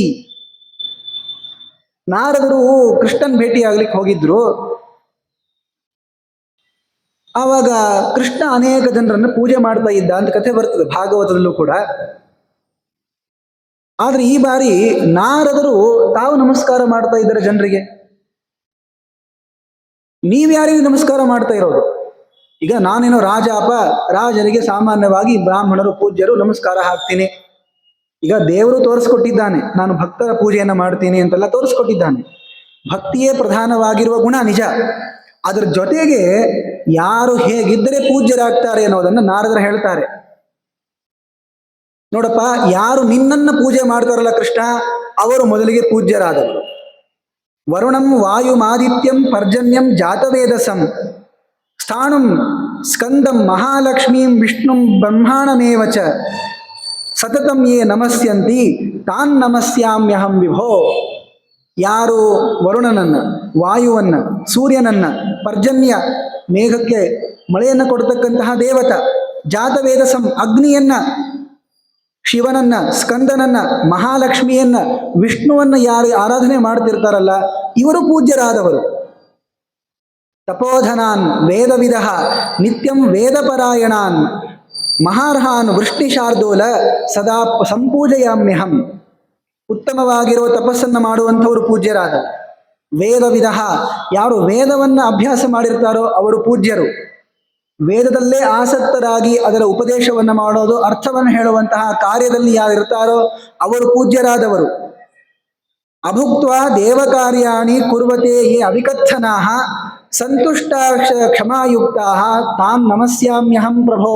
ನಾರದರು ಕೃಷ್ಣನ್ ಭೇಟಿಯಾಗ್ಲಿಕ್ಕೆ ಹೋಗಿದ್ರು. ಆವಾಗ ಕೃಷ್ಣ ಅನೇಕ ಜನರನ್ನು ಪೂಜೆ ಮಾಡ್ತಾ ಇದ್ದ ಅಂತ ಕಥೆ ಬರ್ತದೆ ಭಾಗವತದಲ್ಲೂ ಕೂಡ. ಆದ್ರೆ ಈ ಬಾರಿ ನಾರದರು ತಾವು ನಮಸ್ಕಾರ ಮಾಡ್ತಾ ಇದ್ದಾರೆ ಜನರಿಗೆ. ನೀವ್ಯಾರಿಗೂ ನಮಸ್ಕಾರ ಮಾಡ್ತಾ ಇರೋದು? ಈಗ ನಾನೇನೋ ರಾಜಾಪ, ರಾಜನಿಗೆ ಸಾಮಾನ್ಯವಾಗಿ ಬ್ರಾಹ್ಮಣರು ಪೂಜ್ಯರು ನಮಸ್ಕಾರ ಹಾಕ್ತೀನಿ. ಈಗ ದೇವರು ತೋರಿಸ್ಕೊಟ್ಟಿದ್ದಾನೆ, ನಾನು ಭಕ್ತರ ಪೂಜೆಯನ್ನ ಮಾಡ್ತೀನಿ ಅಂತೆಲ್ಲ ತೋರಿಸ್ಕೊಟ್ಟಿದ್ದಾನೆ. ಭಕ್ತಿಯೇ ಪ್ರಧಾನವಾಗಿರುವ ಗುಣ ನಿಜ. ಅದರ ಜೊತೆಗೆ ಯಾರು ಹೇಗಿದ್ದರೆ ಪೂಜ್ಯರಾಗ್ತಾರೆ ಅನ್ನೋದನ್ನು ನಾರದರು ಹೇಳ್ತಾರೆ. ನೋಡಪ್ಪ, ಯಾರು ನಿನ್ನನ್ನು ಪೂಜೆ ಮಾಡ್ತಾರಲ್ಲ ಕೃಷ್ಣ, ಅವರು ಮೊದಲಿಗೆ ಪೂಜ್ಯರಾದವರು. ವರುಣಂ ವಾಯುಮಾದಿತ್ಯಂ ಪರ್ಜನ್ಯಂ ಜಾತವೇದಸಂ ಸ್ಥಾಣುಂ ಸ್ಕಂದಂ ಮಹಾಲಕ್ಷ್ಮೀಂ ವಿಷ್ಣುಂ ಬ್ರಹ್ಮಾಣಮೇವಚ ಸತತಂ ಯೇ ನಮಸ್ಯಂತಿ ತಾನ್ ನಮಸ್ಯಾಮ್ಯಹಂ ವಿಭೋ. ಯಾರು ವರುಣನನ್ನ, ವಾಯುವನ್ನ, ಸೂರ್ಯನನ್ನ, ಪರ್ಜನ್ಯ ಮೇಘಕ್ಕೆ ಮಳೆಯನ್ನು ಕೊಡ್ತಕ್ಕಂತಹ ದೇವತ, ಜಾತವೇದಸಂ ಅಗ್ನಿಯನ್ನ, ಶಿವನನ್ನ, ಸ್ಕಂದನನ್ನ, ಮಹಾಲಕ್ಷ್ಮಿಯನ್ನ, ವಿಷ್ಣುವನ್ನ ಯಾರು ಆರಾಧನೆ ಮಾಡ್ತಿರ್ತಾರಲ್ಲ ಇವರು ಪೂಜ್ಯರಾದವರು. ತಪೋಧನಾನ್ ವೇದವಿದ ನಿತ್ಯಂ ವೇದಪರಾಯಣಾನ್ ಮಹಾರ್ಹಾನ್ ವೃಷ್ಟಿಶಾರ್ದೂಲ ಸದಾ ಸಂಪೂಜಯಾಮ್ಯಹಂ. ಉತ್ತಮವಾಗಿರುವ ತಪಸ್ಸನ್ನು ಮಾಡುವಂಥವರು ಪೂಜ್ಯರಾದ. ವೇದವಿದ, ಯಾರು ವೇದವನ್ನ ಅಭ್ಯಾಸ ಮಾಡಿರ್ತಾರೋ ಅವರು ಪೂಜ್ಯರು. ವೇದದಲ್ಲೇ ಆಸಕ್ತರಾಗಿ ಅದರ ಉಪದೇಶವನ್ನು ಮಾಡೋದು, ಅರ್ಥವನ್ನು ಹೇಳುವಂತಹ ಕಾರ್ಯದಲ್ಲಿ ಯಾರಿರ್ತಾರೋ ಅವರು ಪೂಜ್ಯರಾದವರು. ಅಭುಕ್ತ ದೇವಕಾರ್ಯಾಣಿ ಕುರ್ವತೆ ಯೇ ಅವಿಕಥನಾಃ ಸಂತುಷ್ಟ ಕ್ಷಮಾಯುಕ್ತಾಃ ತಾಂ ನಮಸ್ಯಾಮ್ಯಹಂ ಪ್ರಭೋ.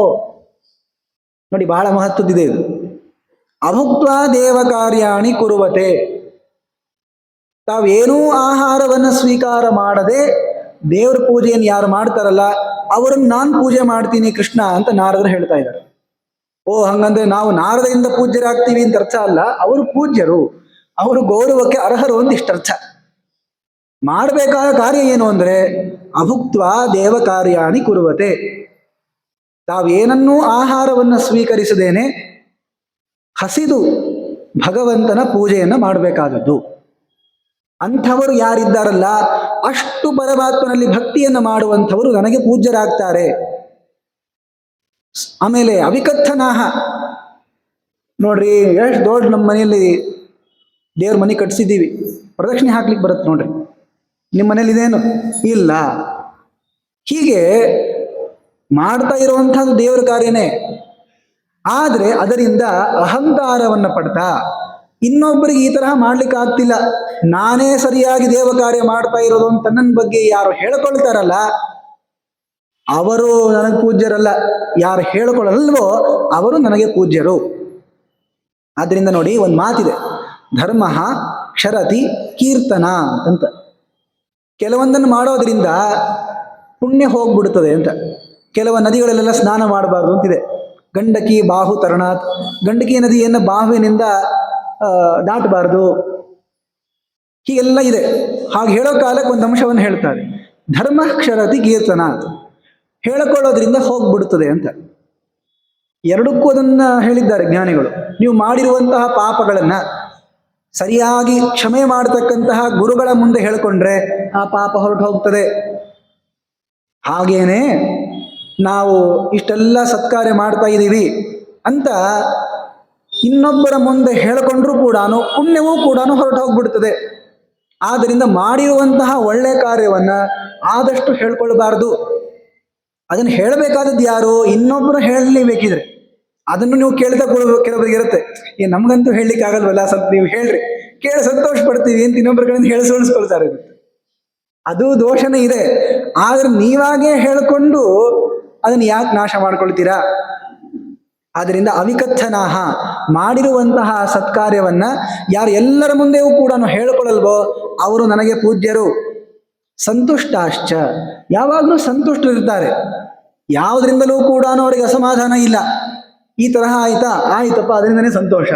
ನೋಡಿ, ಬಹಳ ಮಹತ್ವದಿದೆ ಇದು. ಅಭುಕ್ತ ದೇವಕಾರ್ಯಾಣಿ ಕುರುವತೆ, ತಾವೇನೂ ಆಹಾರವನ್ನು ಸ್ವೀಕಾರ ಮಾಡದೆ ದೇವರ ಪೂಜೆಯನ್ನು ಯಾರು ಮಾಡ್ತಾರಲ್ಲ ಅವರನ್ನು ನಾನು ಪೂಜೆ ಮಾಡ್ತೀನಿ ಕೃಷ್ಣ ಅಂತ ನಾರದರು ಹೇಳ್ತಾ ಇದ್ದಾರೆ. ಓ, ಹಂಗಂದ್ರೆ ನಾವು ನಾರದರಿಂದ ಪೂಜ್ಯರಾಗ್ತೀವಿ ಅಂತ ಅರ್ಥ ಅಲ್ಲ. ಅವರು ಪೂಜ್ಯರು, ಅವರು ಗೌರವಕ್ಕೆ ಅರ್ಹರು ಅಂತ ಇಷ್ಟರ್ಥ. ಮಾಡಬೇಕಾದ ಕಾರ್ಯ ಏನು ಅಂದ್ರೆ ಅಭುಕ್ತ ದೇವ ಕಾರ್ಯಾಣಿ ಕುರುವತೆ, ತಾವೇನನ್ನೂ ಆಹಾರವನ್ನು ಸ್ವೀಕರಿಸದೇನೆ ಹಸಿದು ಭಗವಂತನ ಪೂಜೆಯನ್ನು ಮಾಡಬೇಕಾದದ್ದು. ಅಂಥವರು ಯಾರಿದ್ದಾರಲ್ಲ ಅಷ್ಟು ಪರಮಾತ್ಮನಲ್ಲಿ ಭಕ್ತಿಯನ್ನು ಮಾಡುವಂಥವರು ನನಗೆ ಪೂಜ್ಯರಾಗ್ತಾರೆ. ಆಮೇಲೆ ಅವಿಕಥನಾಹ, ನೋಡ್ರಿ ಎಷ್ಟು ದೊಡ್ಡ ನಮ್ಮ ಮನೆಯಲ್ಲಿ ದೇವ್ರ ಮನೆ ಕಟ್ಸಿದ್ದೀವಿ, ಪ್ರದಕ್ಷಿಣೆ ಹಾಕ್ಲಿಕ್ಕೆ ಬರುತ್ತೆ ನೋಡ್ರಿ. ನಿಮ್ಮ ಮನೇಲಿ ಇದೇನು ಇಲ್ಲ. ಹೀಗೆ ಮಾಡ್ತಾ ಇರುವಂಥದ್ದು ದೇವರ ಕಾರ್ಯನೇ. ಆದರೆ ಅದರಿಂದ ಅಹಂಕಾರವನ್ನು ಪಡ್ತಾ ಇನ್ನೊಬ್ಬರಿಗೆ ಈ ತರಹ ಮಾಡ್ಲಿಕ್ಕೆ ಆಗ್ತಿಲ್ಲ, ನಾನೇ ಸರಿಯಾಗಿ ದೇವ ಕಾರ್ಯ ಮಾಡ್ತಾ ಇರೋದು ಅಂತ ನನ್ನ ಬಗ್ಗೆ ಯಾರು ಹೇಳ್ಕೊಳ್ತಾರಲ್ಲ ಅವರು ನನಗೆ ಪೂಜ್ಯರಲ್ಲ. ಯಾರು ಹೇಳ್ಕೊಳ್ಳಲ್ವೋ ಅವರು ನನಗೆ ಪೂಜ್ಯರು. ಆದ್ರಿಂದ ನೋಡಿ, ಒಂದು ಮಾತಿದೆ, ಧರ್ಮ ಕ್ಷರತಿ ಕೀರ್ತನ ಅಂತ. ಕೆಲವೊಂದನ್ನು ಮಾಡೋದ್ರಿಂದ ಪುಣ್ಯ ಹೋಗ್ಬಿಡುತ್ತದೆ ಅಂತ. ಕೆಲವು ನದಿಗಳಲ್ಲೆಲ್ಲ ಸ್ನಾನ ಮಾಡಬಾರ್ದು ಅಂತಿದೆ. ಗಂಡಕಿ ಬಾಹು ತರಣಾತ್, ಗಂಡಕಿ ನದಿಯನ್ನು ಬಾಹುವಿನಿಂದ ದಾಟಬಾರ್ದು, ಹೀಗೆಲ್ಲ ಇದೆ. ಹಾಗೆ ಹೇಳೋ ಕಾಲಕ್ಕೆ ಒಂದು ಅಂಶವನ್ನು ಹೇಳ್ತಾರೆ, ಧರ್ಮ ಕ್ಷರತಿ ಕೀರ್ತನಾತ್, ಹೇಳಿಕೊಳ್ಳೋದ್ರಿಂದ ಹೋಗ್ಬಿಡುತ್ತದೆ ಅಂತ. ಎರಡಕ್ಕೂ ಅದನ್ನ ಹೇಳಿದ್ದಾರೆ ಜ್ಞಾನಿಗಳು. ನೀವು ಮಾಡಿರುವಂತಹ ಪಾಪಗಳನ್ನ ಸರಿಯಾಗಿ ಕ್ಷಮೆ ಮಾಡತಕ್ಕಂತಹ ಗುರುಗಳ ಮುಂದೆ ಹೇಳಿಕೊಂಡ್ರೆ ಆ ಪಾಪ ಹೊರಟು ಹೋಗ್ತದೆ. ಹಾಗೇನೆ ನಾವು ಇಷ್ಟೆಲ್ಲ ಸತ್ಕಾರ್ಯ ಮಾಡ್ತಾ ಇದ್ದೀವಿ ಅಂತ ಇನ್ನೊಬ್ಬರ ಮುಂದೆ ಹೇಳಿಕೊಂಡ್ರೂ ಕೂಡ ಪುಣ್ಯವೂ ಕೂಡ ಹೊರಟು ಹೋಗ್ಬಿಡ್ತದೆ. ಆದ್ದರಿಂದ ಮಾಡಿರುವಂತಹ ಒಳ್ಳೆ ಕಾರ್ಯವನ್ನ ಆದಷ್ಟು ಹೇಳ್ಕೊಳ್ಬಾರ್ದು. ಅದನ್ನು ಹೇಳಬೇಕಾದದ್ದು ಯಾರು? ಇನ್ನೊಬ್ಬರು ಹೇಳಲೇಬೇಕಿದ್ರೆ. ಅದನ್ನು ನೀವು ಕೇಳ್ತಾ ಕೆಲವರಿಗೆ ಇರುತ್ತೆ, ನಮ್ಗಂತೂ ಹೇಳಲಿಕ್ಕೆ ಆಗಲ್ವಲ್ಲ, ಸ್ವಲ್ಪ ನೀವು ಹೇಳ್ರಿ, ಕೇಳಿ ಸಂತೋಷ ಪಡ್ತೀವಿ ಅಂತ ಇನ್ನೊಬ್ಬರ ಕಡೆಯಿಂದ ಹೇಳಿಸ್ಕೊಳ್ತಾರೆ. ಅದು ದೋಷನೇ ಇದೆ. ಆದ್ರೆ ನೀವಾಗೇ ಹೇಳ್ಕೊಂಡು ಅದನ್ನ ಯಾಕೆ ನಾಶ ಮಾಡ್ಕೊಳ್ತೀರಾ? ಆದ್ರಿಂದ ಅವಿಕಥನಾಹ, ಮಾಡಿರುವಂತಹ ಸತ್ಕಾರ್ಯವನ್ನ ಯಾರು ಎಲ್ಲರ ಮುಂದೆಯೂ ಕೂಡ ಹೇಳ್ಕೊಳ್ಳಲ್ವೋ ಅವರು ನನಗೆ ಪೂಜ್ಯರು. ಸಂತುಷ್ಟಾಶ್ಚ, ಯಾವಾಗಲೂ ಸಂತುಷ್ಟರಿರ್ತಾರೆ, ಯಾವುದರಿಂದಲೂ ಕೂಡ ಅವರಿಗೆ ಅಸಮಾಧಾನ ಇಲ್ಲ. ಈ ತರಹ ಆಯ್ತಾ, ಆಯ್ತಪ್ಪ, ಅದರಿಂದನೇ ಸಂತೋಷ.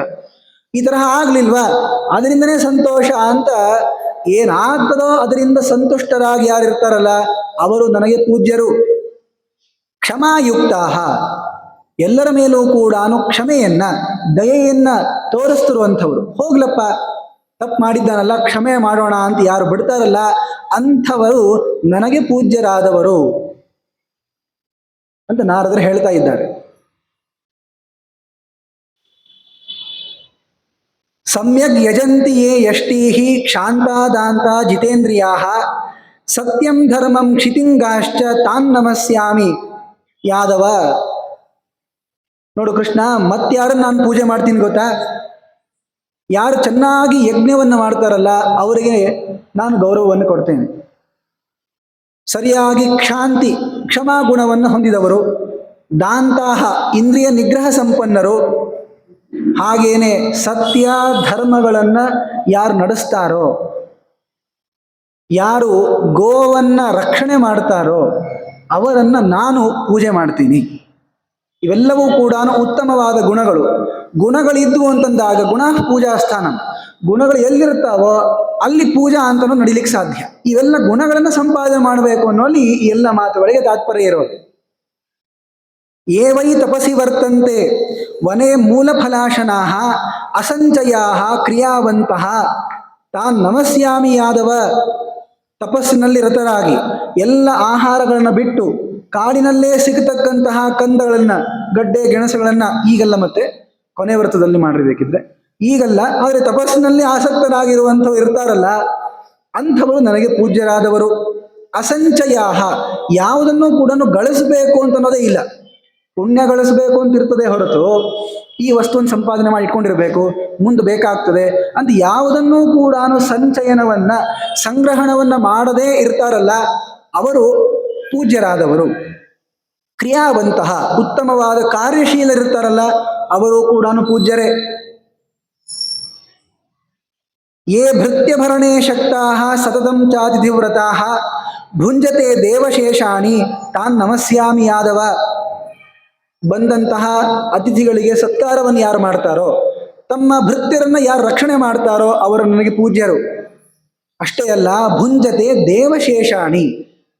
ಈ ತರಹ ಆಗ್ಲಿಲ್ವಾ, ಅದರಿಂದನೇ ಸಂತೋಷ ಅಂತ ಏನಾಗ್ತದೋ ಅದರಿಂದ ಸಂತುಷ್ಟರಾಗಿ ಯಾರಿರ್ತಾರಲ್ಲ ಅವರು ನನಗೆ ಪೂಜ್ಯರು. ಕ್ಷಮಾಯುಕ್ತ, ಎಲ್ಲರ ಮೇಲೂ ಕೂಡ ಕ್ಷಮೆಯನ್ನ, ದಯೆಯನ್ನ ತೋರಿಸ್ತಿರುವಂಥವ್ರು. ಹೋಗ್ಲಪ್ಪ, ತಪ್ಪು ಮಾಡಿದ್ದಾನಲ್ಲ, ಕ್ಷಮೆ ಮಾಡೋಣ ಅಂತ ಯಾರು ಬಿಡ್ತಾರಲ್ಲ ಅಂಥವರು ನನಗೆ ಪೂಜ್ಯರಾದವರು ಅಂತ ನಾರದರು ಹೇಳ್ತಾ ಇದ್ದಾರೆ. ಸಮ್ಯಗ್ ಯಜಂತಿ ಯೇ ಯಷ್ಟೀಹಿ ಕ್ಷಾಂತಾದಾಂತ ಜಿತೇಂದ್ರಿಯಾ ಸತ್ಯಂ ಧರ್ಮಂ ಕ್ಷಿತಿಂಗಾಶ್ಚ ತಾನ್ ನಮಸ್ಯಾಮಿ ಯಾದವ. ನೋಡು ಕೃಷ್ಣ, ಮತ್ತಾರನ್ನು ನಾನು ಪೂಜೆ ಮಾಡ್ತೀನಿ ಗೊತ್ತಾ? ಯಾರು ಚೆನ್ನಾಗಿ ಯಜ್ಞವನ್ನು ಮಾಡ್ತಾರಲ್ಲ ಅವರಿಗೆ ನಾನು ಗೌರವವನ್ನು ಕೊಡ್ತೇನೆ. ಸರಿಯಾಗಿ ಕ್ಷಾಂತಿ, ಕ್ಷಮಾ ಗುಣವನ್ನು ಹೊಂದಿದವರು, ದಾಂತಾಹ, ಇಂದ್ರಿಯ ನಿಗ್ರಹ ಸಂಪನ್ನರು, ಹಾಗೇನೆ ಸತ್ಯ ಧರ್ಮಗಳನ್ನ ಯಾರು ನಡೆಸ್ತಾರೋ, ಯಾರು ಗೋವನ್ನ ರಕ್ಷಣೆ ಮಾಡ್ತಾರೋ ಅವರನ್ನ ನಾನು ಪೂಜೆ ಮಾಡ್ತೀನಿ. ಇವೆಲ್ಲವೂ ಕೂಡ ಉತ್ತಮವಾದ ಗುಣಗಳು. ಗುಣಗಳಿದ್ವು ಅಂತಂದಾಗ ಗುಣ ಪೂಜಾ ಸ್ಥಾನ, ಗುಣಗಳು ಎಲ್ಲಿರ್ತಾವೋ ಅಲ್ಲಿ ಪೂಜಾ ಅಂತನೂ ನಡಿಲಿಕ್ಕೆ ಸಾಧ್ಯ. ಇವೆಲ್ಲ ಗುಣಗಳನ್ನು ಸಂಪಾದನೆ ಮಾಡಬೇಕು ಅನ್ನೋಲ್ಲಿ ಈ ಎಲ್ಲ ಮಾತುಗಳಿಗೆ ತಾತ್ಪರ್ಯ ಇರೋದು. ಏವೈ ತಪಸಿ ವರ್ತಂತೆ ವನೇ ಮೂಲ ಫಲಾಶನಾಹ ಅಸಂಚಯಾಹ ಕ್ರಿಯಾವಂತಹ ತಾನ್ ನಮಸ್ಯಾಮಿ ಯಾದವ. ತಪಸ್ಸಿನಲ್ಲಿ ರತರಾಗಿ ಎಲ್ಲ ಆಹಾರಗಳನ್ನು ಬಿಟ್ಟು ಕಾಡಿನಲ್ಲೇ ಸಿಗತಕ್ಕಂತಹ ಕಂದಗಳನ್ನ, ಗಡ್ಡೆ ಗೆಣಸುಗಳನ್ನ, ಈಗಲ್ಲ, ಮತ್ತೆ ಕೊನೆ ವ್ರತದಲ್ಲಿ ಮಾಡಿರ್ಬೇಕಿದ್ರೆ ಈಗಲ್ಲ, ಆದರೆ ತಪಸ್ಸಿನಲ್ಲಿ ಆಸಕ್ತರಾಗಿರುವಂಥವ್ರು ಇರ್ತಾರಲ್ಲ ಅಂಥವರು ನನಗೆ ಪೂಜ್ಯರಾದವರು. ಅಸಂಚಯಾಹ, ಯಾವುದನ್ನು ಕೂಡ ಗಳಿಸಬೇಕು ಅಂತ ಅನ್ನೋದೇ ಇಲ್ಲ. ಪುಣ್ಯ ಗಳಿಸಬೇಕು ಅಂತ ಇರ್ತದೆ ಹೊರತು ಈ ವಸ್ತುವನ್ನು ಸಂಪಾದನೆ ಮಾಡಿ ಇಟ್ಕೊಂಡಿರ್ಬೇಕು, ಮುಂದೆ ಬೇಕಾಗ್ತದೆ ಅಂತ ಯಾವುದನ್ನೂ ಕೂಡ ಸಂಚಯನವನ್ನ, ಸಂಗ್ರಹಣವನ್ನ ಮಾಡದೇ ಇರ್ತಾರಲ್ಲ ಅವರು ಪೂಜ್ಯರಾದವರು. ಕ್ರಿಯಾವಂತಹ, ಉತ್ತಮವಾದ ಕಾರ್ಯಶೀಲರಿರ್ತಾರಲ್ಲ ಅವರು ಕೂಡ ಪೂಜ್ಯರೇ. ಯೇ ಭೃತ್ಯಭರಣೇ ಶಕ್ತಾಃ ಸತತಂ ಚಾತಿಥಿವ್ರತಾಃ ಭುಂಜತೆ ದೇವಶೇಷಾಣಿ ತಾನ್ ನಮಸ್ಯಾಮಿ ಯಾದವ. ಬಂದಂತಹ ಅತಿಥಿಗಳಿಗೆ ಸತ್ಕಾರವನ್ನು ಯಾರು ಮಾಡ್ತಾರೋ, ತಮ್ಮ ಭೃತ್ಯರನ್ನ ಯಾರು ರಕ್ಷಣೆ ಮಾಡ್ತಾರೋ ಅವರು ನನಗೆ ಪೂಜ್ಯರು. ಅಷ್ಟೇ ಅಲ್ಲ, ಭುಂಜತೆ ದೇವಶೇಷಾಣಿ,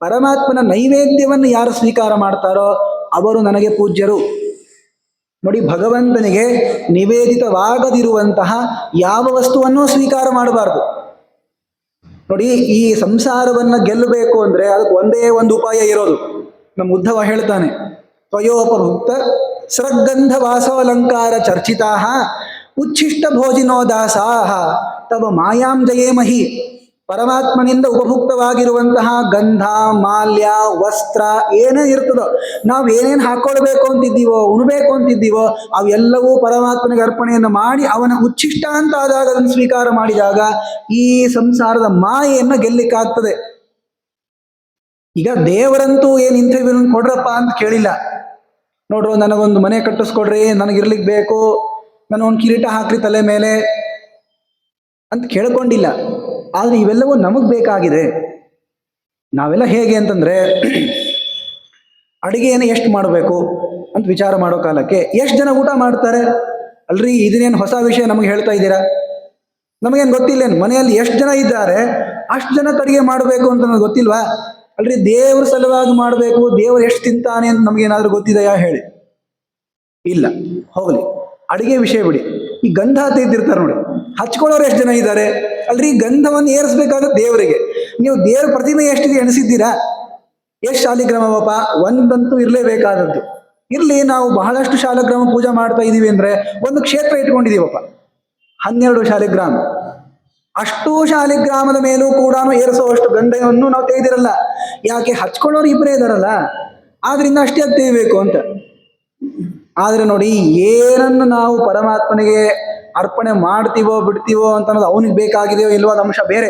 ಪರಮಾತ್ಮನ ನೈವೇದ್ಯವನ್ನು ಯಾರು ಸ್ವೀಕಾರ ಮಾಡ್ತಾರೋ ಅವರು ನನಗೆ ಪೂಜ್ಯರು. ನೋಡಿ, ಭಗವಂತನಿಗೆ ನಿವೇದಿತವಾಗದಿರುವಂತಹ ಯಾವ ವಸ್ತುವನ್ನೂ ಸ್ವೀಕಾರ ಮಾಡಬಾರ್ದು. ನೋಡಿ, ಈ ಸಂಸಾರವನ್ನ ಗೆಲ್ಲಬೇಕು ಅಂದ್ರೆ ಅದಕ್ಕೆ ಒಂದೇ ಒಂದು ಉಪಾಯ ಇರೋದು. ನಮ್ಮ ಉದ್ಧವ ಹೇಳ್ತಾನೆ, ತ್ವಯೋಪಭುಕ್ತ ಸ್ರಗ್ಗಂಧ ವಾಸವಲಂಕಾರ ಚರ್ಚಿತಾ ಉಚ್ಛಿಷ್ಟ ಭೋಜಿನೋ ದಾಸಾಹ ತವ ಮಾಯಾಂ ಜಯೇಮಹಿ. ಪರಮಾತ್ಮನಿಂದ ಉಪಭುಕ್ತವಾಗಿರುವಂತಹ ಗಂಧ, ಮಾಲ್ಯ, ವಸ್ತ್ರ ಏನೇ ಇರ್ತದೋ, ನಾವು ಏನೇನು ಹಾಕೊಳ್ಬೇಕು ಅಂತಿದ್ದೀವೋ, ಉಣಬೇಕು ಅಂತಿದ್ದೀವೋ ಅವೆಲ್ಲವೂ ಪರಮಾತ್ಮನಿಗೆ ಅರ್ಪಣೆಯನ್ನು ಮಾಡಿ ಅವನ ಉಚ್ಛಿಷ್ಟ ಅಂತ ಆದಾಗ ಅದನ್ನು ಸ್ವೀಕಾರ ಮಾಡಿದಾಗ ಈ ಸಂಸಾರದ ಮಾಯೆಯನ್ನು ಗೆಲ್ಲಿಕ್ಕಾಗ್ತದೆ. ಈಗ ದೇವರಂತೂ ಏನು ಇಂಥವ್ಯನ್ನು ಕೊಡ್ರಪ್ಪ ಅಂತ ಕೇಳಿಲ್ಲ. ನೋಡ್ರು, ನನಗೊಂದು ಮನೆ ಕಟ್ಟಿಸ್ಕೊಡ್ರಿ, ನನಗಿರ್ಲಿಕ್ಕೆ ಬೇಕು, ನನಗೊಂದು ಕಿರೀಟ ಹಾಕ್ರಿ ತಲೆ ಮೇಲೆ ಅಂತ ಕೇಳ್ಕೊಂಡಿಲ್ಲ. ಆದರೆ ಇವೆಲ್ಲವೂ ನಮಗೆ ಬೇಕಾಗಿದೆ. ನಾವೆಲ್ಲ ಹೇಗೆ ಅಂತಂದ್ರೆ, ಅಡುಗೆಯನ್ನು ಎಷ್ಟು ಮಾಡಬೇಕು ಅಂತ ವಿಚಾರ ಮಾಡೋ ಕಾಲಕ್ಕೆ ಎಷ್ಟು ಜನ ಊಟ ಮಾಡ್ತಾರೆ? ಅಲ್ರಿ, ಇದನ್ನೇನು ಹೊಸ ವಿಷಯ ನಮಗೆ ಹೇಳ್ತಾ ಇದ್ದೀರಾ? ನಮಗೇನು ಗೊತ್ತಿಲ್ಲೇನು? ಮನೆಯಲ್ಲಿ ಎಷ್ಟು ಜನ ಇದ್ದಾರೆ ಅಷ್ಟು ಜನ ಅಡುಗೆ ಮಾಡಬೇಕು ಅಂತ ನಮಗೆ ಗೊತ್ತಿಲ್ವಾ? ಅಲ್ರಿ, ದೇವ್ರ ಸಲುವಾಗಿ ಮಾಡಬೇಕು, ದೇವರು ಎಷ್ಟು ತಿಂತಾನೆ ಅಂತ ನಮಗೇನಾದ್ರೂ ಗೊತ್ತಿದೆಯಾ ಹೇಳಿ? ಇಲ್ಲ. ಹೋಗಲಿ, ಅಡುಗೆ ವಿಷಯ ಬಿಡಿ. ಈ ಗಂಧ ತೆಗೆದಿರ್ತಾರೆ ನೋಡಿ, ಹಚ್ಕೊಳ್ಳೋರು ಎಷ್ಟು ಜನ ಇದ್ದಾರೆ? ಅಲ್ರಿ, ಗಂಧವನ್ನು ಏರಿಸ್ಬೇಕಾದ್ರೆ ದೇವರಿಗೆ ನೀವು ದೇವ್ರ ಪ್ರತಿಮೆ ಎಷ್ಟಿದೆ ಎಣಿಸಿದ್ದೀರಾ? ಎಷ್ಟು ಶಾಲಿಗ್ರಾಮವಪ್ಪ? ಒಂದಂತೂ ಇರಲೇಬೇಕಾದದ್ದು. ಇರ್ಲಿ, ನಾವು ಬಹಳಷ್ಟು ಶಾಲಿಗ್ರಾಮ ಪೂಜೆ ಮಾಡ್ತಾ ಇದೀವಿ ಅಂದ್ರೆ ಒಂದು ಕ್ಷೇತ್ರ ಇಟ್ಕೊಂಡಿದೀವಪ್ಪ, 12 ಶಾಲಿಗ್ರಾಮ. ಅಷ್ಟೂ ಶಾಲಿಗ್ರಾಮದ ಮೇಲೂ ಕೂಡ ಏರಿಸುವಷ್ಟು ಗಂಧವನ್ನು ನಾವು ತೆಗೆದಿರಲ್ಲ. ಯಾಕೆ? ಹಚ್ಕೊಳ್ಳೋರು ಇಬ್ಬರೇ ಇದಾರಲ್ಲ, ಆದ್ರಿಂದ ಅಷ್ಟೇ ತೆಗಿಬೇಕು ಅಂತ. ಆದ್ರೆ ನೋಡಿ, ಏನನ್ನು ನಾವು ಪರಮಾತ್ಮನಿಗೆ ಅರ್ಪಣೆ ಮಾಡ್ತೀವೋ ಬಿಡ್ತೀವೋ ಅಂತ ಅನ್ನೋದು ಅವನಿಗೆ ಬೇಕಾಗಿದೆಯೋ ಇಲ್ವೋ ಅದು ಅಂಶ ಬೇರೆ.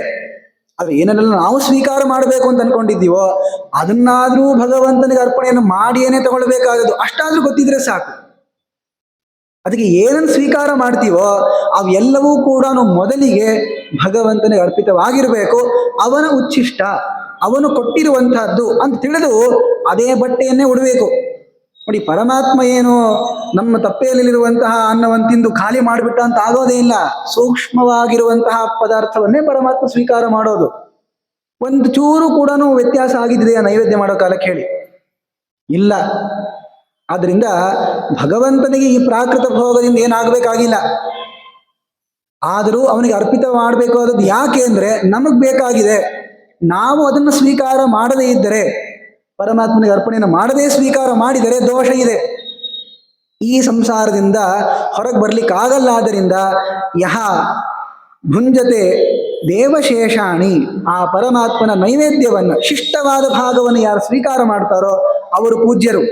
ಆದ್ರೆ ಏನನ್ನೆಲ್ಲ ನಾವು ಸ್ವೀಕಾರ ಮಾಡಬೇಕು ಅಂತ ಅನ್ಕೊಂಡಿದ್ದೀವೋ ಅದನ್ನಾದ್ರೂ ಭಗವಂತನಿಗೆ ಅರ್ಪಣೆಯನ್ನು ಮಾಡಿಯೇನೆ ತಗೊಳ್ಬೇಕಾಗದು, ಅಷ್ಟಾದ್ರೂ ಗೊತ್ತಿದ್ರೆ ಸಾಕು. ಅದಕ್ಕೆ ಏನನ್ನು ಸ್ವೀಕಾರ ಮಾಡ್ತೀವೋ ಅವೆಲ್ಲವೂ ಕೂಡ ಮೊದಲಿಗೆ ಭಗವಂತನಿಗೆ ಅರ್ಪಿತವಾಗಿರಬೇಕು. ಅವನ ಉಚ್ಚಿಷ್ಟ, ಅವನು ಕೊಟ್ಟಿರುವಂತಹದ್ದು ಅಂತ ತಿಳಿದು ಅದೇ ಬಟ್ಟೆಯನ್ನೇ ಉಡಬೇಕು. ನೋಡಿ, ಪರಮಾತ್ಮ ಏನು ನಮ್ಮ ತಪ್ಪೆಯಲ್ಲಿರುವಂತಹ ಅನ್ನವನ್ನು ತಿಂದು ಖಾಲಿ ಮಾಡಿಬಿಟ್ಟ ಅಂತ ಆಗೋದೇ ಇಲ್ಲ. ಸೂಕ್ಷ್ಮವಾಗಿರುವಂತಹ ಪದಾರ್ಥವನ್ನೇ ಪರಮಾತ್ಮ ಸ್ವೀಕಾರ ಮಾಡೋದು. ಒಂದು ಚೂರು ಕೂಡ ವ್ಯತ್ಯಾಸ ಆಗಿದೆಯಾ ನೈವೇದ್ಯ ಮಾಡೋ ಕಾಲಕ್ಕೆ ಹೇಳಿ? ಇಲ್ಲ. ಆದ್ರಿಂದ ಭಗವಂತನಿಗೆ ಈ ಪ್ರಾಕೃತ ಭೋಗದಿಂದ ಏನಾಗಬೇಕಾಗಿಲ್ಲ. ಆದರೂ ಅವನಿಗೆ ಅರ್ಪಿತ ಮಾಡಬೇಕು ಆದದ್ದು ಯಾಕೆ ಅಂದ್ರೆ ನಮಗ್ ಬೇಕಾಗಿದೆ. ನಾವು ಅದನ್ನು ಸ್ವೀಕಾರ ಮಾಡದೇ ಇದ್ದರೆ, ಪರಮಾತ್ಮನಿಗೆ ಅರ್ಪಣೆಯನ್ನು ಮಾಡದೇ ಸ್ವೀಕಾರ ಮಾಡಿದರೆ ದೋಷ ಇದೆ. ಈ ಸಂಸಾರದಿಂದ ಹೊರಗೆ ಬರ್ಲಿಕ್ಕಾಗಲ್ಲ. ಆದ್ದರಿಂದ ಯಹ ಭುಂಜತೆ ದೇವಶೇಷಾಣಿ, ಆ ಪರಮಾತ್ಮನ ನೈವೇದ್ಯವನ್ನು, ಶಿಷ್ಟವಾದ ಭಾಗವನ್ನು ಯಾರು ಸ್ವೀಕಾರ ಮಾಡ್ತಾರೋ ಅವರು ಪೂಜ್ಯರು.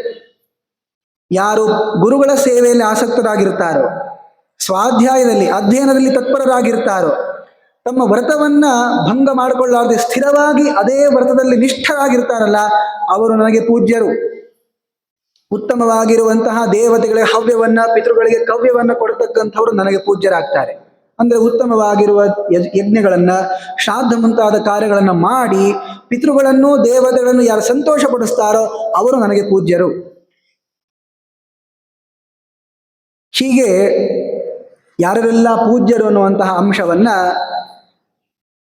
ಯಾರು ಗುರುಗಳ ಸೇವೆಯಲ್ಲಿ ಆಸಕ್ತರಾಗಿರ್ತಾರೋ, ಸ್ವಾಧ್ಯಾಯದಲ್ಲಿ ಅಧ್ಯಯನದಲ್ಲಿ ತತ್ಪರರಾಗಿರ್ತಾರೋ, ತಮ್ಮ ವ್ರತವನ್ನ ಭಂಗ ಮಾಡಿಕೊಳ್ಳಾರದೆ ಸ್ಥಿರವಾಗಿ ಅದೇ ವ್ರತದಲ್ಲಿ ನಿಷ್ಠರಾಗಿರ್ತಾರಲ್ಲ, ಅವರು ನನಗೆ ಪೂಜ್ಯರು. ಉತ್ತಮವಾಗಿರುವಂತಹ ದೇವತೆಗಳಿಗೆ ಹವ್ಯವನ್ನ, ಪಿತೃಗಳಿಗೆ ಕವ್ಯವನ್ನ ಕೊಡತಕ್ಕಂಥವ್ರು ನನಗೆ ಪೂಜ್ಯರಾಗ್ತಾರೆ. ಅಂದ್ರೆ ಉತ್ತಮವಾಗಿರುವ ಯಜ್ಞಗಳನ್ನ, ಶ್ರಾದ್ದ ಮುಂತಾದ ಕಾರ್ಯಗಳನ್ನ ಮಾಡಿ ಪಿತೃಗಳನ್ನು, ದೇವತೆಗಳನ್ನು ಯಾರು ಸಂತೋಷ ಪಡಿಸ್ತಾರೋ ಅವರು ನನಗೆ ಪೂಜ್ಯರು. ಹೀಗೆ ಯಾರೆಲ್ಲ ಪೂಜ್ಯರು ಅನ್ನುವಂತಹ ಅಂಶವನ್ನ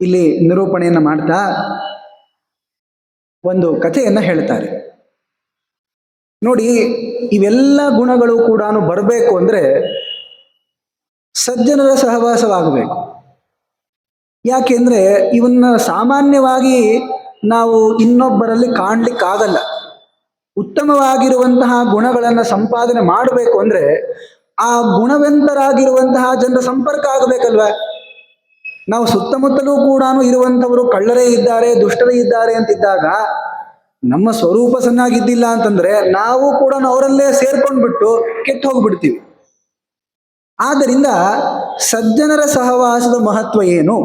ಇಲ್ಲಿ ನಿರೂಪಣೆಯನ್ನ ಮಾಡ್ತಾ ಒಂದು ಕಥೆಯನ್ನ ಹೇಳ್ತಾರೆ. ನೋಡಿ, ಇವೆಲ್ಲ ಗುಣಗಳು ಕೂಡ ಬರಬೇಕು ಅಂದ್ರೆ ಸಜ್ಜನರ ಸಹವಾಸವಾಗಬೇಕು. ಯಾಕೆಂದ್ರೆ ಇವನ್ನ ಸಾಮಾನ್ಯವಾಗಿ ನಾವು ಇನ್ನೊಬ್ಬರಲ್ಲಿ ಕಾಣ್ಲಿಕ್ಕಾಗಲ್ಲ. ಉತ್ತಮವಾಗಿರುವಂತಹ ಗುಣಗಳನ್ನು ಸಂಪಾದನೆ ಮಾಡಬೇಕು ಅಂದ್ರೆ ಆ ಗುಣವಂತರಾಗಿರುವಂತಹ ಜನರ ಸಂಪರ್ಕ ಆಗಬೇಕಲ್ವ. ನಾವು ಸುತ್ತಮುತ್ತಲೂ ಕೂಡ ಇರುವಂಥವರು ಕಳ್ಳರೇ ಇದ್ದಾರೆ, ದುಷ್ಟರೇ ಇದ್ದಾರೆ ಅಂತಿದ್ದಾಗ ನಮ್ಮ ಸ್ವರೂಪ ಚೆನ್ನಾಗಿದ್ದಿಲ್ಲ ಅಂತಂದ್ರೆ ನಾವು ಕೂಡ ಅವರಲ್ಲೇ ಸೇರ್ಕೊಂಡ್ಬಿಟ್ಟು ಕೆಟ್ಟು ಹೋಗ್ಬಿಡ್ತೀವಿ. ಆದ್ದರಿಂದ ಸಜ್ಜನರ ಸಹವಾಸದ ಮಹತ್ವ ಏನು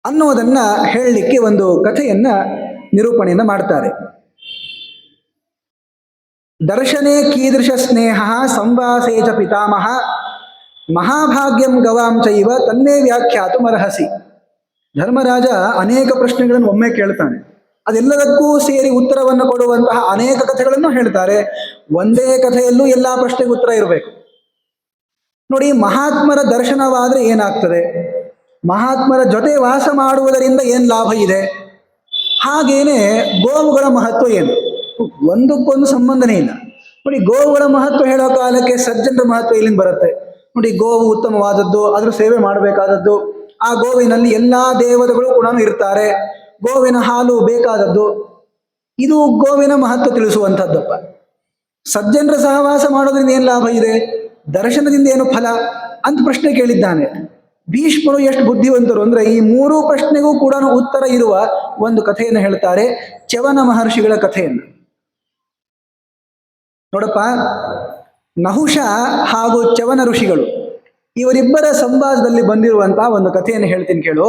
ಅನ್ನೋದನ್ನ ಹೇಳಲಿಕ್ಕೆ ಒಂದು ಕಥೆಯನ್ನ ನಿರೂಪಣೆಯನ್ನ ಮಾಡ್ತಾರೆ. ದರ್ಶನೇ ಕೀದೃಶ ಸ್ನೇಹ ಸಂವಾಸೇ ಚ ಪಿತಾಮಹ ಮಹಾಭಾಗ್ಯಂ ಗವಾಂ ಚೈವ ತನ್ನೇ ವ್ಯಾಖ್ಯಾತು ಮರ್ಹಸಿ. ಧರ್ಮರಾಜ ಅನೇಕ ಪ್ರಶ್ನೆಗಳನ್ನು ಒಮ್ಮೆ ಕೇಳ್ತಾನೆ. ಅದೆಲ್ಲದಕ್ಕೂ ಸೇರಿ ಉತ್ತರವನ್ನು ಕೊಡುವಂತಹ ಅನೇಕ ಕಥೆಗಳನ್ನು ಹೇಳ್ತಾರೆ. ಒಂದೇ ಕಥೆಯಲ್ಲೂ ಎಲ್ಲಾ ಪ್ರಶ್ನೆಗೆ ಉತ್ತರ ಇರಬೇಕು. ನೋಡಿ, ಮಹಾತ್ಮರ ದರ್ಶನವಾದ್ರೆ ಏನಾಗ್ತದೆ, ಮಹಾತ್ಮರ ಜೊತೆ ವಾಸ ಮಾಡುವುದರಿಂದ ಏನ್ ಲಾಭ ಇದೆ, ಹಾಗೇನೆ ಗೋವುಗಳ ಮಹತ್ವ ಏನು, ಒಂದಕ್ಕೊಂದು ಸಂಬಂಧನೇ ಇಲ್ಲ. ನೋಡಿ, ಗೋವುಗಳ ಮಹತ್ವ ಹೇಳೋ ಕಾಲಕ್ಕೆ ಸಜ್ಜನರ ಮಹತ್ವ ಇಲ್ಲಿಂದ ಬರುತ್ತೆ. ನೋಡಿ, ಗೋವು ಉತ್ತಮವಾದದ್ದು, ಅದ್ರ ಸೇವೆ ಮಾಡಬೇಕಾದದ್ದು, ಆ ಗೋವಿನಲ್ಲಿ ಎಲ್ಲಾ ದೇವತೆಗಳು ಕೂಡ ಇರ್ತಾರೆ, ಗೋವಿನ ಹಾಲು ಬೇಕಾದದ್ದು, ಇದು ಗೋವಿನ ಮಹತ್ವ ತಿಳಿಸುವಂಥದ್ದಪ್ಪ. ಸಜ್ಜನರ ಸಹವಾಸ ಮಾಡೋದ್ರಿಂದ ಏನು ಲಾಭ ಇದೆ, ದರ್ಶನದಿಂದ ಏನು ಫಲ ಅಂತ ಪ್ರಶ್ನೆ ಕೇಳಿದ್ದಾನೆ. ಭೀಷ್ಮರು ಎಷ್ಟು ಬುದ್ಧಿವಂತರು ಅಂದ್ರೆ ಈ ಮೂರೂ ಪ್ರಶ್ನೆಗೂ ಕೂಡ ಉತ್ತರ ಇರುವ ಒಂದು ಕಥೆಯನ್ನು ಹೇಳ್ತಾರೆ, ಚ್ಯವನ ಮಹರ್ಷಿಗಳ ಕಥೆಯನ್ನು. ನೋಡಪ್ಪ, ನಹುಷ ಹಾಗೂ ಚ್ಯವನ ಋಷಿಗಳು ಇವರಿಬ್ಬರ ಸಂವಾದದಲ್ಲಿ ಬಂದಿರುವಂತಹ ಒಂದು ಕಥೆಯನ್ನು ಹೇಳ್ತೀನಿ ಕೇಳು.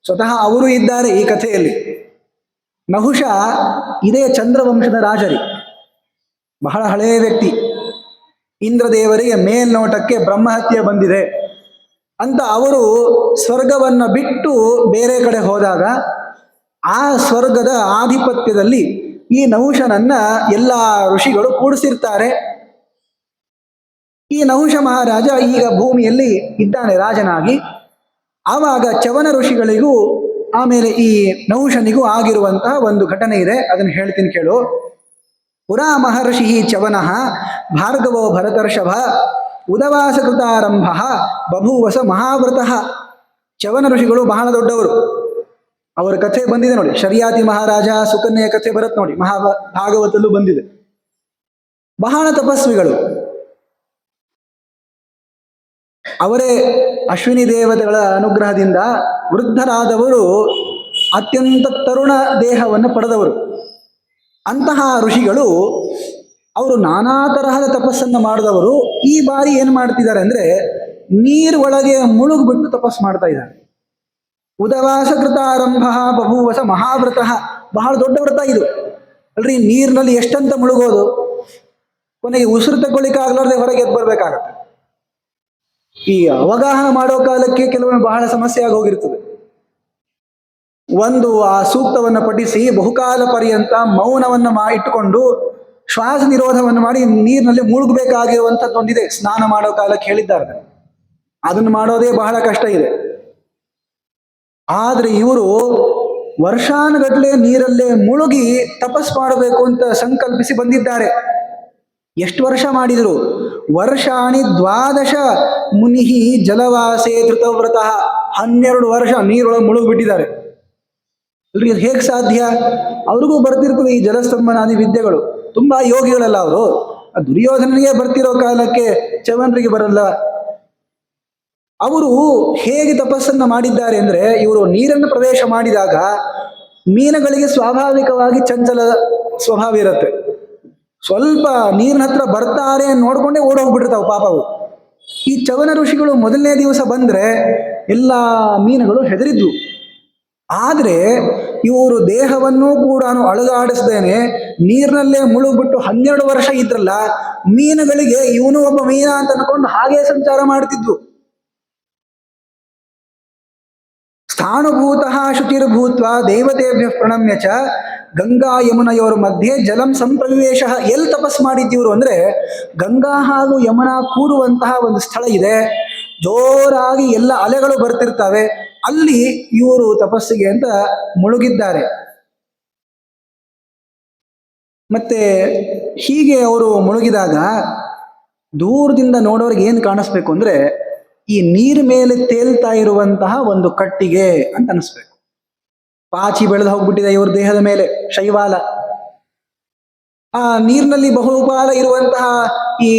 ಸ್ವತಃ ಅವರು ಇದ್ದಾರೆ ಈ ಕಥೆಯಲ್ಲಿ. ನಹುಷ ಇದೇ ಚಂದ್ರವಂಶದ ರಾಜರಿ, ಬಹಳ ಹಳೆಯ ವ್ಯಕ್ತಿ. ಇಂದ್ರದೇವರಿಗೆ ಮೇಲ್ನೋಟಕ್ಕೆ ಬ್ರಹ್ಮಹತ್ಯೆ ಬಂದಿದೆ ಅಂತ ಅವರು ಸ್ವರ್ಗವನ್ನು ಬಿಟ್ಟು ಬೇರೆ ಕಡೆ ಹೋದಾಗ ಆ ಸ್ವರ್ಗದ ಆಧಿಪತ್ಯದಲ್ಲಿ ಈ ನಹುಷನನ್ನ ಎಲ್ಲ ಋಷಿಗಳು ಕೂಡಿಸಿರ್ತಾರೆ. ಈ ನಹುಷ ಮಹಾರಾಜ ಈಗ ಭೂಮಿಯಲ್ಲಿ ಇದ್ದಾನೆ ರಾಜನಾಗಿ. ಆವಾಗ ಚ್ಯವನ ಋಷಿಗಳಿಗೂ ಆಮೇಲೆ ಈ ನಹುಷನಿಗೂ ಆಗಿರುವಂತಹ ಒಂದು ಘಟನೆ ಇದೆ, ಅದನ್ನು ಹೇಳ್ತೀನಿ ಕೇಳು. ಪುರಾ ಮಹರ್ಷಿ ಚ್ಯವನಃ ಭಾರ್ಗವೋ ಭರತರ್ಷಭ ಉದವಾಸಕೃತಾರಂಭ ಬಭೂವಸ ಮಹಾವ್ರತಃ. ಚ್ಯವನ ಋಷಿಗಳು ಬಹಳ ದೊಡ್ಡವರು, ಅವರ ಕಥೆ ಬಂದಿದೆ ನೋಡಿ. ಶರ್ಯಾತಿ ಮಹಾರಾಜ ಸುಕನ್ಯೆಯ ಕಥೆ ಬರುತ್ತೆ ನೋಡಿ, ಭಾಗವತಲ್ಲೂ ಬಂದಿದೆ. ಬಹಳ ತಪಸ್ವಿಗಳು ಅವರೇ. ಅಶ್ವಿನಿ ದೇವತೆಗಳ ಅನುಗ್ರಹದಿಂದ ವೃದ್ಧರಾದವರು, ಅತ್ಯಂತ ತರುಣ ದೇಹವನ್ನು ಪಡೆದವರು. ಅಂತಹ ಋಷಿಗಳು ಅವರು ನಾನಾ ತರಹದ ತಪಸ್ಸನ್ನ ಮಾಡಿದವರು ಈ ಬಾರಿ ಏನ್ ಮಾಡ್ತಿದ್ದಾರೆ ಅಂದ್ರೆ ನೀರ್ ಒಳಗೆ ಮುಳುಗ್ಬಿಟ್ಟು ತಪಸ್ ಮಾಡ್ತಾ ಇದ್ದಾರೆ. ಉದವಾಸ ಕೃತಾರಂಭ ಬಭೂವಸ ಮಹಾವ್ರತ, ಬಹಳ ದೊಡ್ಡ ವ್ರತ ಇದು ಅಲ್ರಿ. ನೀರಿನಲ್ಲಿ ಎಷ್ಟಂತ ಮುಳುಗೋದು, ಕೊನೆಗೆ ಉಸಿರು ತಗೊಳ್ಳಿಕ್ಕಾಗ್ಲಾರ್ದೆ ಹೊರಗೆ ಎದ್ದು ಬರ್ಬೇಕಾಗತ್ತೆ. ಈ ಅವಗಾಹನ ಮಾಡೋ ಕಾಲಕ್ಕೆ ಕೆಲವೊಮ್ಮೆ ಬಹಳ ಸಮಸ್ಯೆ ಆಗಿ ಹೋಗಿರ್ತದೆ. ಒಂದು ಆ ಸೂಕ್ತವನ್ನು ಪಠಿಸಿ ಬಹುಕಾಲ ಪರ್ಯಂತ ಮೌನವನ್ನ ಇಟ್ಟುಕೊಂಡು ಶ್ವಾಸ ನಿರೋಧವನ್ನು ಮಾಡಿ ನೀರಿನಲ್ಲಿ ಮುಳುಗಬೇಕಾಗಿರುವಂತದ್ದೊಂದಿದೆ. ಸ್ನಾನ ಮಾಡೋ ಕಾಲಕ್ಕೆ ಹೇಳಿದ್ದಾರೆ, ಅದನ್ನು ಮಾಡೋದೇ ಬಹಳ ಕಷ್ಟ ಇದೆ. ಆದ್ರೆ ಇವರು ವರ್ಷಾನುಗಟ್ಲೆ ನೀರಲ್ಲೇ ಮುಳುಗಿ ತಪಸ್ ಮಾಡಬೇಕು ಅಂತ ಸಂಕಲ್ಪಿಸಿ ಬಂದಿದ್ದಾರೆ. ಎಷ್ಟು ವರ್ಷ ಮಾಡಿದ್ರು? ವರ್ಷಾಣಿ ದ್ವಾದಶ ಮುನಿಹಿ ಜಲವಾಸೇ ಧೃತವ್ರತ, 12 ವರ್ಷ ನೀರೊಳಗೆ ಮುಳುಗ್ಬಿಟ್ಟಿದ್ದಾರೆ ಅಲ್ರಿ. ಅದು ಹೇಗೆ ಸಾಧ್ಯ? ಅವ್ರಿಗೂ ಬರ್ತಿರ್ತದೆ ಈ ಜಲಸ್ತಂಭನಾದಿ ವಿದ್ಯೆಗಳು. ತುಂಬಾ ಯೋಗಿಗಳಲ್ಲ ಅವರು. ದುರ್ಯೋಧನಿಗೆ ಬರ್ತಿರೋ ಕಾಲಕ್ಕೆ ಚವನರಿಗೆ ಬರಲ್ಲ. ಅವರು ಹೇಗೆ ತಪಸ್ಸನ್ನ ಮಾಡಿದ್ದಾರೆ ಅಂದ್ರೆ, ಇವರು ನೀರನ್ನು ಪ್ರವೇಶ ಮಾಡಿದಾಗ ಮೀನುಗಳಿಗೆ ಸ್ವಾಭಾವಿಕವಾಗಿ ಚಂಚಲ ಸ್ವಭಾವ ಇರುತ್ತೆ. ಸ್ವಲ್ಪ ನೀರಿನ ಹತ್ರ ಬರ್ತಾರೆ ನೋಡ್ಕೊಂಡೇ ಓಡೋಗ್ಬಿಟ್ಟಿರ್ತಾವ ಪಾಪವು. ಈ ಚವನ ಋಷಿಗಳು ಮೊದಲನೇ ದಿವಸ ಬಂದ್ರೆ ಎಲ್ಲ ಮೀನುಗಳು ಹೆದರಿದ್ವು. ಆದ್ರೆ ಇವರು ದೇಹವನ್ನೂ ಕೂಡ ಅಳಗಾಡಿಸ್ದೇನೆ ನೀರಿನಲ್ಲೇ ಮುಳುಗ್ಬಿಟ್ಟು 12 ವರ್ಷ ಇದ್ರಲ್ಲ, ಮೀನುಗಳಿಗೆ ಇವನು ಒಬ್ಬ ಮೀನ ಅಂತ ಅನ್ಕೊಂಡು ಹಾಗೆ ಸಂಚಾರ ಮಾಡ್ತಿದ್ವು. ಸ್ಥಾಣುಭೂತ ಶುಚಿರ್ಭೂತ್ವ ದೇವತೆಭ್ಯ ಪ್ರಣಮ್ಯ ಚ ಗಂಗಾ ಯಮುನೆಯವರ ಮಧ್ಯೆ ಜಲಂ ಸಂಪ್ರವೇಶ. ಎಲ್ಲಿ ತಪಸ್ ಮಾಡಿದ್ದೀವರು ಅಂದ್ರೆ ಗಂಗಾ ಹಾಗೂ ಯಮುನಾ ಕೂಡುವಂತಹ ಒಂದು ಸ್ಥಳ ಇದೆ. ಜೋರಾಗಿ ಎಲ್ಲ ಅಲೆಗಳು ಬರ್ತಿರ್ತವೆ, ಅಲ್ಲಿ ಇವರು ತಪಸ್ಸಿಗೆ ಅಂತ ಮುಳುಗಿದ್ದಾರೆ. ಮತ್ತೆ ಹೀಗೆ ಅವರು ಮುಳುಗಿದಾಗ ದೂರದಿಂದ ನೋಡೋರಿಗೆ ಏನು ಕಾಣಿಸ್ಬೇಕು ಅಂದ್ರೆ ಈ ನೀರ್ ಮೇಲೆ ತೇಲ್ತಾ ಇರುವಂತಹ ಒಂದು ಕಟ್ಟಿಗೆ ಅಂತ ಅನಿಸ್ಬೇಕು. ಪಾಚಿ ಬೆಳೆದು ಹೋಗ್ಬಿಟ್ಟಿದೆ ಇವ್ರ ದೇಹದ ಮೇಲೆ ಶೈವಾಲ. ಆ ನೀರಿನಲ್ಲಿ ಬಹುಪಾಲ ಇರುವಂತಹ ಈ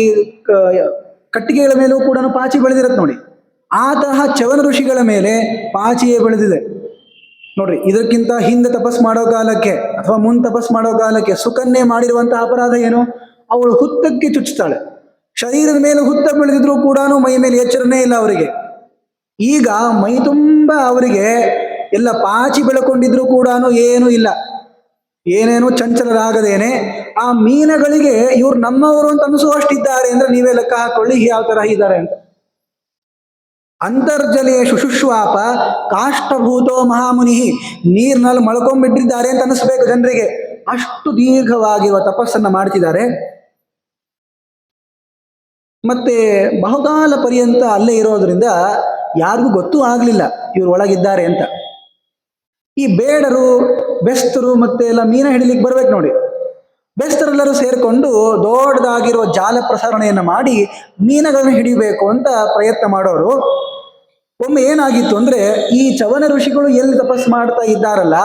ಕಟ್ಟಿಗೆಗಳ ಮೇಲೂ ಕೂಡ ಪಾಚಿ ಬೆಳೆದಿರತ್ತೆ ನೋಡಿ. ಆ ತರಹ ಚವನ ಋಷಿಗಳ ಮೇಲೆ ಪಾಚಿಯೇ ಬೆಳೆದಿದೆ ನೋಡ್ರಿ. ಇದಕ್ಕಿಂತ ಹಿಂದೆ ತಪಸ್ ಮಾಡೋ ಕಾಲಕ್ಕೆ ಅಥವಾ ಮುಂದೆ ತಪಸ್ ಮಾಡೋ ಕಾಲಕ್ಕೆ ಸುಕನ್ಯೆ ಮಾಡಿರುವಂತಹ ಅಪರಾಧ ಏನು? ಅವಳು ಹುತ್ತಕ್ಕೆ ಚುಚ್ಚುತ್ತಾಳೆ. ಶರೀರದ ಮೇಲೆ ಹುತ್ತ ಬೆಳೆದಿದ್ರು ಕೂಡ ಮೈ ಮೇಲೆ ಎಚ್ಚರನೇ ಇಲ್ಲ ಅವರಿಗೆ. ಈಗ ಮೈ ತುಂಬ ಅವರಿಗೆ ಎಲ್ಲ ಪಾಚಿ ಬೆಳಕೊಂಡಿದ್ರು ಕೂಡ ಏನೂ ಇಲ್ಲ, ಏನೇನು ಚಂಚಲರಾಗದೇನೆ ಆ ಮೀನುಗಳಿಗೆ ಇವ್ರು ನಮ್ಮವರು ಅಂತ ಅನಿಸುವಷ್ಟಿದ್ದಾರೆ ಅಂದ್ರೆ ನೀವೇ ಲೆಕ್ಕ ಹಾಕೊಳ್ಳಿ ಯಾವ ತರ ಇದ್ದಾರೆ ಅಂತ. ಅಂತರ್ಜಲೇ ಶುಶುಶ್ವಾಪ ಕಾಷ್ಟಭೂತೋ ಮಹಾಮುನಿ, ನೀರಿನಲ್ಲಿ ಮಳ್ಕೊಂಡ್ಬಿಟ್ಟಿದ್ದಾರೆ ಅಂತ ಅನಿಸ್ಬೇಕು ಜನರಿಗೆ. ಅಷ್ಟು ದೀರ್ಘವಾಗಿರುವ ತಪಸ್ಸನ್ನ ಮಾಡ್ತಿದ್ದಾರೆ. ಮತ್ತೆ ಬಹುಕಾಲ ಪರ್ಯಂತ ಅಲ್ಲೇ ಇರೋದ್ರಿಂದ ಯಾರಿಗೂ ಗೊತ್ತೂ ಆಗ್ಲಿಲ್ಲ ಇವ್ರು ಒಳಗಿದ್ದಾರೆ ಅಂತ. ಈ ಬೇಡರು ಬೆಸ್ತರು ಮತ್ತೆ ಎಲ್ಲ ಮೀನ ಹಿಡಿಲಿಕ್ಕೆ ಬರ್ಬೇಕು ನೋಡಿ. ಬೆಸ್ತರೆಲ್ಲರೂ ಸೇರ್ಕೊಂಡು ದೊಡ್ಡದಾಗಿರೋ ಜಾಲ ಪ್ರಸರಣೆಯನ್ನು ಮಾಡಿ ಮೀನುಗಳನ್ನ ಹಿಡಿಬೇಕು ಅಂತ ಪ್ರಯತ್ನ ಮಾಡೋರು. ಒಮ್ಮೆ ಏನಾಗಿತ್ತು ಅಂದ್ರೆ ಈ ಚವನ ಋಷಿಗಳು ಎಲ್ಲಿ ತಪಸ್ ಮಾಡ್ತಾ ಇದ್ದಾರಲ್ಲ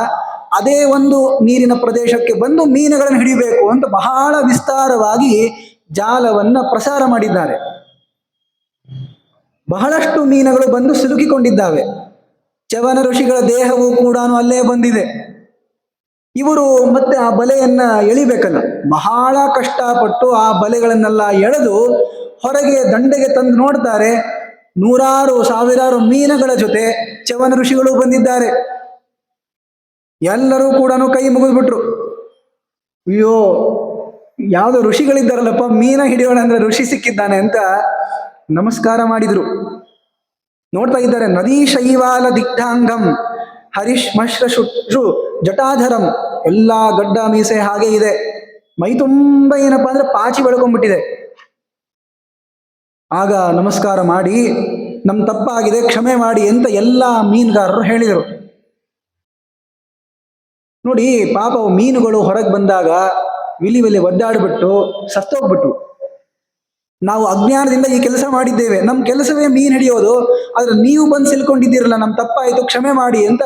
ಅದೇ ಒಂದು ನೀರಿನ ಪ್ರದೇಶಕ್ಕೆ ಬಂದು ಮೀನುಗಳನ್ನು ಹಿಡಿಬೇಕು ಅಂತ ಬಹಳ ವಿಸ್ತಾರವಾಗಿ ಜಾಲವನ್ನ ಪ್ರಸಾರ ಮಾಡಿದ್ದಾರೆ. ಬಹಳಷ್ಟು ಮೀನುಗಳು ಬಂದು ಸಿಲುಕಿಕೊಂಡಿದ್ದಾವೆ. ಚವನ ಋಷಿಗಳ ದೇಹವೂ ಕೂಡ ಅಲ್ಲೇ ಬಂದಿದೆ. ಇವರು ಮತ್ತೆ ಆ ಬಲೆಯನ್ನ ಎಳಿಬೇಕಲ್ಲ, ಬಹಳ ಕಷ್ಟಪಟ್ಟು ಆ ಬಲೆಗಳನ್ನೆಲ್ಲ ಎಳೆದು ಹೊರಗೆ ದಂಡೆಗೆ ತಂದು ನೋಡ್ತಾರೆ. ನೂರಾರು ಸಾವಿರಾರು ಮೀನುಗಳ ಜೊತೆ ಚವನ ಋಷಿಗಳು ಬಂದಿದ್ದಾರೆ. ಎಲ್ಲರೂ ಕೂಡ ಕೈ ಮುಗಿದ್ಬಿಟ್ರು. ಅಯ್ಯೋ ಯಾವುದೋ ಋಷಿಗಳಿದ್ದಾರಲ್ಲಪ್ಪ, ಮೀನ ಹಿಡಿಯೋಣ ಅಂದ್ರೆ ಋಷಿ ಸಿಕ್ಕಿದ್ದಾನೆ ಅಂತ ನಮಸ್ಕಾರ ಮಾಡಿದ್ರು. ನೋಡ್ತಾ ಇದ್ದಾರೆ. ನದೀ ಶೈವಾಲ ದಿಗ್ಧಾಂಗಂ ಹರಿಶ್ಮಶ್ರು ಜಟಾಧರಂ, ಎಲ್ಲ ಗಡ್ಡ ಮೀಸೆ ಹಾಗೆ ಇದೆ. ಮೈ ತುಂಬ ಏನಪ್ಪಾ ಅಂದ್ರೆ ಪಾಚಿ ಬೆಳ್ಕೊಂಡ್ಬಿಟ್ಟಿದೆ. ಆಗ ನಮಸ್ಕಾರ ಮಾಡಿ ನಮ್ ತಪ್ಪಾಗಿದೆ ಕ್ಷಮೆ ಮಾಡಿ ಅಂತ ಎಲ್ಲ ಮೀನುಗಾರರು ಹೇಳಿದರು. ನೋಡಿ ಪಾಪ ಮೀನುಗಳು ಹೊರಗೆ ಬಂದಾಗ ವಿಲಿ ವಿಲಿ ಒದ್ದಾಡ್ಬಿಟ್ಟು ಸತ್ತೋಗ್ಬಿಟ್ಟು, ನಾವು ಅಜ್ಞಾನದಿಂದ ಈ ಕೆಲಸ ಮಾಡಿದ್ದೇವೆ, ನಮ್ಮ ಕೆಲಸವೇ ಮೀನು ಹಿಡಿಯೋದು, ಆದ್ರೆ ನೀವು ಬಂದು ಸಿಲ್ಕೊಂಡಿದ್ದೀರಲ್ಲ, ನಮ್ಮ ತಪ್ಪಾಯಿತು ಕ್ಷಮೆ ಮಾಡಿ ಅಂತ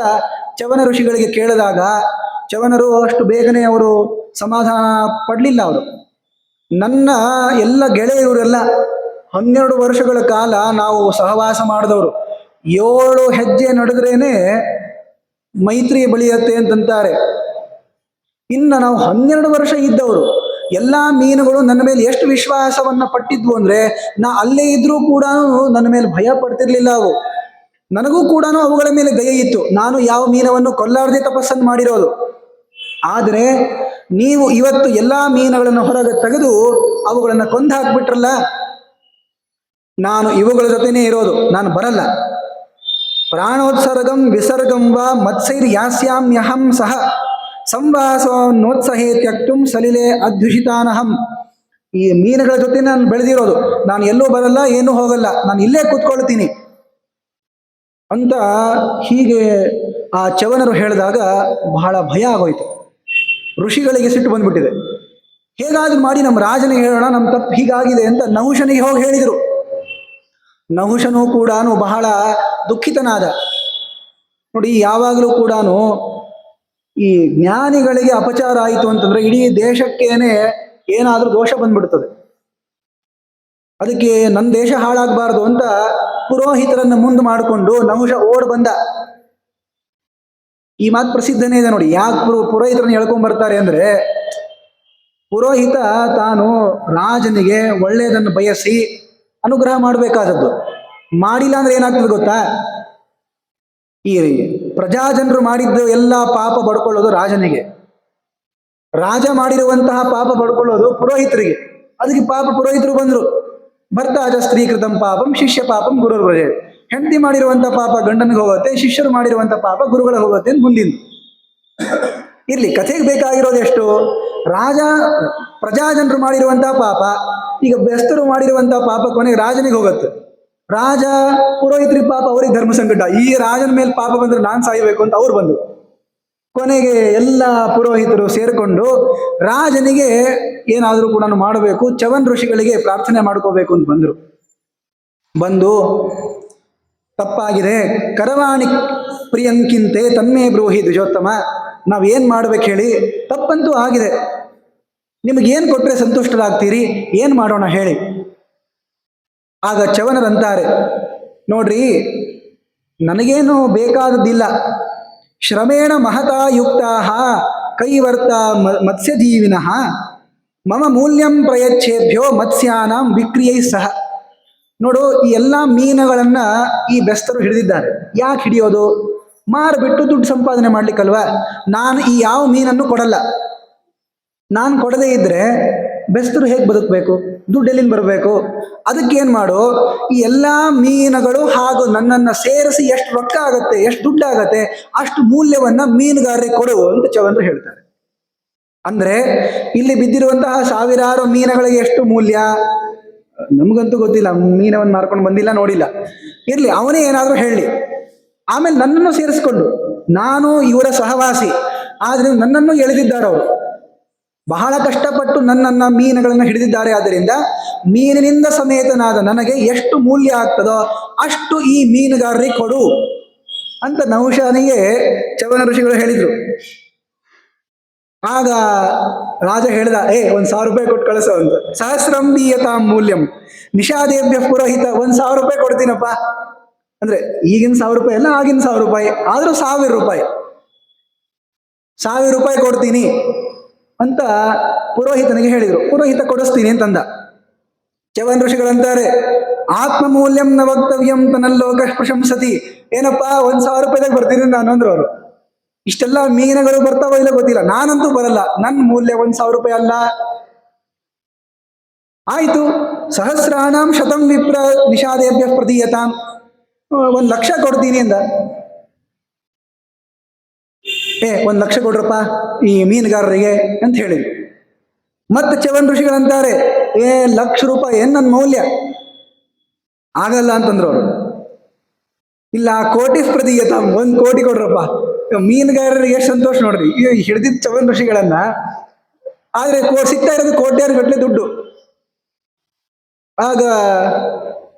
ಚವನ ಋಷಿಗಳಿಗೆ ಕೇಳಿದಾಗ ಚವನರು ಅಷ್ಟು ಬೇಗನೆ ಅವರು ಸಮಾಧಾನ ಪಡಲಿಲ್ಲ. ಅವರು ನನ್ನ ಎಲ್ಲ ಗೆಳೆಯರುರೆಲ್ಲ 12 ವರ್ಷಗಳ ಕಾಲ ನಾವು ಸಹವಾಸ ಮಾಡಿದವರು, 7 ಹೆಜ್ಜೆ ನಡೆದ್ರೇನೆ ಮೈತ್ರಿ ಬೆಳೆಯುತ್ತೆ ಅಂತಂತಾರೆ. ಇನ್ನು ನಾವು 12 ವರ್ಷ ಇದ್ದವರು ಎಲ್ಲಾ ಮೀನುಗಳು ನನ್ನ ಮೇಲೆ ಎಷ್ಟು ವಿಶ್ವಾಸವನ್ನ ಪಟ್ಟಿದ್ವು ಅಂದ್ರೆ ನಾ ಅಲ್ಲೇ ಇದ್ರೂ ಕೂಡ ನನ್ನ ಮೇಲೆ ಭಯ ಪಡ್ತಿರ್ಲಿಲ್ಲ ಅವು. ನನಗೂ ಕೂಡ ಅವುಗಳ ಮೇಲೆ ದಯೆ ಇತ್ತು. ನಾನು ಯಾವ ಮೀನವನ್ನು ಕೊಲ್ಲಾರದೆ ತಪಸ್ಸನ್ನು ಮಾಡಿರೋದು. ಆದರೆ ನೀವು ಇವತ್ತು ಎಲ್ಲಾ ಮೀನುಗಳನ್ನು ಹೊರಗೆ ತೆಗೆದು ಅವುಗಳನ್ನು ಕೊಂದು ಹಾಕ್ಬಿಟ್ರಲ್ಲ, ನಾನು ಇವುಗಳ ಜೊತೆನೇ ಇರೋದು, ನಾನು ಬರಲ್ಲ. ಪ್ರಾಣೋತ್ಸರ್ಗಂ ವಿಸರ್ಗಂ ವಾ ಮತ್ಸೈರ್ ಯಾಸ್ಯಾಮ್ಯಹಂ ಸಹ ಸಂವಾಸೋತ್ಸಹೇ ತ್ಯಕ್ತುಂ ಸಲಿಲೆ ಅದ್ವಿಷಿತಾನಹಂ. ಈ ಮೀನುಗಳ ಜೊತೆ ನಾನು ಬೆಳೆದಿರೋದು, ನಾನು ಎಲ್ಲೂ ಬರಲ್ಲ, ಏನೂ ಹೋಗಲ್ಲ, ನಾನು ಇಲ್ಲೇ ಕೂತ್ಕೊಳ್ತೀನಿ ಅಂತ ಹೀಗೆ ಆ ಚವನರು ಹೇಳಿದಾಗ ಬಹಳ ಭಯ ಆಗೋಯ್ತು. ಋಷಿಗಳಿಗೆ ಸಿಟ್ಟು ಬಂದ್ಬಿಟ್ಟಿದೆ. ಹೇಗಾದ್ರೂ ಮಾಡಿ ನಮ್ಮ ರಾಜನಿಗೆ ಹೇಳೋಣ, ನಮ್ಮ ತಪ್ಪು ಹೀಗಾಗಿದೆ ಅಂತ ನಹುಷನಿಗೆ ಹೋಗಿ ಹೇಳಿದರು. ನಹುಷನು ಕೂಡ ಬಹಳ ದುಃಖಿತನಾದ. ನೋಡಿ, ಯಾವಾಗಲೂ ಕೂಡ ಈ ಜ್ಞಾನಿಗಳಿಗೆ ಅಪಚಾರ ಆಯಿತು ಅಂತಂದ್ರೆ ಇಡೀ ದೇಶಕ್ಕೇನೆ ಏನಾದ್ರೂ ದೋಷ ಬಂದ್ಬಿಡ್ತದೆ. ಅದಕ್ಕೆ ನನ್ನ ದೇಶ ಹಾಳಾಗಬಾರ್ದು ಅಂತ ಪುರೋಹಿತರನ್ನು ಮುಂದೆ ಮಾಡಿಕೊಂಡು ನಹುಷ ಓಡ್ ಬಂದ. ಈ ಮಾತು ಪ್ರಸಿದ್ಧನೇ ಇದೆ ನೋಡಿ. ಯಾಕೆ ಪುರೋಹಿತರನ್ನು ಹೇಳ್ಕೊಂಡ್ ಬರ್ತಾರೆ ಅಂದ್ರೆ, ಪುರೋಹಿತ ತಾನು ರಾಜನಿಗೆ ಒಳ್ಳೆಯದನ್ನು ಬಯಸಿ ಅನುಗ್ರಹ ಮಾಡಬೇಕಾದದ್ದು. ಮಾಡಿಲ್ಲ ಅಂದ್ರೆ ಏನಾಗ್ತದೆ ಗೊತ್ತಾ? ಈ ಪ್ರಜಾಜನರು ಮಾಡಿದ್ದು ಎಲ್ಲ ಪಾಪ ಪಡ್ಕೊಳ್ಳೋದು ರಾಜನಿಗೆ, ರಾಜ ಮಾಡಿರುವಂತಹ ಪಾಪ ಪಡ್ಕೊಳ್ಳೋದು ಪುರೋಹಿತರಿಗೆ. ಅದಕ್ಕೆ ಪಾಪ ಪುರೋಹಿತರು ಬಂದ್ರು. ಭರ್ತಾಜ ಸ್ತ್ರೀಕೃತಂ ಪಾಪಂ ಶಿಷ್ಯ ಪಾಪಂ ಗುರುರ್ ವ್ರಜೆ. ಹೆಂಡತಿ ಮಾಡಿರುವಂತಹ ಪಾಪ ಗಂಡನಿಗೆ ಹೋಗುತ್ತೆ, ಶಿಷ್ಯರು ಮಾಡಿರುವಂತಹ ಪಾಪ ಗುರುಗಳಿಗೆ ಹೋಗುತ್ತೆ ಅಂತ ಮುಂದಿನ. ಇರ್ಲಿ, ಕಥೆಗೆ ಬೇಕಾಗಿರೋದು ಎಷ್ಟು? ರಾಜ ಪ್ರಜಾಜನರು ಮಾಡಿರುವಂತಹ ಪಾಪ, ಈಗ ಬೆಸ್ತರು ಮಾಡಿರುವಂತಹ ಪಾಪ ಕೊನೆಗೆ ರಾಜನಿಗೆ ಹೋಗುತ್ತೆ. ರಾಜ ಪುರೋಹಿತರಿಗೆ ಪಾಪ, ಅವರಿಗೆ ಧರ್ಮ ಸಂಕಟ. ಈ ರಾಜನ ಮೇಲೆ ಪಾಪ ಬಂದ್ರೆ ನಾನ್ ಸಾಯಬೇಕು ಅಂತ ಅವ್ರು ಬಂದು ಕೊನೆಗೆ ಎಲ್ಲ ಪುರೋಹಿತರು ಸೇರಿಕೊಂಡು ರಾಜನಿಗೆ ಏನಾದರೂ ಕೂಡ ಮಾಡಬೇಕು, ಚವನ್ ಋಷಿಗಳಿಗೆ ಪ್ರಾರ್ಥನೆ ಮಾಡ್ಕೋಬೇಕು ಅಂತ ಬಂದು ತಪ್ಪಾಗಿದೆ, ಕರವಾಣಿ ಪ್ರಿಯಂಕಿಂತೆ ತನ್ಮೇ ಬ್ರೂಹಿ ದ್ವಿಜೋತ್ತಮ, ನಾವೇನ್ ಮಾಡ್ಬೇಕು ಹೇಳಿ, ತಪ್ಪಂತೂ ಆಗಿದೆ, ನಿಮಗೇನು ಕೊಟ್ರೆ ಸಂತುಷ್ಟರಾಗ್ತೀರಿ, ಏನ್ ಮಾಡೋಣ ಹೇಳಿ. ಆಗ ಚವನರಂತಾರೆ, ನೋಡ್ರಿ, ನನಗೇನು ಬೇಕಾದದ್ದಿಲ್ಲ, ಶ್ರಮೇಣ ಮಹತಾ ಯುಕ್ತಾ ಕೈವರ್ತ ಮತ್ಸ್ಯಜೀವಿನಃ ಮಮ ಮೂಲ್ಯಂ ಪ್ರಯಚ್ಛೇಭ್ಯೋ ಮತ್ಸ್ಯಾನಾಂ ವಿಕ್ರಿಯೈ ಸಹ. ನೋಡು, ಈ ಎಲ್ಲ ಮೀನುಗಳನ್ನ ಈ ಬೆಸ್ತರು ಹಿಡಿದಿದ್ದಾರೆ. ಯಾಕೆ ಹಿಡಿಯೋದು? ಮಾರ್ಬಿಟ್ಟು ದುಡ್ಡು ಸಂಪಾದನೆ ಮಾಡ್ಲಿಕ್ಕಲ್ವಾ. ನಾನು ಈ ಯಾವ ಮೀನನ್ನು ಕೊಡಲ್ಲ. ನಾನು ಕೊಡದೇ ಇದ್ರೆ ಬೆಸ್ತರು ಹೇಗೆ ಬದುಕಬೇಕು? ದುಡ್ಡು ಎಲ್ಲಿಂದ ಬರಬೇಕು? ಅದಕ್ಕೇನು ಮಾಡು, ಈ ಎಲ್ಲ ಮೀನುಗಳು ಹಾಗೂ ನನ್ನನ್ನು ಸೇರಿಸಿ ಎಷ್ಟು ರೊಕ್ಕ ಆಗತ್ತೆ, ಎಷ್ಟು ದುಡ್ಡು ಆಗತ್ತೆ, ಅಷ್ಟು ಮೂಲ್ಯವನ್ನ ಮೀನುಗಾರರಿಗೆ ಕೊಡು ಅಂತ ಚವನರು ಹೇಳ್ತಾರೆ. ಅಂದ್ರೆ ಇಲ್ಲಿ ಬಿದ್ದಿರುವಂತಹ ಸಾವಿರಾರು ಮೀನುಗಳಿಗೆ ಎಷ್ಟು ಮೂಲ್ಯ ನಮಗಂತೂ ಗೊತ್ತಿಲ್ಲ, ಮೀನವನ್ನು ಮಾರ್ಕೊಂಡು ಬಂದಿಲ್ಲ, ನೋಡಿಲ್ಲ. ಇರ್ಲಿ, ಅವನೇ ಏನಾದರೂ ಹೇಳಿ. ಆಮೇಲೆ ನನ್ನನ್ನು ಸೇರಿಸ್ಕೊಂಡು, ನಾನು ಇವರ ಸಹವಾಸಿ, ಆದ್ರೆ ನನ್ನನ್ನು ಎಳೆದಿದ್ದಾರೆ ಅವರು, ಬಹಳ ಕಷ್ಟಪಟ್ಟು ನನ್ನನ್ನ ಮೀನುಗಳನ್ನು ಹಿಡಿದಿದ್ದಾರೆ. ಆದ್ದರಿಂದ ಮೀನಿನಿಂದ ಸಮೇತನಾದ ನನಗೆ ಎಷ್ಟು ಮೂಲ್ಯ ಆಗ್ತದೋ ಅಷ್ಟು ಈ ಮೀನುಗಾರರಿಗೆ ಕೊಡು ಅಂತ ನಹುಷನಿಗೆ ಚವನ ಋಷಿಗಳು ಹೇಳಿದ್ರು. ಆಗ ರಾಜ ಹೇಳ್ದ, 1,000 ರೂಪಾಯಿ ಕೊಟ್ಟು ಕಳಿಸೋ ಅಂತ. ಸಹಸ್ರಂ ದೀಯತಾಂ ಮೂಲ್ಯಂ ನಿಷಾದೇಭ್ಯ ಪುರೋಹಿತ. 1,000 ರೂಪಾಯಿ ಕೊಡ್ತೀನಪ್ಪ ಅಂದ್ರೆ, ಈಗಿನ 1,000 ರೂಪಾಯಿ ಅಲ್ಲ, ಆಗಿನ 1,000 ರೂಪಾಯಿ ಆದ್ರೂ 1,000 ರೂಪಾಯಿ, 1,000 ರೂಪಾಯಿ ಕೊಡ್ತೀನಿ ಅಂತ ಪುರೋಹಿತನಿಗೆ ಹೇಳಿದ್ರು. ಪುರೋಹಿತ ಕೊಡಿಸ್ತೀನಿ ಅಂತಂದ. ಚವನ್ ಋಷಿಗಳಂತಾರೆ, ಆತ್ಮಮೂಲ್ಯಂ ನ ವಕ್ತವ್ಯಂ ತನಲ್ಲೋಕ ಪ್ರಶಂಸತಿ. ಏನಪ್ಪಾ, 1,000 ರೂಪಾಯಿದಾಗ ಬರ್ತೀನಿ ನಾನು ಅಂದ್ರು ಅವರು. ಇಷ್ಟೆಲ್ಲ ಮೀನುಗಳು ಬರ್ತಾವೋ ಇಲ್ಲ ಗೊತ್ತಿಲ್ಲ, ನಾನಂತೂ ಬರಲ್ಲ, ನನ್ನ ಮೂಲ್ಯ 1,000 ರೂಪಾಯಿ ಅಲ್ಲ. ಆಯ್ತು, ಸಹಸ್ರಾಣಾಂ ಶತಂ ವಿಪ್ರ ನಿಷಾದೇಭ್ಯ ಪ್ರದೀಯತಾಂ, 1,00,000 ಕೊಡ್ತೀನಿ ಅಂದ. 1,00,000 ಕೊಡ್ರಪ್ಪ ಈ ಮೀನುಗಾರರಿಗೆ ಅಂತ ಹೇಳಿದ್ರು. ಮತ್ತೆ ಚವನ್ ಋಷಿಗಳಂತಾರೆ, 1,00,000 ರೂಪಾಯಿ ಏನ್ ನನ್ನ ಮೌಲ್ಯ, ಆಗಲ್ಲ ಅಂತಂದ್ರು ಅವರು. ಇಲ್ಲ, ಕೋಟಿ ಪ್ರದೀಯತಾಂ, 1 ಕೋಟಿ ಕೊಡ್ರಪ್ಪ. ಮೀನುಗಾರರಿಗೆ ಎಷ್ಟು ಸಂತೋಷ ನೋಡ್ರಿ, ಹಿಡಿದಿದ್ದ ಚವನ್ ಋಷಿಗಳನ್ನ. ಆದ್ರೆ ಸಿಗ್ತಾ ಇರೋದು ಕೋಟ್ಯಾರು ಗಟ್ಟಲೆ ದುಡ್ಡು. ಆಗ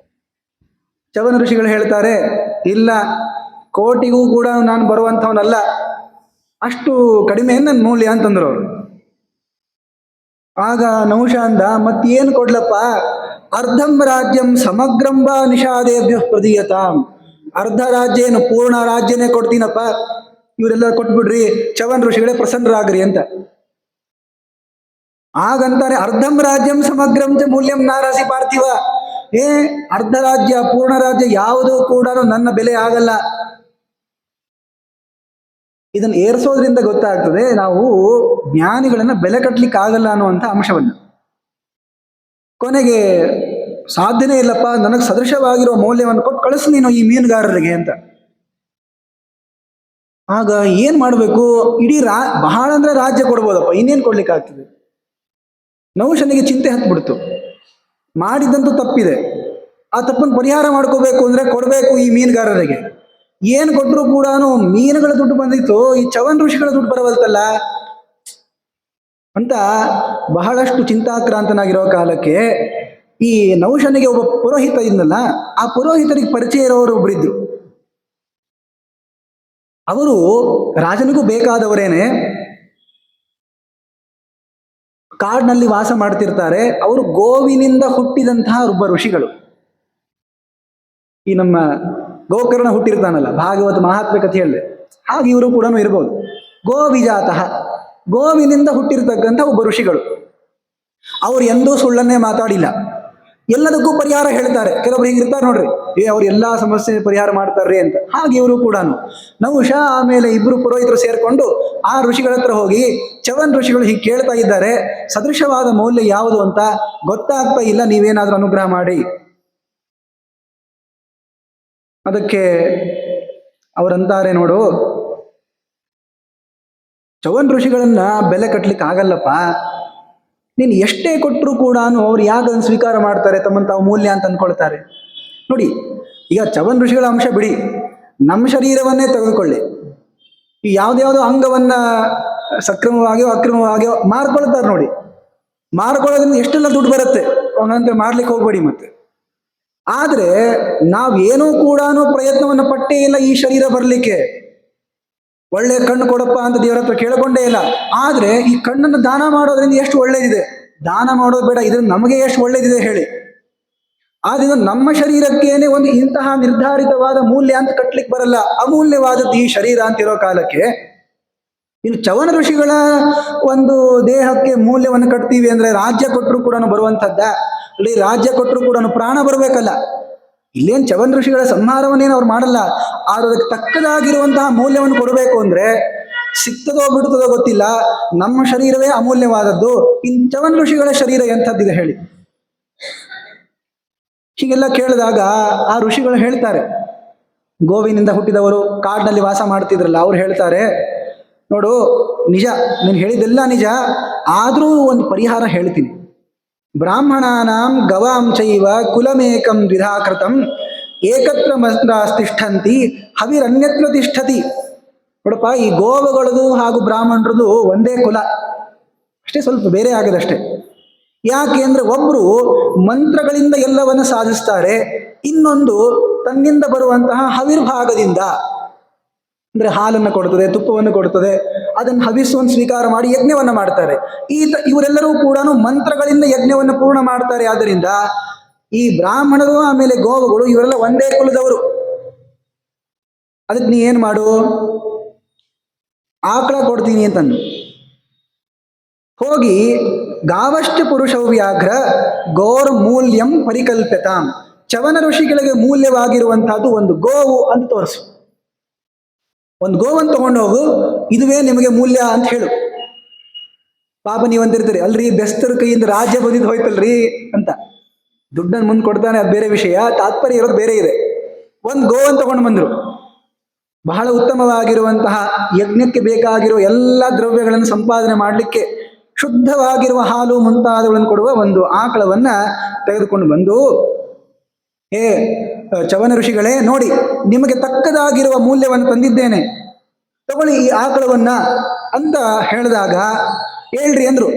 ಚವನ ಋಷಿಗಳು ಹೇಳ್ತಾರೆ, ಇಲ್ಲ, ಕೋಟಿಗೂ ಕೂಡ ನಾನು ಬರುವಂಥವನಲ್ಲ, ಅಷ್ಟು ಕಡಿಮೆ ನನ್ನ ಮೂಲ್ಯ ಅಂತಂದ್ರು ಅವರು. ಆಗ ನಹುಷ ಅಂದ, ಮತ್ತೇನು ಕೊಡ್ಲಪ್ಪ, ಅರ್ಧಂ ರಾಜ್ಯಂ ಸಮಗ್ರಂಬ ನಿಷಾದೇಭ್ಯ ಪ್ರದೀಯತಾಂ. ಅರ್ಧ ರಾಜ್ಯ ಏನು, ಪೂರ್ಣ ರಾಜ್ಯನೇ ಕೊಡ್ತೀನಪ್ಪ, ಇವರೆಲ್ಲ ಕೊಟ್ಬಿಡ್ರಿ, ಚವನ್ ಋಷಿಗಳೇ ಪ್ರಸನ್ನರಾಗ್ರಿ ಅಂತ. ಹಾಗಂತಾರೆ ಅರ್ಧಂ ರಾಜ್ಯಂ ಸಮಗ್ರಂ ಚ ಮೂಲ್ಯಂ ನಾರಾಸಿ ಪಾರ್ಥಿವ. ಏ ಅರ್ಧ ರಾಜ್ಯ ಪೂರ್ಣ ರಾಜ್ಯ ಯಾವುದೂ ಕೂಡ ನನ್ನ ಬೆಲೆ ಆಗಲ್ಲ. ಇದನ್ನು ಏರಿಸೋದ್ರಿಂದ ಗೊತ್ತಾಗ್ತದೆ ನಾವು ಜ್ಞಾನಿಗಳನ್ನ ಬೆಲೆ ಕಟ್ಟಲಿಕ್ಕೆ ಆಗಲ್ಲ ಅನ್ನುವಂಥ ಅಂಶವನ್ನು. ಕೊನೆಗೆ ಸಾಧ್ಯನೇ ಇಲ್ಲಪ್ಪ, ನನಗೆ ಸದೃಶವಾಗಿರೋ ಮೌಲ್ಯವನ್ನು ಕೊಟ್ಟು ಕಳಿಸು ನೀನು ಈ ಮೀನುಗಾರರಿಗೆ ಅಂತ. ಆಗ ಏನ್ ಮಾಡಬೇಕು? ಇಡೀ ಬಹಳ ಅಂದ್ರೆ ರಾಜ್ಯ ಕೊಡ್ಬೋದಪ್ಪ, ಇನ್ನೇನು ಕೊಡ್ಲಿಕ್ಕೆ ಆಗ್ತದೆ. ನಹುಷನಿಗೆ ಚಿಂತೆ ಹತ್ಬಿಡ್ತು. ಮಾಡಿದ್ದಂತೂ ತಪ್ಪಿದೆ, ಆ ತಪ್ಪನ್ನು ಪರಿಹಾರ ಮಾಡ್ಕೋಬೇಕು ಅಂದ್ರೆ ಕೊಡಬೇಕು ಈ ಮೀನುಗಾರರಿಗೆ. ಏನು ಕೊಟ್ಟರು ಕೂಡ ಮೀನುಗಳ ದುಡ್ಡು ಬಂದಿತ್ತು, ಈ ಚವನ್ ಋಷಿಗಳ ದುಡ್ಡು ಬರವಲ್ತಲ್ಲ ಅಂತ ಬಹಳಷ್ಟು ಚಿಂತಾಕ್ರಾಂತನಾಗಿರೋ ಕಾಲಕ್ಕೆ ಈ ನಹುಷನಿಗೆ ಒಬ್ಬ ಪುರೋಹಿತ ಇದ್ನಲ್ಲ, ಆ ಪುರೋಹಿತರಿಗೆ ಪರಿಚಯ ಇರೋರು ಒಬ್ಬರಿದ್ರು. ಅವರು ರಾಜನಿಗೂ ಬೇಕಾದವರೇನೆ, ಕಾಡಿನಲ್ಲಿ ವಾಸ ಮಾಡ್ತಿರ್ತಾರೆ. ಅವರು ಗೋವಿನಿಂದ ಹುಟ್ಟಿದಂತಹ ಒಬ್ಬ ಋಷಿಗಳು. ಈ ನಮ್ಮ ಗೋಕರ್ಣ ಹುಟ್ಟಿರ್ತಾನಲ್ಲ, ಭಾಗವತ ಮಹಾತ್ಮೆ ಕಥೆ ಹೇಳಿದೆ, ಹಾಗೆ ಇವರು ಕೂಡ ಇರ್ಬೋದು. ಗೋವಿಜಾತಃ, ಗೋವಿನಿಂದ ಹುಟ್ಟಿರ್ತಕ್ಕಂಥ ಒಬ್ಬ ಋಷಿಗಳು. ಅವ್ರು ಎಂದೂ ಸುಳ್ಳನ್ನೇ ಮಾತಾಡಿಲ್ಲ, ಎಲ್ಲದಕ್ಕೂ ಪರಿಹಾರ ಹೇಳ್ತಾರೆ. ಕೆಲವರು ಹಿಂಗಿರ್ತಾರೆ ನೋಡ್ರಿ, ಅವ್ರು ಎಲ್ಲಾ ಸಮಸ್ಯೆ ಪರಿಹಾರ ಮಾಡ್ತಾರ್ರಿ ಅಂತ. ಹಾಗೆ ಇವರು ಕೂಡ ನಹುಷ ಆಮೇಲೆ ಇಬ್ರು ಪುರೋಹಿತರು ಸೇರ್ಕೊಂಡು ಆ ಋಷಿಗಳ ಹತ್ರ ಹೋಗಿ, ಚವನ್ ಋಷಿಗಳು ಹೀಗೆ ಕೇಳ್ತಾ ಇದ್ದಾರೆ, ಸದೃಶವಾದ ಮೌಲ್ಯ ಯಾವುದು ಅಂತ ಗೊತ್ತಾಗ್ತಾ ಇಲ್ಲ, ನೀವೇನಾದ್ರೂ ಅನುಗ್ರಹ ಮಾಡಿ. ಅದಕ್ಕೆ ಅವರಂತಾರೆ, ನೋಡು ಚವನ್ ಋಷಿಗಳನ್ನ ಬೆಲೆ ಕಟ್ಲಿಕ್ಕೆ ಆಗಲ್ಲಪ್ಪ, ನೀನು ಎಷ್ಟೇ ಕೊಟ್ಟರು ಕೂಡ ಅವ್ರು ಯಾಕೆ ಅದನ್ನು ಸ್ವೀಕಾರ ಮಾಡ್ತಾರೆ, ತಮ್ಮನ್ನು ತಾವು ಮೂಲ್ಯ ಅಂತ ಅಂದ್ಕೊಳ್ತಾರೆ. ನೋಡಿ, ಈಗ ಚವನ್ ಋಷಿಗಳ ಅಂಶ ಬಿಡಿ, ನಮ್ಮ ಶರೀರವನ್ನೇ ತೆಗೆದುಕೊಳ್ಳಿ, ಈ ಯಾವ್ದ್ಯಾವುದೋ ಅಂಗವನ್ನ ಸಕ್ರಮವಾಗಿಯೋ ಅಕ್ರಮವಾಗಿಯೋ ಮಾರ್ಕೊಳ್ತಾರೆ ನೋಡಿ. ಮಾರ್ಕೊಳ್ಳೋದ್ರಿಂದ ಎಷ್ಟೆಲ್ಲ ದುಡ್ಡು ಬರುತ್ತೆ, ಅವನಂತೆ ಮಾರ್ಲಿಕ್ಕೆ ಹೋಗ್ಬೇಡಿ. ಮತ್ತೆ ಆದ್ರೆ ನಾವೇನೂ ಕೂಡ ಪ್ರಯತ್ನವನ್ನು ಪಟ್ಟೇ ಇಲ್ಲ ಈ ಶರೀರ ಬರಲಿಕ್ಕೆ. ಒಳ್ಳೆ ಕಣ್ಣು ಕೊಡಪ್ಪ ಅಂತ ದೇವರ ಹತ್ರ ಕೇಳಿಕೊಂಡೇ ಇಲ್ಲ. ಆದ್ರೆ ಈ ಕಣ್ಣನ್ನು ದಾನ ಮಾಡೋದ್ರಿಂದ ಎಷ್ಟು ಒಳ್ಳೇದಿದೆ, ದಾನ ಮಾಡೋದು ಬೇಡ, ಇದ್ರಿಂದ ನಮಗೆ ಎಷ್ಟು ಒಳ್ಳೇದಿದೆ ಹೇಳಿ. ಆದ್ರಿಂದ ನಮ್ಮ ಶರೀರಕ್ಕೇನೆ ಒಂದು ಇಂತಹ ನಿರ್ಧಾರಿತವಾದ ಮೂಲ್ಯ ಅಂತ ಕಟ್ಲಿಕ್ಕೆ ಬರಲ್ಲ, ಅಮೂಲ್ಯವಾದದ್ದು ಈ ಶರೀರ ಅಂತಿರೋ ಕಾಲಕ್ಕೆ ಇನ್ನು ಚವನ ಋಷಿಗಳ ಒಂದು ದೇಹಕ್ಕೆ ಮೂಲ್ಯವನ್ನು ಕಟ್ತೀವಿ ಅಂದ್ರೆ ರಾಜ್ಯ ಕೊಟ್ಟರು ಕೂಡ ಬರುವಂಥದ್ದ, ಅಲ್ಲಿ ರಾಜ್ಯ ಕೊಟ್ಟರು ಕೂಡ ಪ್ರಾಣ ಬರಬೇಕಲ್ಲ. ಇಲ್ಲೇನು ಚವನ್ ಋಷಿಗಳ ಸಂಹಾರವನ್ನೇನು ಅವ್ರು ಮಾಡಲ್ಲ, ಆದ್ರೆ ಅದಕ್ಕೆ ತಕ್ಕದಾಗಿರುವಂತಹ ಮೌಲ್ಯವನ್ನು ಕೊಡಬೇಕು ಅಂದ್ರೆ ಸಿಗ್ತದೋ ಬಿಡ್ತದೋ ಗೊತ್ತಿಲ್ಲ. ನಮ್ಮ ಶರೀರವೇ ಅಮೂಲ್ಯವಾದದ್ದು, ಇನ್ನು ಚವನ್ ಋಷಿಗಳ ಶರೀರ ಎಂಥದ್ದಿದೆ ಹೇಳಿ. ಹೀಗೆಲ್ಲ ಕೇಳಿದಾಗ ಆ ಋಷಿಗಳು ಹೇಳ್ತಾರೆ, ಗೋವಿನಿಂದ ಹುಟ್ಟಿದವರು ಕಾಡಿನಲ್ಲಿ ವಾಸ ಮಾಡ್ತಿದ್ರಲ್ಲ, ಅವ್ರು ಹೇಳ್ತಾರೆ, ನೋಡು ನಿಜ, ನೀನು ಹೇಳಿದೆಲ್ಲ ನಿಜ, ಆದರೂ ಒಂದು ಪರಿಹಾರ ಹೇಳ್ತೀನಿ. ಬ್ರಾಹ್ಮಣಾನಾಂ ಗವಾಂ ಚೈವ ಕುಲಮೇಕಂ ದ್ವಿಧಾಕೃತಂ ಏಕತ್ರ ಮಂತ್ರಾಸ್ತಿಷ್ಠಂತಿ ಹವಿರನ್ಯತ್ರ ತಿಷ್ಠತಿ. ನೋಡಪ್ಪ, ಈ ಗೋವುಗಳದು ಹಾಗೂ ಬ್ರಾಹ್ಮಣರದು ಒಂದೇ ಕುಲ, ಅಷ್ಟೇ, ಸ್ವಲ್ಪ ಬೇರೆ ಆಗದಷ್ಟೇ. ಯಾಕೆ ಅಂದ್ರೆ ಒಬ್ರು ಮಂತ್ರಗಳಿಂದ ಎಲ್ಲವನ್ನ ಸಾಧಿಸ್ತಾರೆ, ಇನ್ನೊಂದು ತನ್ನಿಂದ ಬರುವಂತಹ ಹವಿರ್ಭಾಗದಿಂದ, ಅಂದ್ರೆ ಹಾಲನ್ನು ಕೊಡ್ತದೆ, ತುಪ್ಪವನ್ನು ಕೊಡ್ತದೆ, ಅದನ್ನು ಹವಿಸ್ಸನ್ನು ಸ್ವೀಕಾರ ಮಾಡಿ ಯಜ್ಞವನ್ನ ಮಾಡ್ತಾರೆ. ಇವರೆಲ್ಲರೂ ಕೂಡ ಮಂತ್ರಗಳಿಂದ ಯಜ್ಞವನ್ನು ಪೂರ್ಣ ಮಾಡ್ತಾರೆ. ಆದ್ದರಿಂದ ಈ ಬ್ರಾಹ್ಮಣರು ಆಮೇಲೆ ಗೋವುಗಳು ಇವರೆಲ್ಲ ಒಂದೇ ಕುಲದವರು. ಅದಕ್ಕೆ ನೀ ಏನ್ ಮಾಡು, ಆಕಳ ಕೊಡ್ತೀನಿ ಅಂತಂದು ಹೋಗಿ ಗಾವಶ್ಚ ಪುರುಷೌ ವ್ಯಾಘ್ರ ಗೌರ್ ಮೂಲ್ಯಂ ಪರಿಕಲ್ಪ್ಯತಾಂ, ಚವನ ಋಷಿಗಳಿಗೆ ಮೂಲ್ಯವಾಗಿರುವಂತಹದ್ದು ಒಂದು ಗೋವು ಅಂತ ತೋರಿಸು. ಒಂದು ಗೋವನ್ನು ತಗೊಂಡು ಹೋಗು, ಇದುವೇ ನಿಮಗೆ ಮೂಲ್ಯ ಅಂತ ಹೇಳು. ಪಾಪ ನೀವಂತಿರ್ತೀರಿ, ಅಲ್ರಿ ಬೆಸ್ತರ ಕೈಯಿಂದ ರಾಜ್ಯ ಬಂದಿದ್ದು ಹೋಯ್ತಲ್ರಿ ಅಂತ. ದುಡ್ಡನ್ನು ಮುಂದೆ ಕೊಡ್ತಾನೆ, ಅದು ಬೇರೆ ವಿಷಯ, ತಾತ್ಪರ್ಯ ಇರೋದು ಬೇರೆ ಇದೆ. ಒಂದು ಗೋವನ್ನು ತಗೊಂಡು ಬಂದ್ರು, ಬಹಳ ಉತ್ತಮವಾಗಿರುವಂತಹ ಯಜ್ಞಕ್ಕೆ ಬೇಕಾಗಿರುವ ಎಲ್ಲ ದ್ರವ್ಯಗಳನ್ನು ಸಂಪಾದನೆ ಮಾಡಲಿಕ್ಕೆ ಶುದ್ಧವಾಗಿರುವ ಹಾಲು ಮುಂತಾದವುಗಳನ್ನು ಕೊಡುವ ಒಂದು ಆಕಳವನ್ನ ತೆಗೆದುಕೊಂಡು ಬಂದು, ಹೇ ಚವನ ಋಷಿಗಳೇ, ನೋಡಿ ನಿಮಗೆ ತಕ್ಕದಾಗಿರುವ ಮೂಲ್ಯವನ್ನು ತಂದಿದ್ದೇನೆ, ತಗೊಳ್ಳಿ ಈ ಆಕಳವನ್ನ ಅಂತ ಹೇಳಿದಾಗ, ಹೇಳ್ರಿ ಅಂದ್ರು.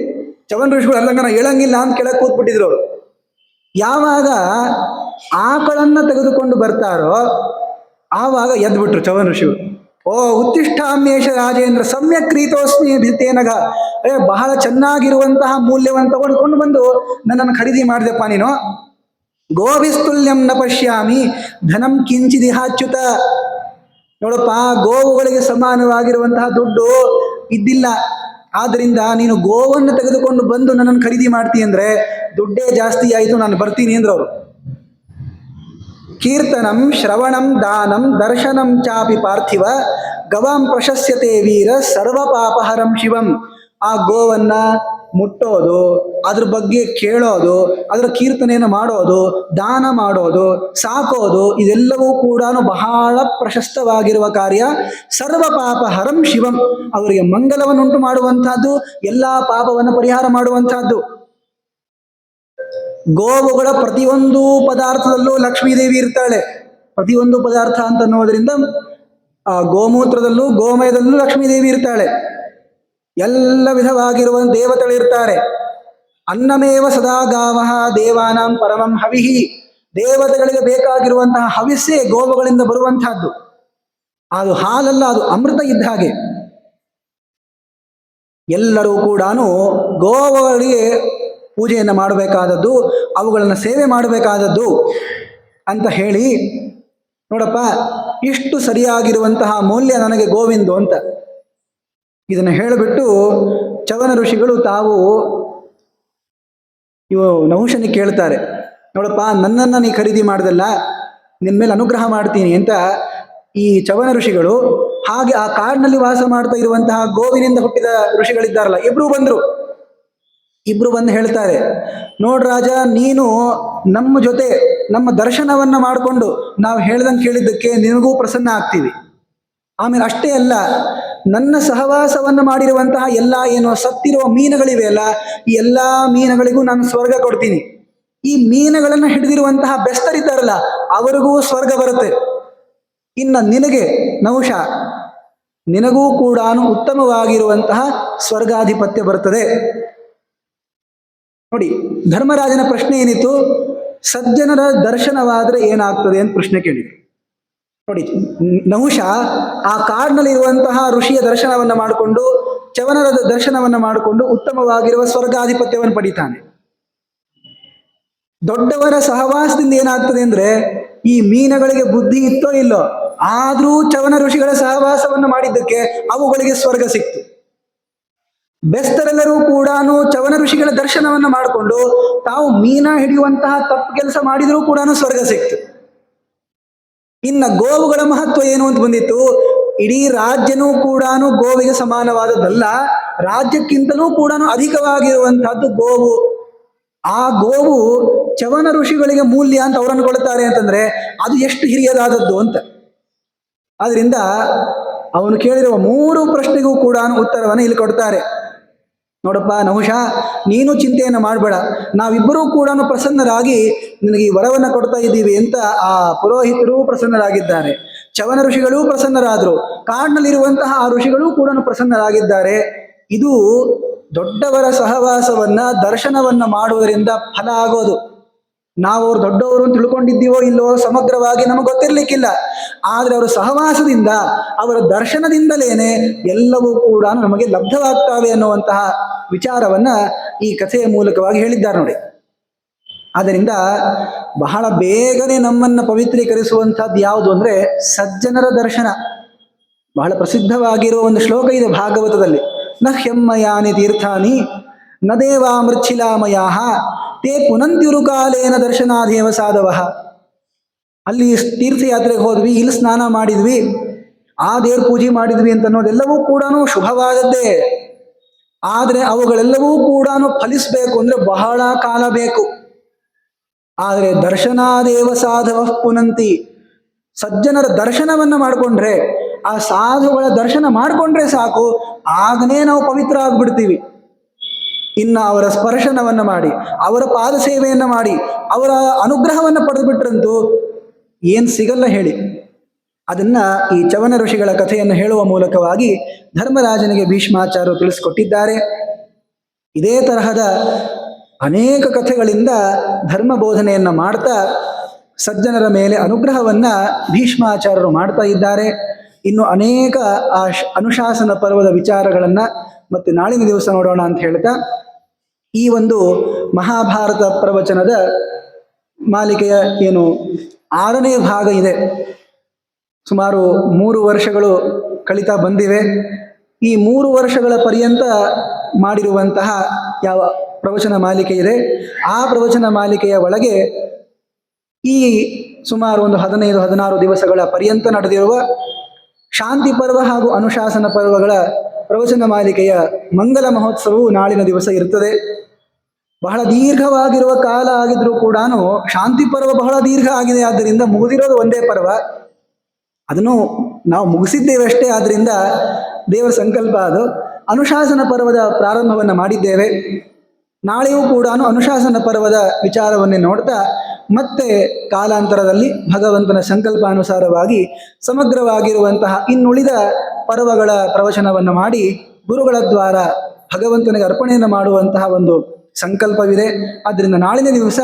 ಚವನ ಋಷಿಗಳು ಅಲ್ಲಂಗನ ಹೇಳಂಗಿಲ್ಲ ಅಂತ ಕೆಳಗೆ ಕೂತ್ಬಿಟ್ಟಿದ್ರು ಅವರು. ಯಾವಾಗ ಆಕಳನ್ನ ತೆಗೆದುಕೊಂಡು ಬರ್ತಾರೋ ಆವಾಗ ಎದ್ಬಿಟ್ರು ಚವನ ಋಷಿಗಳು. ಓ ಉತ್ತಿಷ್ಠಾಮ್ಯೇಷ ರಾಜೇಂದ್ರ ಸಮ್ಯಕ್ ರೀತೋಸ್ಮಿ ಭಿತ್ತೇನಗ, ಬಹಳ ಚೆನ್ನಾಗಿರುವಂತಹ ಮೂಲ್ಯವನ್ನು ತಗೊಂಡ್ಕೊಂಡು ಬಂದು ನನ್ನನ್ನು ಖರೀದಿ ಮಾಡಿದೆಪ್ಪ ನೀನು. ಗೋವಿಸ್ತುಲ್ಯಂ ನ ಪಶ್ಯಾಮಿ ಧನಂ ಕಿಂಚಿದಿಹಾಚ್ಯುತ. ನೋಡಪ್ಪ, ಗೋವುಗಳಿಗೆ ಸಮಾನವಾಗಿರುವಂತಹ ದುಡ್ಡು ಇದ್ದಿಲ್ಲ, ಆದ್ರಿಂದ ನೀನು ಗೋವನ್ನು ತೆಗೆದುಕೊಂಡು ಬಂದು ನನ್ನನ್ನು ಖರೀದಿ ಮಾಡ್ತೀಯ ಅಂದ್ರೆ ದುಡ್ಡೇ ಜಾಸ್ತಿ ಆಯಿತು, ನಾನು ಬರ್ತೀನಿ ಅಂದ್ರು ಅವರು. ಕೀರ್ತನಂ ಶ್ರವಣಂ ದಾನಂ ದರ್ಶನಂ ಚಾಪಿ ಪಾರ್ಥಿವ ಗವಾಂ ಪ್ರಶಸ್ಯತೆ ವೀರ ಸರ್ವ ಪಾಪಹರಂ ಶಿವಂ. ಆ ಗೋವನ್ನ ಮುಟ್ಟೋದು, ಅದ್ರ ಬಗ್ಗೆ ಕೇಳೋದು, ಅದರ ಕೀರ್ತನೆಯನ್ನು ಮಾಡೋದು, ದಾನ ಮಾಡೋದು, ಸಾಕೋದು, ಇದೆಲ್ಲವೂ ಕೂಡ ಬಹಳ ಪ್ರಶಸ್ತವಾಗಿರುವ ಕಾರ್ಯ. ಸರ್ವ ಪಾಪ ಹರಂ ಶಿವಂ, ಅವರಿಗೆ ಮಂಗಲವನ್ನುಂಟು ಮಾಡುವಂತಹದ್ದು, ಎಲ್ಲಾ ಪಾಪವನ್ನು ಪರಿಹಾರ ಮಾಡುವಂತಹದ್ದು. ಗೋವುಗಳ ಪ್ರತಿಯೊಂದು ಪದಾರ್ಥದಲ್ಲೂ ಲಕ್ಷ್ಮೀದೇವಿ ಇರ್ತಾಳೆ. ಪ್ರತಿಯೊಂದು ಪದಾರ್ಥ ಅಂತ ಅನ್ನೋದ್ರಿಂದ ಆ ಗೋಮೂತ್ರದಲ್ಲೂ ಗೋಮಯದಲ್ಲೂ ಲಕ್ಷ್ಮೀದೇವಿ ಇರ್ತಾಳೆ. ಎಲ್ಲ ವಿಧವಾಗಿರುವ ದೇವತೆಗಳಿರ್ತಾರೆ. ಅನ್ನಮೇವ ಸದಾ ಗಾವಃ ದೇವಾನಾಂ ಪರಮಂ ಹವಿಹಿ. ದೇವತೆಗಳಿಗೆ ಬೇಕಾಗಿರುವಂತಹ ಹವಿಸ್ಸೇ ಗೋವುಗಳಿಂದ ಬರುವಂತಹದ್ದು. ಅದು ಹಾಲಲ್ಲ, ಅದು ಅಮೃತ ಇದ್ದ ಹಾಗೆ. ಎಲ್ಲರೂ ಕೂಡ ಗೋವುಗಳಿಗೆ ಪೂಜೆಯನ್ನು ಮಾಡಬೇಕಾದದ್ದು, ಅವುಗಳನ್ನು ಸೇವೆ ಮಾಡಬೇಕಾದದ್ದು ಅಂತ ಹೇಳಿ, ನೋಡಪ್ಪ ಇಷ್ಟು ಸರಿಯಾಗಿರುವಂತಹ ಮೌಲ್ಯ ನನಗೆ ಗೋವಿಂದು ಅಂತ ಇದನ್ನು ಹೇಳಿಬಿಟ್ಟು ಚವನ ಋಷಿಗಳು ತಾವು ನಹುಷನಿಗೆ ಕೇಳ್ತಾರೆ, ನೋಡಪ್ಪ ನನ್ನನ್ನು ನೀ ಖರೀದಿ ಮಾಡ್ದಲ್ಲ, ನಿನ್ನ ಮೇಲೆ ಅನುಗ್ರಹ ಮಾಡ್ತೀನಿ ಅಂತ ಈ ಚವನ ಋಷಿಗಳು, ಹಾಗೆ ಆ ಕಾಡಿನಲ್ಲಿ ವಾಸ ಮಾಡ್ತಾ ಇರುವಂತಹ ಗೋವಿನಿಂದ ಹುಟ್ಟಿದ ಋಷಿಗಳಿದ್ದಾರಲ್ಲ, ಇಬ್ರು ಬಂದು ಹೇಳ್ತಾರೆ, ನೋಡ್ರಾಜ, ನೀನು ನಮ್ಮ ಜೊತೆ ನಮ್ಮ ದರ್ಶನವನ್ನ ಮಾಡಿಕೊಂಡು ನಾವು ಹೇಳ್ದಂಗೆ ಕೇಳಿದ್ದಕ್ಕೆ ನಿನಗೂ ಪ್ರಸನ್ನ ಆಗ್ತೀವಿ. ಆಮೇಲೆ ಅಷ್ಟೇ ಅಲ್ಲ, ನನ್ನ ಸಹವಾಸವನ್ನು ಮಾಡಿರುವಂತಹ ಎಲ್ಲ ಏನು ಸತ್ತಿರುವ ಮೀನುಗಳಿವೆ ಅಲ್ಲ, ಈ ಎಲ್ಲ ಮೀನುಗಳಿಗೂ ನಾನು ಸ್ವರ್ಗ ಕೊಡ್ತೀನಿ. ಈ ಮೀನುಗಳನ್ನು ಹಿಡಿದಿರುವಂತಹ ಬೆಸ್ತರಿದ್ದಾರಲ್ಲ, ಅವರಿಗೂ ಸ್ವರ್ಗ ಬರುತ್ತೆ. ಇನ್ನು ನಿನಗೆ ನಹುಷ, ನಿನಗೂ ಕೂಡ ಉತ್ತಮವಾಗಿರುವಂತಹ ಸ್ವರ್ಗಾಧಿಪತ್ಯ ಬರುತ್ತದೆ. ನೋಡಿ, ಧರ್ಮರಾಜನ ಪ್ರಶ್ನೆ ಏನಿತ್ತು, ಸಜ್ಜನರ ದರ್ಶನವಾದರೆ ಏನಾಗ್ತದೆ ಅಂತ ಪ್ರಶ್ನೆ ಕೇಳಿದ್ರು. ನೋಡಿ, ನಹುಷ ಆ ಕಾಡಿನಲ್ಲಿ ಇರುವಂತಹ ಋಷಿಯ ದರ್ಶನವನ್ನ ಮಾಡಿಕೊಂಡು, ಚವನರ ದರ್ಶನವನ್ನ ಮಾಡಿಕೊಂಡು ಉತ್ತಮವಾಗಿರುವ ಸ್ವರ್ಗಾಧಿಪತ್ಯವನ್ನು ಪಡಿತಾನೆ. ದೊಡ್ಡವರ ಸಹವಾಸದಿಂದ ಏನಾಗ್ತದೆ ಅಂದ್ರೆ, ಈ ಮೀನುಗಳಿಗೆ ಬುದ್ಧಿ ಇತ್ತೋ ಇಲ್ಲೋ, ಆದ್ರೂ ಚವನ ಋಷಿಗಳ ಸಹವಾಸವನ್ನು ಮಾಡಿದ್ದಕ್ಕೆ ಅವುಗಳಿಗೆ ಸ್ವರ್ಗ ಸಿಕ್ತು. ಬೆಸ್ತರೆಲ್ಲರೂ ಕೂಡ ಚವನ ಋಷಿಗಳ ದರ್ಶನವನ್ನ ಮಾಡಿಕೊಂಡು ತಾವು ಮೀನ ಹಿಡಿಯುವಂತಹ ತಪ್ಪು ಕೆಲಸ ಮಾಡಿದರೂ ಕೂಡ ಸ್ವರ್ಗ ಸಿಕ್ತು. ಇನ್ನ ಗೋವುಗಳ ಮಹತ್ವ ಏನು ಅಂತ ಬಂದಿತ್ತು, ಇಡೀ ರಾಜ್ಯನೂ ಕೂಡ ಗೋವಿಗೆ ಸಮಾನವಾದದ್ದಲ್ಲ, ರಾಜ್ಯಕ್ಕಿಂತಲೂ ಕೂಡ ಅಧಿಕವಾಗಿರುವಂತಹದ್ದು ಗೋವು. ಆ ಗೋವು ಚವನ ಋಷಿಗಳಿಗೆ ಮೂಲ್ಯ ಅಂತ ಅವ್ರು ಅನ್ಕೊಳ್ತಾರೆ ಅಂತಂದ್ರೆ ಅದು ಎಷ್ಟು ಹಿರಿಯದಾದದ್ದು ಅಂತ. ಆದ್ರಿಂದ ಅವನು ಕೇಳಿರುವ 3 ಪ್ರಶ್ನೆಗೂ ಕೂಡ ಉತ್ತರವನ್ನು ಇಲ್ಲಿ ಕೊಡ್ತಾರೆ. ನೋಡಪ್ಪ ನಹುಷ, ನೀನು ಚಿಂತೆಯನ್ನು ಮಾಡಬೇಡ, ನಾವಿಬ್ಬರೂ ಕೂಡ ಪ್ರಸನ್ನರಾಗಿ ನಿನಗೆ ಈ ವರವನ್ನು ಕೊಡ್ತಾ ಇದ್ದೀವಿ ಅಂತ ಆ ಪುರೋಹಿತರು ಪ್ರಸನ್ನರಾಗಿದ್ದಾರೆ, ಚವನ ಋಷಿಗಳೂ ಪ್ರಸನ್ನರಾದರು, ಕಾಡಿನಲ್ಲಿರುವಂತಹ ಆ ಋಷಿಗಳೂ ಕೂಡ ಪ್ರಸನ್ನರಾಗಿದ್ದಾರೆ. ಇದು ದೊಡ್ಡವರ ಸಹವಾಸವನ್ನ ದರ್ಶನವನ್ನ ಮಾಡುವುದರಿಂದ ಫಲ ಆಗೋದು. ನಾವು ಅವ್ರು ದೊಡ್ಡವರು ಅಂತ ತಿಳ್ಕೊಂಡಿದ್ದೀವೋ ಇಲ್ಲೋ ಸಮಗ್ರವಾಗಿ ನಮಗೆ ಗೊತ್ತಿರ್ಲಿಕ್ಕಿಲ್ಲ. ಆದರೆ ಅವರ ಸಹವಾಸದಿಂದ, ಅವರ ದರ್ಶನದಿಂದಲೇನೆ ಎಲ್ಲವೂ ಕೂಡ ನಮಗೆ ಲಬ್ಧವಾಗ್ತವೆ ಅನ್ನುವಂತಹ ವಿಚಾರವನ್ನ ಈ ಕಥೆಯ ಮೂಲಕವಾಗಿ ಹೇಳಿದ್ದಾರೆ ನೋಡಿ. ಆದ್ದರಿಂದ ಬಹಳ ಬೇಗನೆ ನಮ್ಮನ್ನು ಪವಿತ್ರೀಕರಿಸುವಂತಹದ್ದು ಯಾವುದು ಅಂದ್ರೆ ಸಜ್ಜನರ ದರ್ಶನ. ಬಹಳ ಪ್ರಸಿದ್ಧವಾಗಿರುವ ಒಂದು ಶ್ಲೋಕ ಇದೆ ಭಾಗವತದಲ್ಲಿ, ನ ಹ್ಯಮ್ಮಯಾನಿ ತೀರ್ಥಾನಿ ನ ದೇವಾ ಮೃಚ್ಛಿಲಾಮಯಾಹ ತೇ ಪುನಂತ್ಯುರುಕಾಲೇನ ದರ್ಶನಾದೇವ ಸಾಧವಃ. ಅಲ್ಲಿ ತೀರ್ಥಯಾತ್ರೆಗೆ ಹೋದ್ವಿ, ಇಲ್ಲಿ ಸ್ನಾನ ಮಾಡಿದ್ವಿ, ಆ ದೇವ್ರ ಪೂಜೆ ಮಾಡಿದ್ವಿ ಅಂತ ಅನ್ನೋದೆಲ್ಲವೂ ಕೂಡ ಶುಭವಾದದ್ದೇ. ಆದರೆ ಅವುಗಳೆಲ್ಲವೂ ಕೂಡ ಫಲಿಸಬೇಕು ಅಂದ್ರೆ ಬಹಳ ಕಾಲ ಬೇಕು. ಆದರೆ ದರ್ಶನಾದೇವ ಸಾಧವ ಪುನಂತಿ, ಸಜ್ಜನರ ದರ್ಶನವನ್ನ ಮಾಡಿಕೊಂಡ್ರೆ, ಆ ಸಾಧುಗಳ ದರ್ಶನ ಮಾಡಿಕೊಂಡ್ರೆ ಸಾಕು, ಆಗನೇ ನಾವು ಪವಿತ್ರ ಆಗ್ಬಿಡ್ತೀವಿ. ಇನ್ನು ಅವರ ಸ್ಪರ್ಶನವನ್ನ ಮಾಡಿ, ಅವರ ಪಾದ ಸೇವೆಯನ್ನ ಮಾಡಿ, ಅವರ ಅನುಗ್ರಹವನ್ನು ಪಡೆದುಬಿಟ್ರಂತೂ ಏನ್ ಸಿಗಲ್ಲ ಹೇಳಿ. ಅದನ್ನ ಈ ಚವನ ಋಷಿಗಳ ಕಥೆಯನ್ನು ಹೇಳುವ ಮೂಲಕವಾಗಿ ಧರ್ಮರಾಜನಿಗೆ ಭೀಷ್ಮಾಚಾರ್ಯರು ತಿಳಿಸಿಕೊಟ್ಟಿದ್ದಾರೆ. ಇದೇ ತರಹದ ಅನೇಕ ಕಥೆಗಳಿಂದ ಧರ್ಮ ಬೋಧನೆಯನ್ನ ಮಾಡ್ತಾ ಸಜ್ಜನರ ಮೇಲೆ ಅನುಗ್ರಹವನ್ನ ಭೀಷ್ಮಾಚಾರ್ಯರು ಮಾಡ್ತಾ ಇದ್ದಾರೆ. ಇನ್ನು ಅನೇಕ ಆ ಅನುಶಾಸನ ಪರ್ವದ ವಿಚಾರಗಳನ್ನ ಮತ್ತೆ ನಾಳಿನ ದಿವಸ ನೋಡೋಣ ಅಂತ ಹೇಳ್ತಾ, ಈ ಒಂದು ಮಹಾಭಾರತ ಪ್ರವಚನದ ಮಾಲಿಕೆಯ ಏನು 6ನೇ ಭಾಗ ಇದೆ. ಸುಮಾರು 3 ವರ್ಷಗಳು ಕಳೀತಾ ಬಂದಿವೆ. ಈ 3 ವರ್ಷಗಳ ಪರ್ಯಂತ ಮಾಡಿರುವಂತಹ ಯಾವ ಪ್ರವಚನ ಮಾಲಿಕೆ ಇದೆ, ಆ ಪ್ರವಚನ ಮಾಲಿಕೆಯ ಒಳಗೆ ಈ ಸುಮಾರು ಒಂದು 15-16 ದಿವಸಗಳ ಪರ್ಯಂತ ನಡೆದಿರುವ ಶಾಂತಿ ಪರ್ವ ಹಾಗೂ ಅನುಶಾಸನ ಪರ್ವಗಳ ಪ್ರವಚನ ಮಾಲಿಕೆಯ ಮಂಗಲ ಮಹೋತ್ಸವವು ನಾಳಿನ ದಿವಸ ಇರುತ್ತದೆ. ಬಹಳ ದೀರ್ಘವಾಗಿರುವ ಕಾಲ ಆಗಿದ್ರೂ ಕೂಡ ಶಾಂತಿ ಪರ್ವ ಬಹಳ ದೀರ್ಘ ಆಗಿದೆ, ಆದ್ದರಿಂದ ಮುಗಿದಿರೋದು ಒಂದೇ ಪರ್ವ, ಅದನ್ನು ನಾವು ಮುಗಿಸಿದ್ದೇವೆ ಅಷ್ಟೇ. ಆದ್ದರಿಂದ ದೇವರ ಸಂಕಲ್ಪ ಅದು. ಅನುಶಾಸನ ಪರ್ವದ ಪ್ರಾರಂಭವನ್ನು ಮಾಡಿದ್ದೇವೆ. ನಾಳೆಯೂ ಕೂಡ ಅನುಶಾಸನ ಪರ್ವದ ವಿಚಾರವನ್ನೇ ನೋಡ್ತಾ ಮತ್ತೆ ಕಾಲಾಂತರದಲ್ಲಿ ಭಗವಂತನ ಸಂಕಲ್ಪಾನುಸಾರವಾಗಿ ಸಮಗ್ರವಾಗಿರುವಂತಹ ಇನ್ನುಳಿದ ಪರ್ವಗಳ ಪ್ರವಚನವನ್ನು ಮಾಡಿ ಗುರುಗಳ ದ್ವಾರ ಭಗವಂತನಿಗೆ ಅರ್ಪಣೆಯನ್ನು ಮಾಡುವಂತಹ ಒಂದು ಸಂಕಲ್ಪವಿದೆ. ಆದ್ದರಿಂದ ನಾಳಿನ ದಿವಸ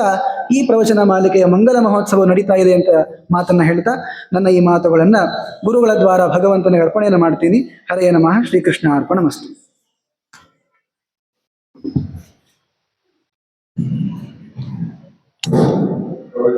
ಈ ಪ್ರವಚನ ಮಾಲಿಕೆಯ ಮಂಗಲ ಮಹೋತ್ಸವ ನಡೀತಾ ಇದೆ ಅಂತ ಮಾತನ್ನು ಹೇಳ್ತಾ ನನ್ನ ಈ ಮಾತುಗಳನ್ನು ಗುರುಗಳ ದ್ವಾರ ಭಗವಂತನಿಗೆ ಅರ್ಪಣೆಯನ್ನು ಮಾಡ್ತೀನಿ. ಹರೆಯ ನಮಃ. ಶ್ರೀಕೃಷ್ಣ ಅರ್ಪಣಮಸ್ತು.